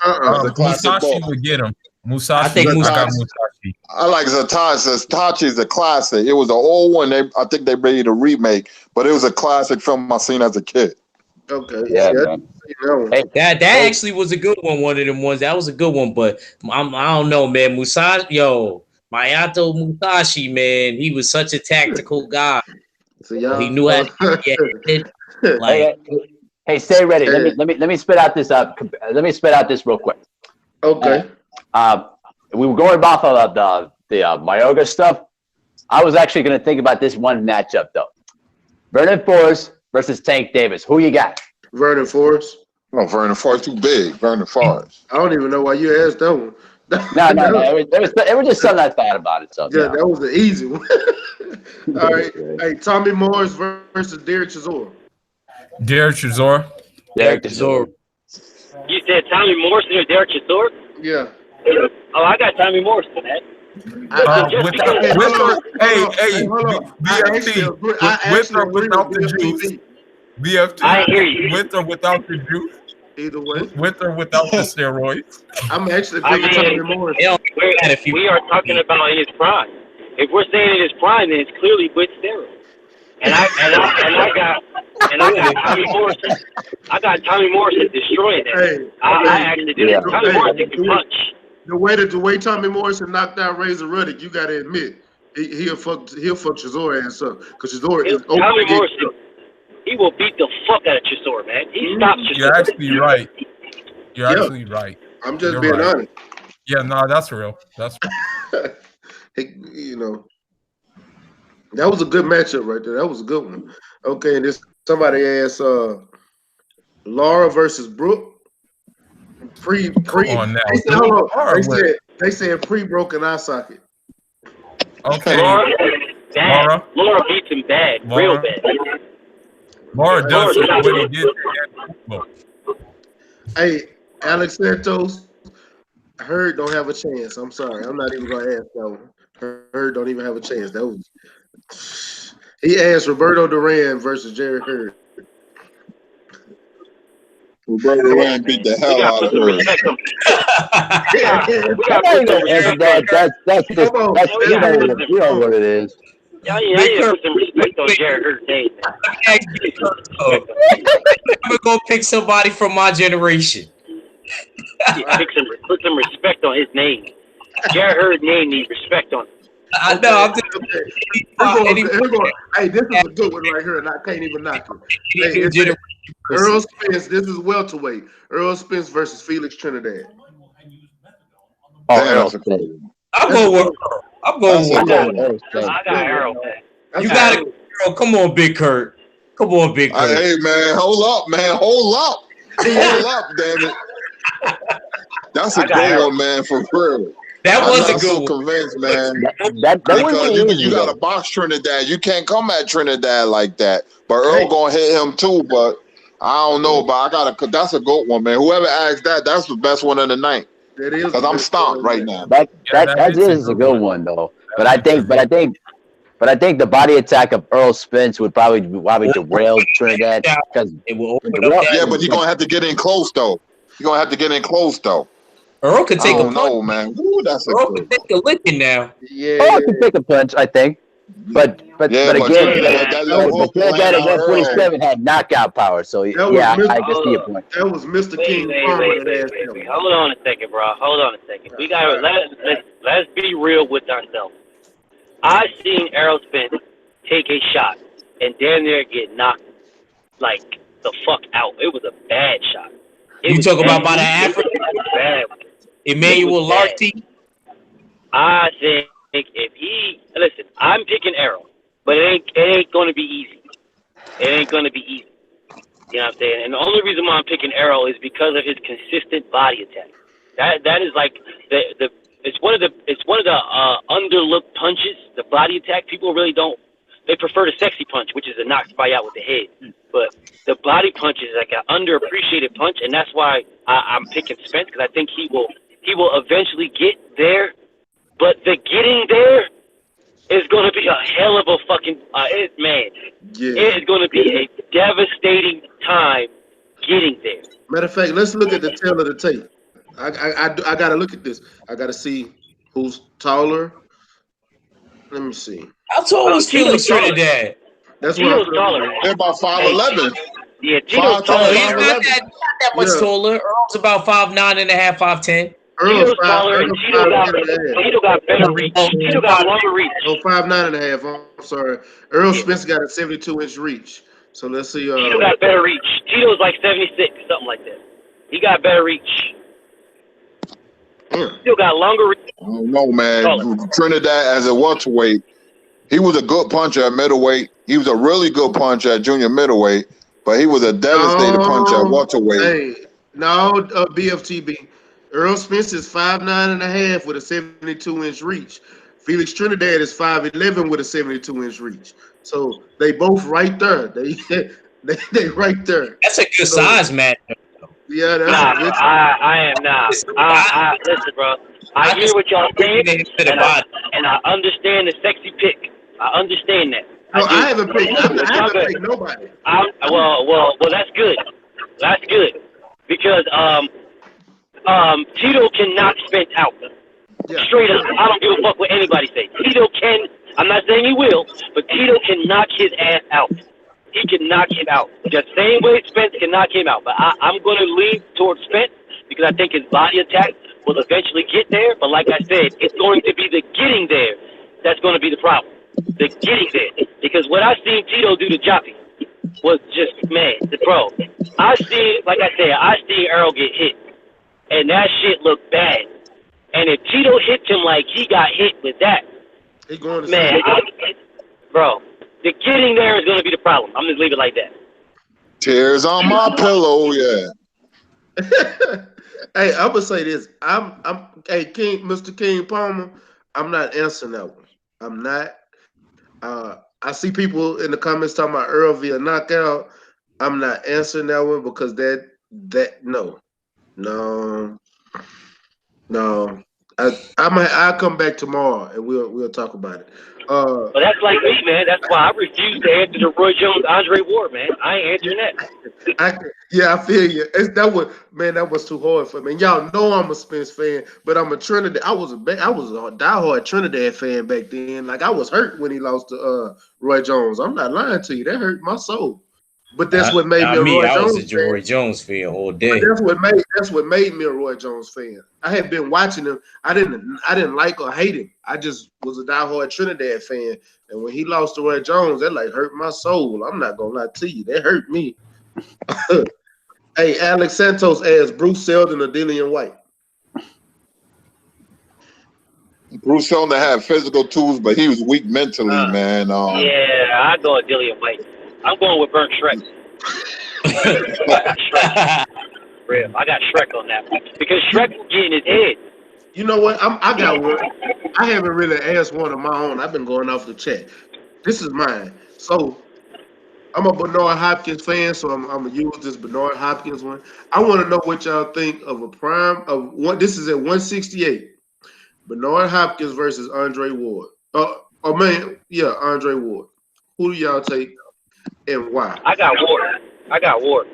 Musashi would get him. Musashi. I think Musashi. I like Zatachi. Zatachi's a classic. It was an old one. I think they made a remake, but it was a classic film I seen as a kid. Okay. Yeah. That actually was a good one. One of them ones. That was a good one, but I don't know, man. Mayato Musashi, man, he was such a tactical guy. So y'all, he knew how to get it. Like, hey, stay ready. Let me spit out this let me spit out this real quick. Okay. We were going off of the Mayoga stuff. I was actually going to think about this one matchup though. Vernon Forrest versus Tank Davis. Who you got? Vernon Forrest. No, Vernon Forrest too big. Vernon Forrest. I don't even know why you asked that one. No. It was just something I thought about it. So yeah, that was the easy one. All right. Hey, Tommy Morris versus Derek Chisora. Derek Chisora. You said Tommy Morrison or Derek Chisora? Yeah. Oh, I got Tommy Morrison, man. BFT. With or without the juice. BFT. I hear you. With or without the juice. Either way. With or without the steroids. I'm actually picking Tommy Morrison. We are talking about in his prime. If we're saying in his prime, then it's clearly with steroids. And I got Tommy Morrison. I got Tommy Morrison destroying that. Hey, I actually did it. Tommy Morrison can punch. The way Tommy Morrison knocked out Razor Ruddock, you gotta admit he'll fuck Chisora ass up because Chisora is Tommy Morrison. He will beat the fuck out of Chisora, man. He stops Chisora. You're actually right. You're actually right. I'm just being honest. Yeah, no, that's real. That's real. That was a good matchup right there. That was a good one. Okay, and this somebody asked Laura versus Brooke. They said pre-broken eye socket. Okay. Laura beats him bad, real bad. Laura does what he did. Hey, Alex Santos, Hurd don't have a chance. I'm sorry. I'm not even gonna ask that one. Hurd don't even have a chance. That was he asked Roberto Duran versus Jerry Hurd. Roberto Duran beat the hell out of Hurd. You know what it is. Yeah, you need to put some respect on Jared Hurd's name, man. I'm gonna pick somebody from my generation. Put some respect on his name. Jared Hurd's name needs respect on it. I know. I'm just Hey, this is a good one right here, and I can't even knock it. Hey, it's Earl Spence. This is welterweight. Earl Spence versus Felix Trinidad. Oh, Damn, Earl that's a Spence. crazy one. I'm going with Earl. I'm going with Earl. I got Earl, man. You got to Earl. Come on, Big Kurt. Come on, Big Kurt. Hey, man, hold up, man. Hold up. Hold up, damn it. That's a good one, man, for real. That was I'm a not good so one. convinced, man. That Because wouldn't be you easy, got to though. box Trinidad. You can't come at Trinidad like that. But Earl gonna hit him too. But I don't know. But that's a good one, man. Whoever asked that, that's the best one of the night. That is Because I'm stomped right now. That is a good one, though. But I think the body attack of Earl Spence would probably derail Trinidad because it will open up that. Yeah, but you're gonna have to get in close though. You're gonna have to get in close though. Earl could take I don't a punch. know, man. Ooh, that's Earl could take a licking now. Earl can take a punch, I think. But again, Trinidad at 147 had knockout power. So I can see your point. That was Mr. King Palmer that asked him. Hold on a second, bro. Hold on a second. We got let's be real with ourselves. I seen Errol Spence take a shot and damn near get knocked like the fuck out. It was a bad shot. You talk about by the African bad. Emmanuel Larty. I think if listen, I'm picking Errol, but it ain't going to be easy. It ain't going to be easy. You know what I'm saying? And the only reason why I'm picking Errol is because of his consistent body attack. That is like it's one of the underlooked punches. The body attack, people really don't. They prefer the sexy punch, which is a knock somebody out with the head. But the body punch is like an underappreciated punch, and that's why I'm picking Spence, because I think he will eventually get there. But the getting there is going to be a hell of a fucking man. Yeah. It is going to be a devastating time getting there. Matter of fact, let's look at the tail of the tape. I got to look at this. I got to see who's taller. Let me see. How tall is Felix Trinidad? That's what Tito's taller. They're about 5'11". Yeah, Tito's taller. He's not that much taller. Earl's about 5'9.5", 5'10". Tito's taller, and Tito got better reach. Tito got longer reach. Oh, 5'9.5". I'm sorry. Earl Spence got a 72-inch reach. So let's see. Tito got better reach. Tito's like 76, something like that. He got better reach. Still got longer reach. I don't know, man. Trinidad as a welterweight, he was a good puncher at middleweight. He was a really good puncher at junior middleweight, but he was a devastating puncher at welterweight. Hey, no, BFTB. Earl Spence is 5'9.5" with a 72-inch reach. Felix Trinidad is 5'11" with a 72-inch reach. So they both right there. They right there. That's a good size match. Yeah, that's I am not. Listen, bro. I hear what y'all saying, and I understand the sexy pick. I understand that. No, I haven't picked nobody. Well, that's good. That's good because Tito can knock Spence out. Yeah. Straight up, I don't give a fuck what anybody say. Tito can. I'm not saying he will, but Tito can knock his ass out. He can knock him out. The same way Spence can knock him out. But I'm going to lean towards Spence because I think his body attack will eventually get there. But like I said, it's going to be the getting there that's going to be the problem. The getting there. Because what I seen Tito do to Joppy was just, man, bro. I see Earl get hit. And that shit looked bad. And if Tito hits him like he got hit with that, bro, the getting there is going to be the problem. I'm just leave it like that. Tears on my pillow, yeah. Hey, I'm gonna say this. Hey, Mr. King Palmer, I'm not answering that one. I'm not. I see people in the comments talking about Earl via knockout. I'm not answering that one because no. I'll come back tomorrow and we'll talk about it. But that's like me, man. That's why I refuse to answer the Roy Jones Andre Ward, man. I ain't answering that. I feel you. That was too hard for me. And y'all know I'm a Spence fan, but I'm a Trinidad. I was a diehard Trinidad fan back then. Like I was hurt when he lost to Roy Jones. I'm not lying to you. That hurt my soul. But that's what made me Not a me. Roy I was Jones a fan. Roy Jones fan all But day. that's what made me a Roy Jones fan. I had been watching him. I didn't like or hate him. I just was a diehard Trinidad fan. And when he lost to Roy Jones, that like hurt my soul. I'm not gonna lie to you. That hurt me. Hey, Alex Santos asked Bruce Seldon or Dillian White. Bruce Seldon had physical tools, but he was weak mentally, man. Yeah, I go with Dillian White. I'm going with Burnt Shrek. I got Shrek. Real. I got Shrek on that one. Because Shrek will get in his head. You know what? I got one. I haven't really asked one of my own. I've been going off the chat. This is mine. So I'm a Bernard Hopkins fan, so I'm gonna use this Bernard Hopkins one. I want to know what y'all think of a prime of one. This is at 168. Bernard Hopkins versus Andre Ward. Andre Ward. Who do y'all take and why? I got Ward. I got Ward.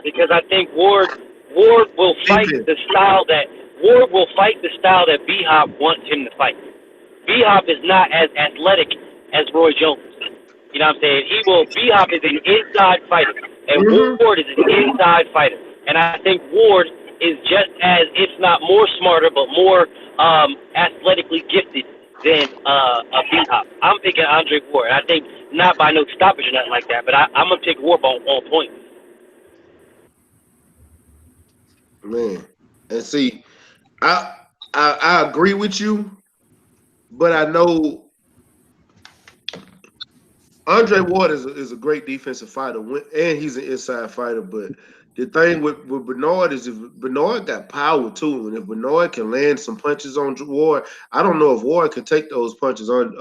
Because I think Ward will fight the style that B-Hop wants him to fight. B-Hop is not as athletic as Roy Jones. You know what I'm saying? B-Hop is an inside fighter, and Ward is an inside fighter. And I think Ward is just as, if not more smarter, but more athletically gifted than a B-Hop. I'm picking Andre Ward. I think not by no stoppage or nothing like that, but I'm going to pick Ward on point. Man, and see, I agree with you, but I know Andre Ward is a great defensive fighter, and he's an inside fighter. But the thing with Bernard is if Bernard got power too, and if Bernard can land some punches on Ward, I don't know if Ward can take those punches on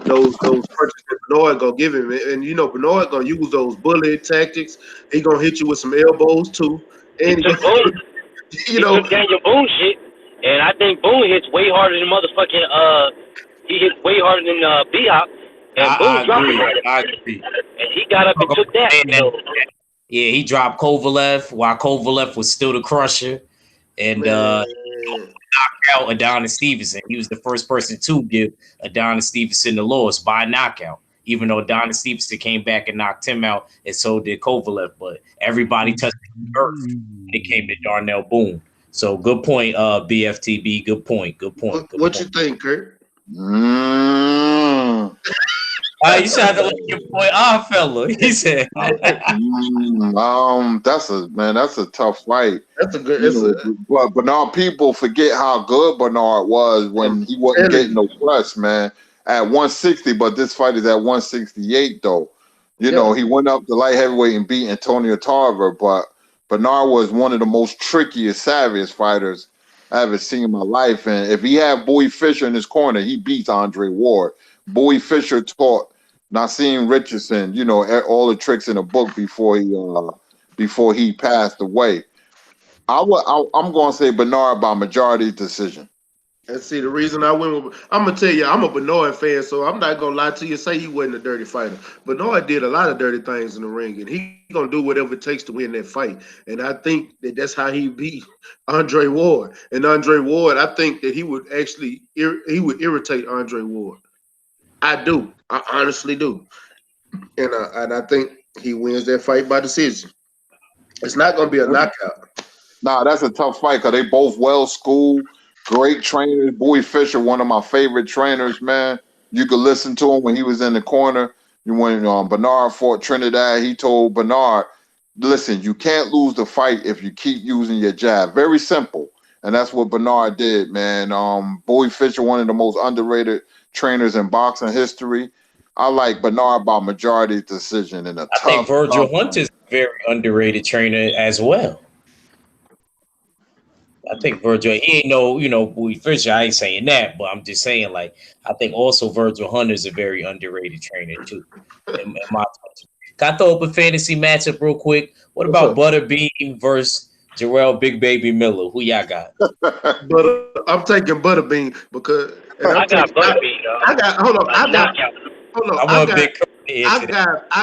those punches that Bernard gonna give him. And you know Bernard gonna use those bullet tactics. He gonna hit you with some elbows too. And he took Daniel Boone shit, and I think Boone hits way harder than motherfucking he hits way harder than B-Hop, and Boone dropped him. I agree. And he got up and took that. Yeah, he dropped Kovalev while Kovalev was still the crusher, and knocked out Adonis Stevenson. He was the first person to give Adonis Stevenson the loss by knockout. Even though Adonis Stevenson came back and knocked him out, and so did Kovalev. But everybody touched the earth when it came to Darnell Boone. So good point, BFTB. Good point. What you think, Kurt? You should to let your boy off, fella. He said. That's a tough fight. That's a good. But Bernard, people forget how good Bernard was when he wasn't getting no press, man. At 160, but this fight is at 168 though. You know, he went up to light heavyweight and beat Antonio Tarver, but Bernard was one of the most trickiest, savviest fighters I ever seen in my life. And if he had Bowie Fischer in his corner, he beats Andre Ward. Bowie Fischer taught Nassim Richardson, you know, all the tricks in the book before he passed away. I'm going to say Bernard by majority decision. And see, the reason I went with, I'm going to tell you, I'm a Bernard fan, so I'm not going to lie to you, say he wasn't a dirty fighter. Bernard did a lot of dirty things in the ring, and he going to do whatever it takes to win that fight. And I think that's how he beat Andre Ward. And Andre Ward, I think that he would actually, he would irritate Andre Ward. I do. I honestly do. And I think he wins that fight by decision. It's not going to be a knockout. Nah, that's a tough fight because they both well-schooled. Great trainers. Bowie Fischer, one of my favorite trainers, man. You could listen to him when he was in the corner. When Bernard fought Trinidad, he told Bernard, listen, you can't lose the fight if you keep using your jab. Very simple. And that's what Bernard did, man. Bowie Fischer, one of the most underrated trainers in boxing history. I like Bernard by majority decision in a I think Virgil Hunt is a very underrated trainer as well. I think Virgil, he ain't no, Bowie Fischer. I ain't saying that, but I'm just saying, like, I think also Virgil Hunt is a very underrated trainer too. In my can I throw up a fantasy matchup real quick? What about Butterbean versus Jarrell Big Baby Miller? Who y'all got? I'm taking Butterbean because I got Butterbean. I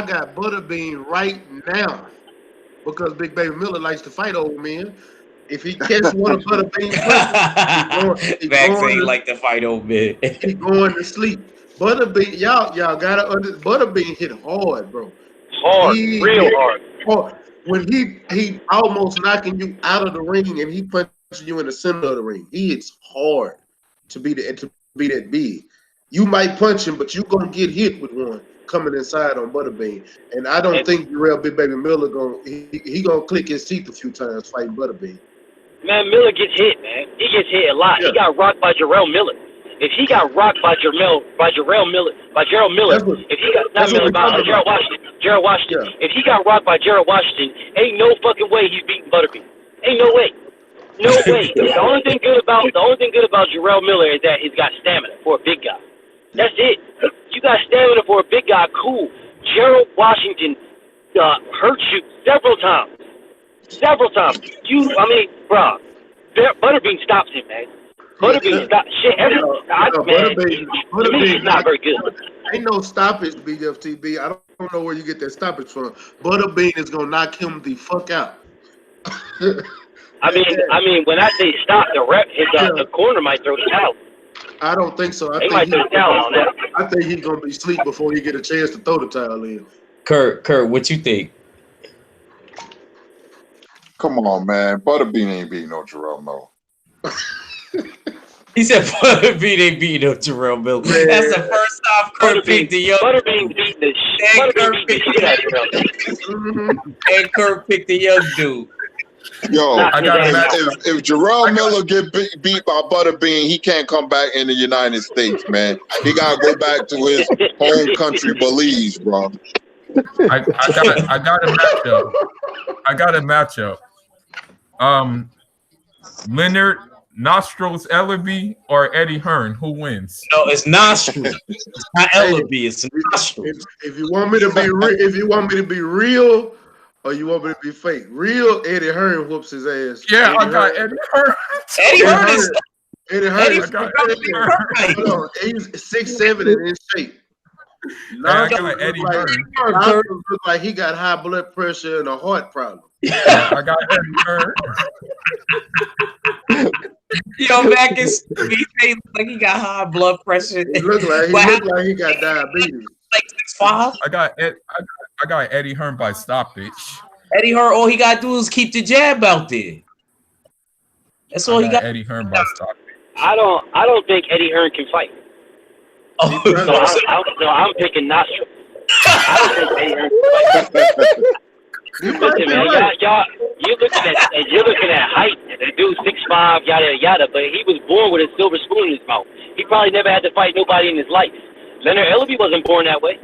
got Butterbean right now because Big Baby Miller likes to fight old men. If he catch one of Butterbean's punches, he like to fight old men. He going to sleep. Butterbean, y'all gotta Butterbean hit hard, bro. Hard, real hard. When he almost knocking you out of the ring and he punching you in the center of the ring, he hits hard to be that big. You might punch him, but you gonna get hit with one coming inside on Butterbean. And I don't think Jarrell Big Baby Miller he gonna click his teeth a few times fighting Butterbean. Man, Miller gets hit, man. He gets hit a lot. Yeah. He got rocked by Jarrell Miller. If he got rocked by Gerald Miller, if he got not Miller, by Gerald Washington, yeah. If he got rocked by Gerald Washington, ain't no fucking way he's beating Butterbean. Ain't no way. No way. The only thing good about Jarrell Miller is that he's got stamina for a big guy. That's it. You got stamina for a big guy, cool. Gerald Washington hurt you several times. Bro, Butterbean stops him, man. Butterbean stops shit. Butterbean's not very good. Ain't no stoppage, BFTB. I don't know where you get that stoppage from. Butterbean is gonna knock him the fuck out. I mean, when I say stop, the corner might throw the towel. I don't think so. I think he's gonna be asleep before he get a chance to throw the towel in. Kurt, what you think? Come on, man. Butterbean ain't beating no Jarrell Miller. He said Butterbean ain't beating no Jarrell Miller. Man. That's the first time Kurt picked the young. Butterbean beat the shit out of Jarrell. And Kurt picked the young dude. Yo, if Jarrell Miller get beat by Butterbean, he can't come back in the United States, man. He gotta go back to his home country, Belize, bro. I got a matchup. Leonard Nostrils Ellaby or Eddie Hearn, who wins? No, it's Nostrils. It's not Ellaby. It's Nostrils. If you want me to be real, or you want me to be fake, real Eddie Hearn whoops his ass. Yeah, I got Eddie Hearn. Eddie Hearn. He's 6'7" and in shape. I got Eddie Hearn. Look like he got high blood pressure and a heart problem. I got Eddie Hearn. Yo, Mac is like he got high blood pressure. He look like he got diabetes. Like 6'5". I got Eddie Hearn by stoppage. Eddie Hearn, all he gotta do is keep the jab out there. That's all he got. Eddie Hearn by stoppage. I don't think Eddie Hearn can fight. Oh, so I'm picking Nostril. I don't think Eddie Hearn can fight. Listen, man, you're looking at height. The dude's 6'5", yada yada, but he was born with a silver spoon in his mouth. He probably never had to fight nobody in his life. Leonard Ellaby wasn't born that way.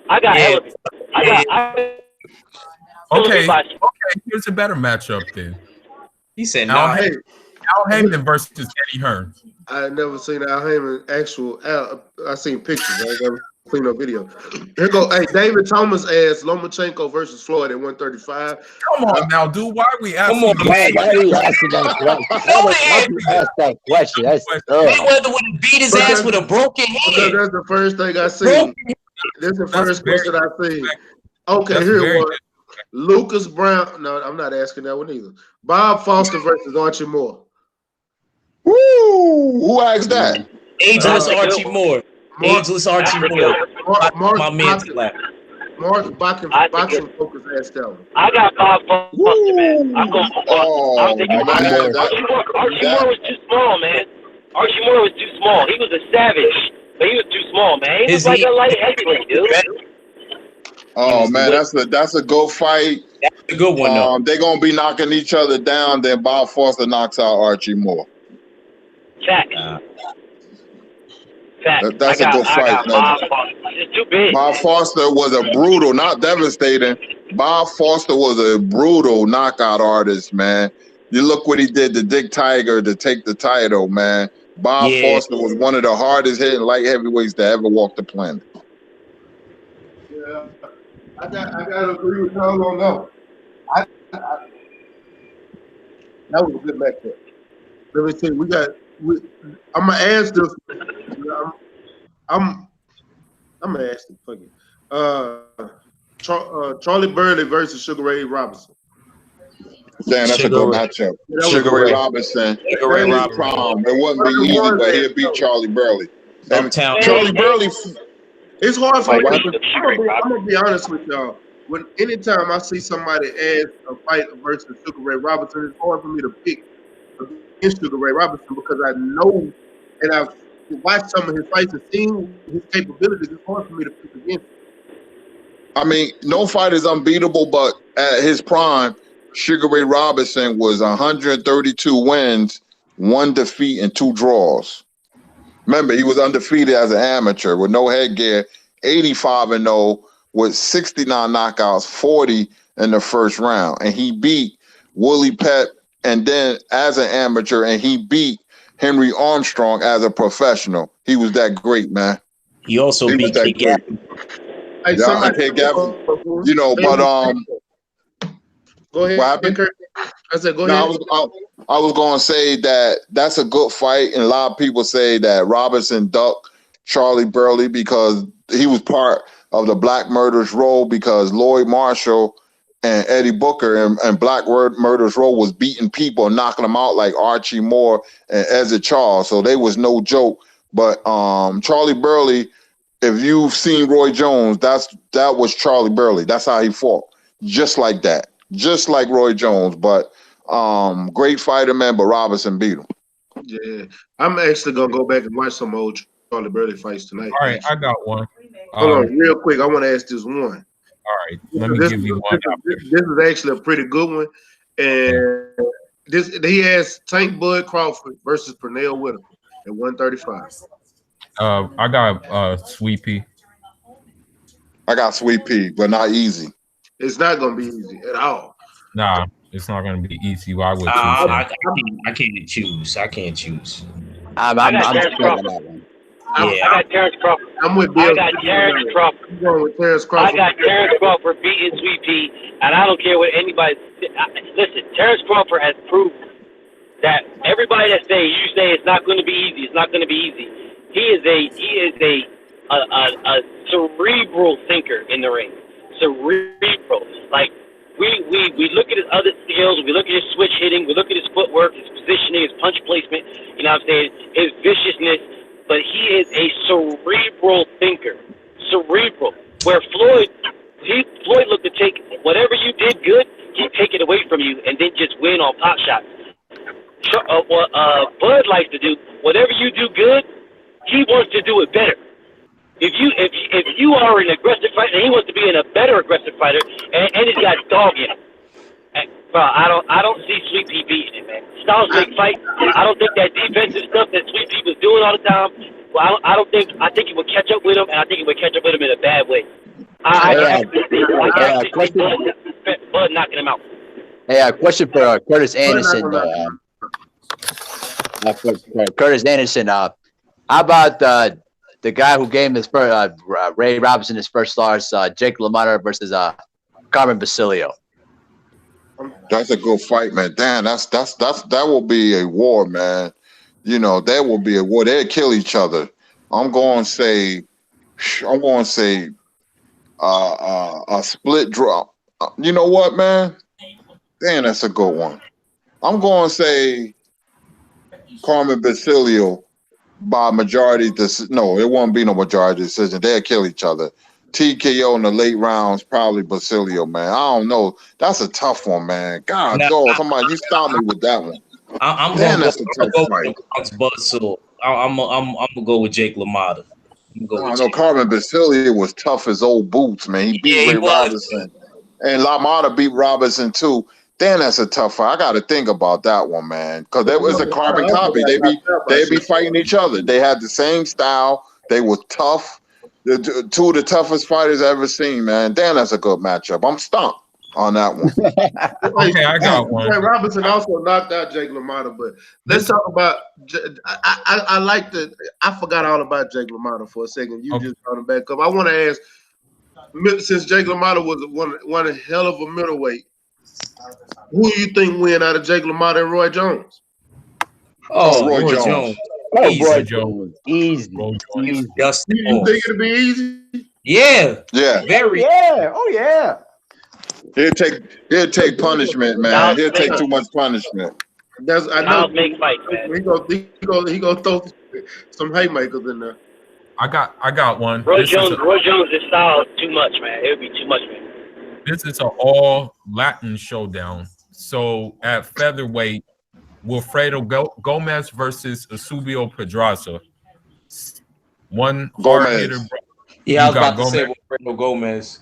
I got Ellaby. Okay, here's a better matchup then. He said Al Heyman versus Eddie Hearn. I never seen Al Heyman actual. I seen pictures. I never seen no video. Here go. Hey, David Thomas asked Lomachenko versus Floyd at 135. Come on now, dude. Why are we asking? Come on, man. Why are you asking that question? Why you ask that question? That's Mayweather would have beat his ass with a broken hand. That's the first thing I seen. That's the first question I seen. Okay, here it was. Lucas Brown. No, I'm not asking that one either. Bob Foster versus Archie Moore. Woo! Who asked that? Ageless Archie Moore. Ageless Archie Moore. My man's left. Mark boxing focus asked that one. I got Bob Foster, man. I'm going for Foster. I'm thinking Archie Moore was too small, man. Archie Moore was too small. He was a savage, but he was too small, man. He was like a light heavyweight, dude. Oh man, that's a good fight. That's a good one, though. They're gonna be knocking each other down. Then Bob Foster knocks out Archie Moore. Fact. That's a good fight. It's too big. Bob Foster was a brutal, not devastating. Bob Foster was a brutal knockout artist, man. You look what he did to Dick Tiger to take the title, man. Bob Foster was one of the hardest hitting light heavyweights to ever walk the planet. Yeah, I got to agree with Tom on that. That was a good matchup. Let me see. I'm gonna ask this. I'm gonna ask the fucking Charlie Burley versus Sugar Ray Robinson. Damn, that's a good matchup. Sugar Ray Robinson. It wouldn't be easy, but he'll beat Charlie Burley. Uptown. Charlie Burley. It's hard for me. I'm gonna be honest with y'all. anytime I see somebody ask a fight versus Sugar Ray Robinson, it's hard for me to pick against Sugar Ray Robinson because I know and I've watched some of his fights and seen his capabilities. It's hard for me to pick against him. I mean, no fight is unbeatable, but at his prime, Sugar Ray Robinson was 132 wins, 1 defeat, and 2 draws. Remember, he was undefeated as an amateur with no headgear, 85-0 with 69 knockouts, 40 in the first round. And he beat Willie Pep and then as an amateur, and he beat Henry Armstrong as a professional. He was that great, man. He also He was beat that Kid great. Gavin. Hey, Yeah, I somebody, can't get, you know, but go ahead, what happened? Kurt. I said, go No, ahead. I was going to say that that's a good fight, and a lot of people say that Robinson ducked Charlie Burley because he was part of the Black Murderers Row because Lloyd Marshall and Eddie Booker and Black Murderers Row was beating people and knocking them out like Archie Moore and Ezra Charles, so they was no joke. But Charlie Burley, if you've seen Roy Jones, that was Charlie Burley. That's how he fought, just like that, just like Roy Jones. But great fighter, man. But Robinson beat him. Yeah, I'm actually gonna go back and watch some old Charlie Burley fights tonight. All right, I got one. Hold on, real quick. I want to ask this one. All right, let me give you one. This is actually a pretty good one, and he has Tank Bud Crawford versus Pernell Whitaker at 135. I got Sweet Pea. I got Sweet Pea, but not easy. It's not gonna be easy at all. Nah, it's not going to be easy. Why would I can't choose. I can't choose. I'm Terrence scared of Crawford. that one. I got Terrence Crawford. I'm with Bill. I got Terrence Crawford. I'm going with Terrence I Crawford. got Terrence Crawford beating Sweet Pea, and I don't care what anybody. Listen, Terrence Crawford has proved that everybody that you say it's not going to be easy. It's not going to be easy. He is a cerebral thinker in the ring. Cerebral. Like we look at his other skills. We look at his switch hitting. We look at his footwork, his positioning, his punch placement. You know what I'm saying? His viciousness. But he is a cerebral thinker. Cerebral. Where Floyd looked to take whatever you did good, he'd take it away from you and then just win on pop shots. What Bud likes to do, whatever you do good, he wants to do it better. If you are an aggressive fighter, he wants to be a better aggressive fighter, and he's got dog in him. Bro, I don't see Sweet Pea beating him, man. Styles make fight. I don't think that defensive stuff that Sweet Pea was doing all the time. Well, I think he would catch up with him, and I think he would catch up with him in a bad way. I see Bud knocking him out. Hey, a question for Curtis Anderson. Curtis Anderson. How about the guy who gave his first Ray Robinson his first loss, Jake LaMotta versus Carmen Basilio? That's a good fight, man. Damn, that will be a war, man. You know, that will be a war. They'll kill each other. I'm going to say a split draw. You know what, man? Damn, that's a good one. I'm going to say Carmen Basilio by majority. No, it won't be no majority decision. They'll kill each other. TKO in the late rounds, probably Basilio, man. I don't know. That's a tough one, man. God, dog, somebody, you stop me with that one. I'm gonna go with Bud. I'm gonna go with Jake LaMotta. I know Carmen Basilio was tough as old boots, man. He beat Ray Robinson, and LaMotta beat Robinson too. Then that's a tough fight. I got to think about that one, man, because that was a carbon copy. They be fighting each other. They had the same style. They were tough. Two of the toughest fighters I've ever seen, man. Damn, that's a good matchup. I'm stumped on that one. Okay, I got one. Robinson also knocked out Jake LaMotta, but let's talk about. I forgot all about Jake LaMotta for a second. You just brought him back up. I want to ask, since Jake LaMotta was one hell of a middleweight, who do you think win out of Jake LaMotta and Roy Jones? Oh, Roy Jones. Roy Jones. Easy. You think it'll be easy? Yeah. Yeah. Very. Yeah. Oh yeah. He'll take punishment, man. He'll take too much punishment. I know. Make fight, man. He gonna throw some haymakers in there. I got one. Roy Jones' style is too much, man. It would be too much, man. this is an all Latin showdown. So at featherweight, Wilfredo Gomez versus Eusebio Pedraza. One hard hitter. Gomez. Yeah, I You was got about to say Gomez. Wilfredo Gomez.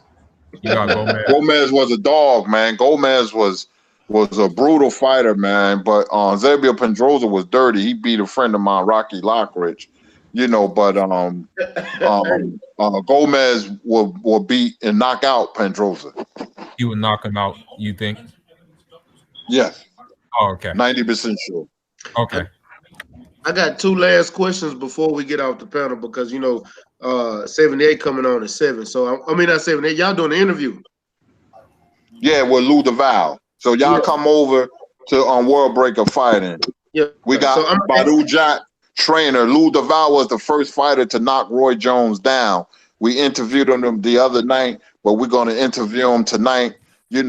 You got Gomez. Gomez was a dog, man. Gomez was a brutal fighter, man. But Eusebio Pedrosa was dirty. He beat a friend of mine, Rocky Lockridge. You know, but Gomez will beat and knock out Pedrosa. He would knock him out, you think? Yes, Oh, okay. 90% sure. Okay. I got two last questions before we get off the panel because 78 coming on at 7. So I mean not 78. Y'all doing the interview? Yeah, with Lou DeVal. So y'all come over to World Breaker Fighting. Yeah. We got So Badu Jack trainer. Lou DeVal was the first fighter to knock Roy Jones down. We interviewed him the other night, but we're going to interview him tonight. Lou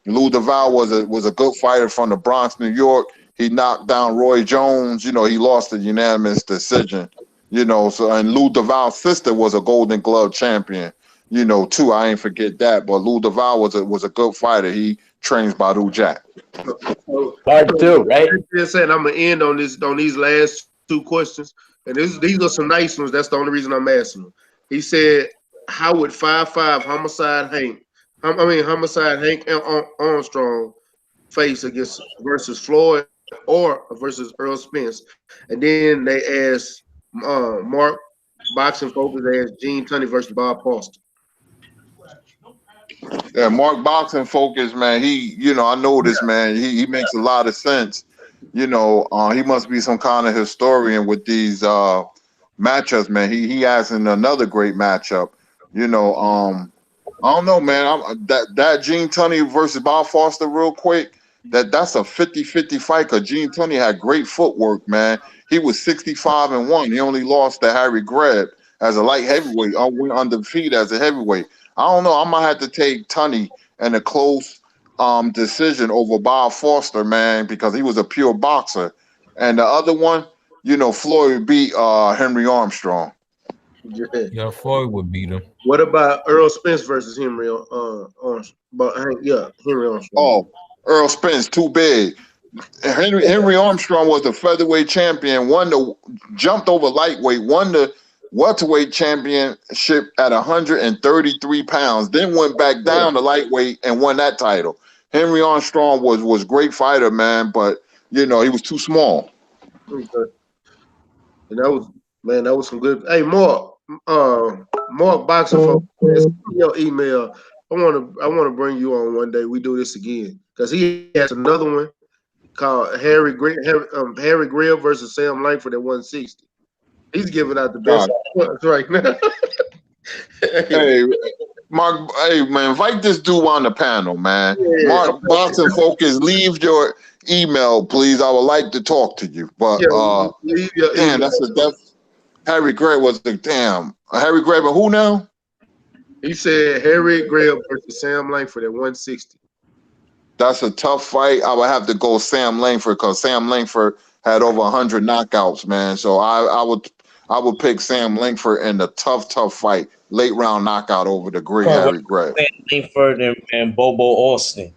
DeVal was a good fighter from the Bronx, New York. He knocked down Roy Jones. He lost a unanimous decision. And Lou DeVal's sister was a Golden Glove champion. Too. I ain't forget that. But Lou DeVal was a good fighter. He trains Badu Jack. Part 2, right? Just saying, I'm gonna end on these last two questions, and these are some nice ones. That's the only reason I'm asking them. He said, "How would 5'5" Homicide Hank Armstrong face versus Floyd or versus Earl Spence?" And then they asked Mark Boxing Focus. They asked Gene Tunney versus Bob Foster. Yeah, Mark Boxing Focus, man. I know this man. He makes a lot of sense. He must be some kind of historian with these matchups, man. He has another great matchup. I don't know, man. That Gene Tunney versus Bob Foster, real quick. That's a 50-50 fight because Gene Tunney had great footwork, man. He was 65-1. He only lost to Harry Greb as a light heavyweight. I went undefeated as a heavyweight. I don't know. I might have to take Tunney in a close decision over Bob Foster, man, because he was a pure boxer. And the other one, Floyd beat Henry Armstrong. Yeah, Floyd would beat him. What about Earl Spence versus Henry Armstrong? Henry Armstrong. Oh, Earl Spence, too big. Henry Armstrong was the featherweight champion, jumped over lightweight, won the welterweight championship at 133 pounds, then went back down to lightweight and won that title. Henry Armstrong was great fighter, man, but he was too small. Okay. And that was some good. Hey, Mark Boxing Focus, your email. I want to bring you on one day. We do this again because he has another one called Harry Grill versus Sam Langford at 160. He's giving out the best points right now. Hey, Mark, man, invite this dude on the panel, man. Yeah, Mark Boxing Focus, leave your email, please. I would like to talk to you. But damn, that's Harry Gray was the damn Harry Gray, but who now? He said Harry Gray versus Sam Langford at 160. That's a tough fight. I would have to go Sam Langford because Sam Langford had over 100 knockouts, man. So I would pick Sam Langford in a tough fight, late round knockout over the great Harry Gray. Sam Langford and Bobo Austin.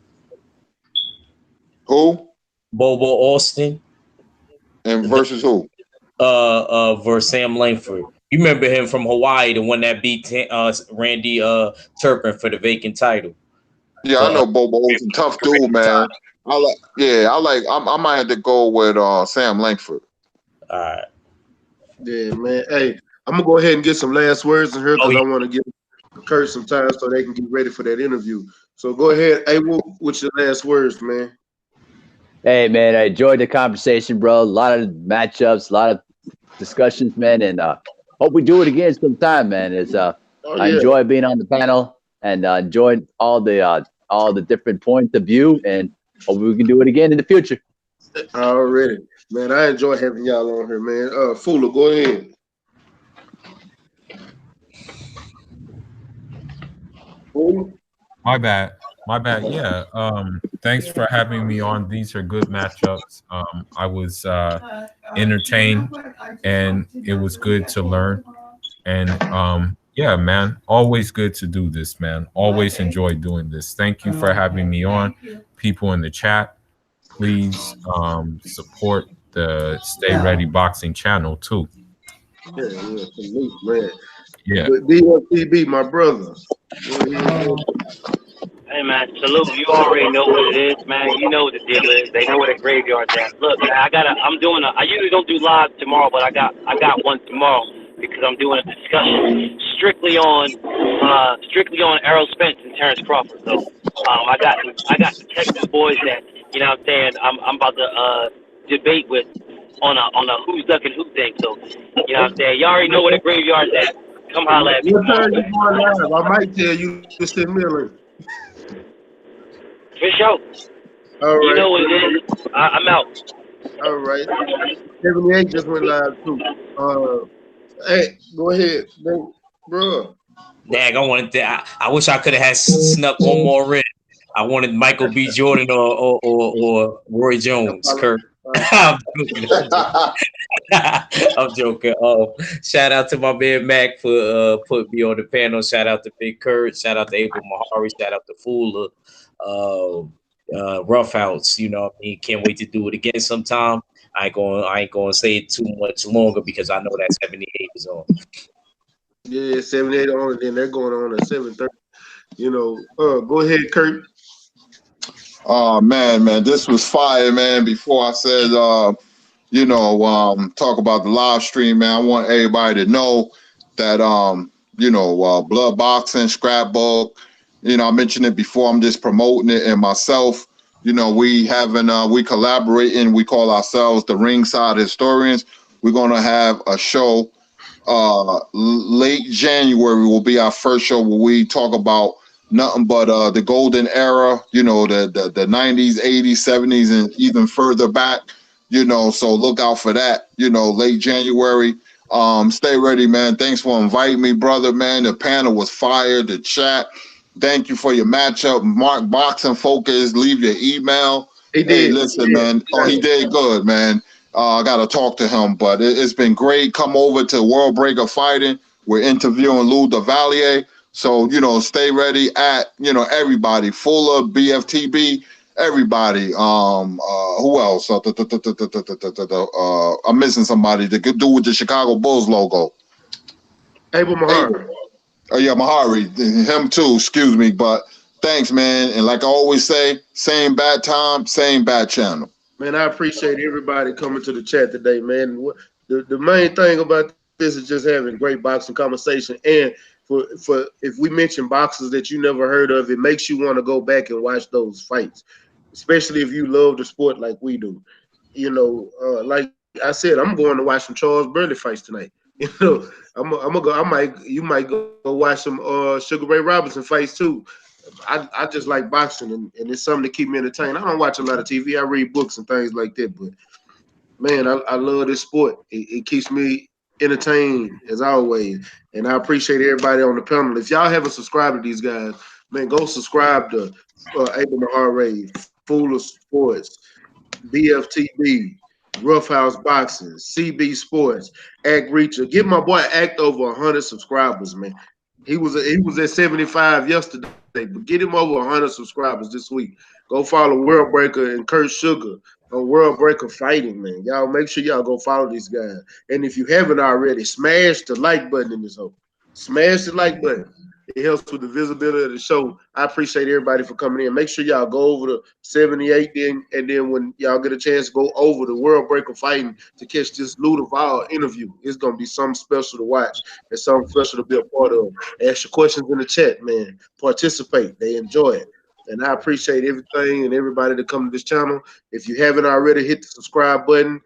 Who? Bobo Austin. And versus who? Versus Sam Langford. You remember him from Hawaii, the one that beat Randy Turpin for the vacant title. Yeah, I know Bobo Austin, tough dude, man. I might have to go with Sam Langford. All right. Yeah, man. Hey, I'm gonna go ahead and get some last words in here because I want to give Kurt some time so they can get ready for that interview. So go ahead. Hey, what's your last words, man? Hey, man, I enjoyed the conversation, bro. A lot of matchups, a lot of discussions, man, and hope we do it again sometime, man. I enjoy being on the panel and enjoyed all the different points of view, and hope we can do it again in the future. Already, man. I enjoy having y'all on here, man. Fula, go ahead. My bad. Yeah. Thanks for having me on. These are good matchups. I was entertained, and it was good to learn. And Yeah, man. Always good to do this, man. Always enjoy doing this. Thank you for having me on. People in the chat, please support the Stay Ready Boxing channel too. Yeah, yeah, salute, man. Yeah. But DLTB, my brother. Go ahead, Hey man, salute. You already know what it is, man. You know what the deal is. They know where the graveyard's at. Look, man, I usually don't do live tomorrow, but I got one tomorrow because I'm doing a discussion strictly on Errol Spence and Terrence Crawford. So I got some Texas boys that, you know what I'm saying, I'm about to debate with on a who's ducking who thing. So, you know what I'm saying, you already know where the graveyard's at. Come holler at me what tomorrow, time you man. going live? I might tell you to send me a link. For sure. All You right, know what it is. I'm out. all right. 78 just went live too. Hey, go ahead, bro. Dag, I wish I could have had snuck one more in. I wanted Michael B. Jordan or Roy Jones, Kurt. I'm joking. I'm joking. Shout out to my man Mac for putting me on the panel. Shout out to Big Kurt. Shout out to Abel Mahari. Shout out to Fuller. Rough House. You know what I mean? Can't wait to do it again sometime. I ain't going to say it too much longer because I know that 78 is on. Yeah, 78 on, and then they're going on at 7:30. You know, go ahead, Kurt. Oh man, this was fire, man. Before I said, talk about the live stream, man. I want everybody to know that, blood boxing, scrapbook. You know, I mentioned it before. I'm just promoting it, and myself. You know, we collaborating. We call ourselves the Ringside Historians. We're gonna have a show. Late January will be our first show where we talk about nothing but the golden era, you know, the 90s, 80s, 70s, and even further back, you know, so look out for that, you know, late January. Stay ready, man. Thanks for inviting me, brother, man. The panel was fire, the chat. Thank you for your matchup. Mark Boxing Focus, leave your email. He Hey, did. listen, man. Oh, he did good, man. I got to talk to him, but it's been great. Come over to World Breaker Fighting. We're interviewing Lou DeValier. So, you know, stay ready at, you know, everybody. Fuller, BFTB, everybody. Who else? I'm missing somebody. The good dude with the Chicago Bulls logo. Abel Mahar. Oh, yeah, Mahari. Him too, excuse me. But thanks, man. And like I always say, same bad time, same bad channel. Man, I appreciate everybody coming to the chat today, man. The main thing about this is just having great boxing conversation. And for if we mention boxers that you never heard of, it makes you want to go back and watch those fights, especially if you love the sport like we do. You know, like I said, I'm going to watch some Charles Burley fights tonight. You know, I'm gonna go. You might go watch some Sugar Ray Robinson fights too. I just like boxing, and it's something to keep me entertained. I don't watch a lot of TV. I read books and things like that, but man, I love this sport. It keeps me entertained as always, and I appreciate everybody on the panel. If y'all haven't subscribed to these guys, man, go subscribe to Abel Mahar, Full of Sports, BFTB, Roughhouse Boxing, CB Sports, Act Reacher. Give my boy Act over 100 subscribers, man. He was at 75 yesterday, but get him over 100 subscribers this week. Go follow World Breaker and Kurt Sugar on World Breaker Fighting, man. Y'all make sure y'all go follow these guys. And if you haven't already, smash the like button in this hole. Smash the like button. It helps with the visibility of the show. I appreciate everybody for coming in. Make sure y'all go over to 78 then, and then when y'all get a chance, go over to World Breaker Fighting to catch this Lou Duval interview. It's going to be something special to watch and something special to be a part of. Ask your questions in the chat, man. Participate. They enjoy it. And I appreciate everything and everybody that come to this channel. If you haven't already, hit the subscribe button.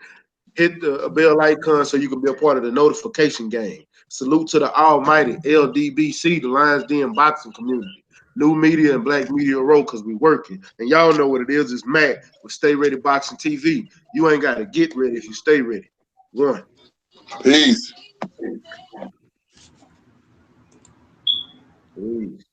Hit the bell icon so you can be a part of the notification game. Salute to the almighty LDBC, the Lions Den boxing community. New media and black media row because we working. And y'all know what it is. It's Mac with Stay Ready Boxing TV. You ain't got to get ready if you stay ready. One. Peace. Peace.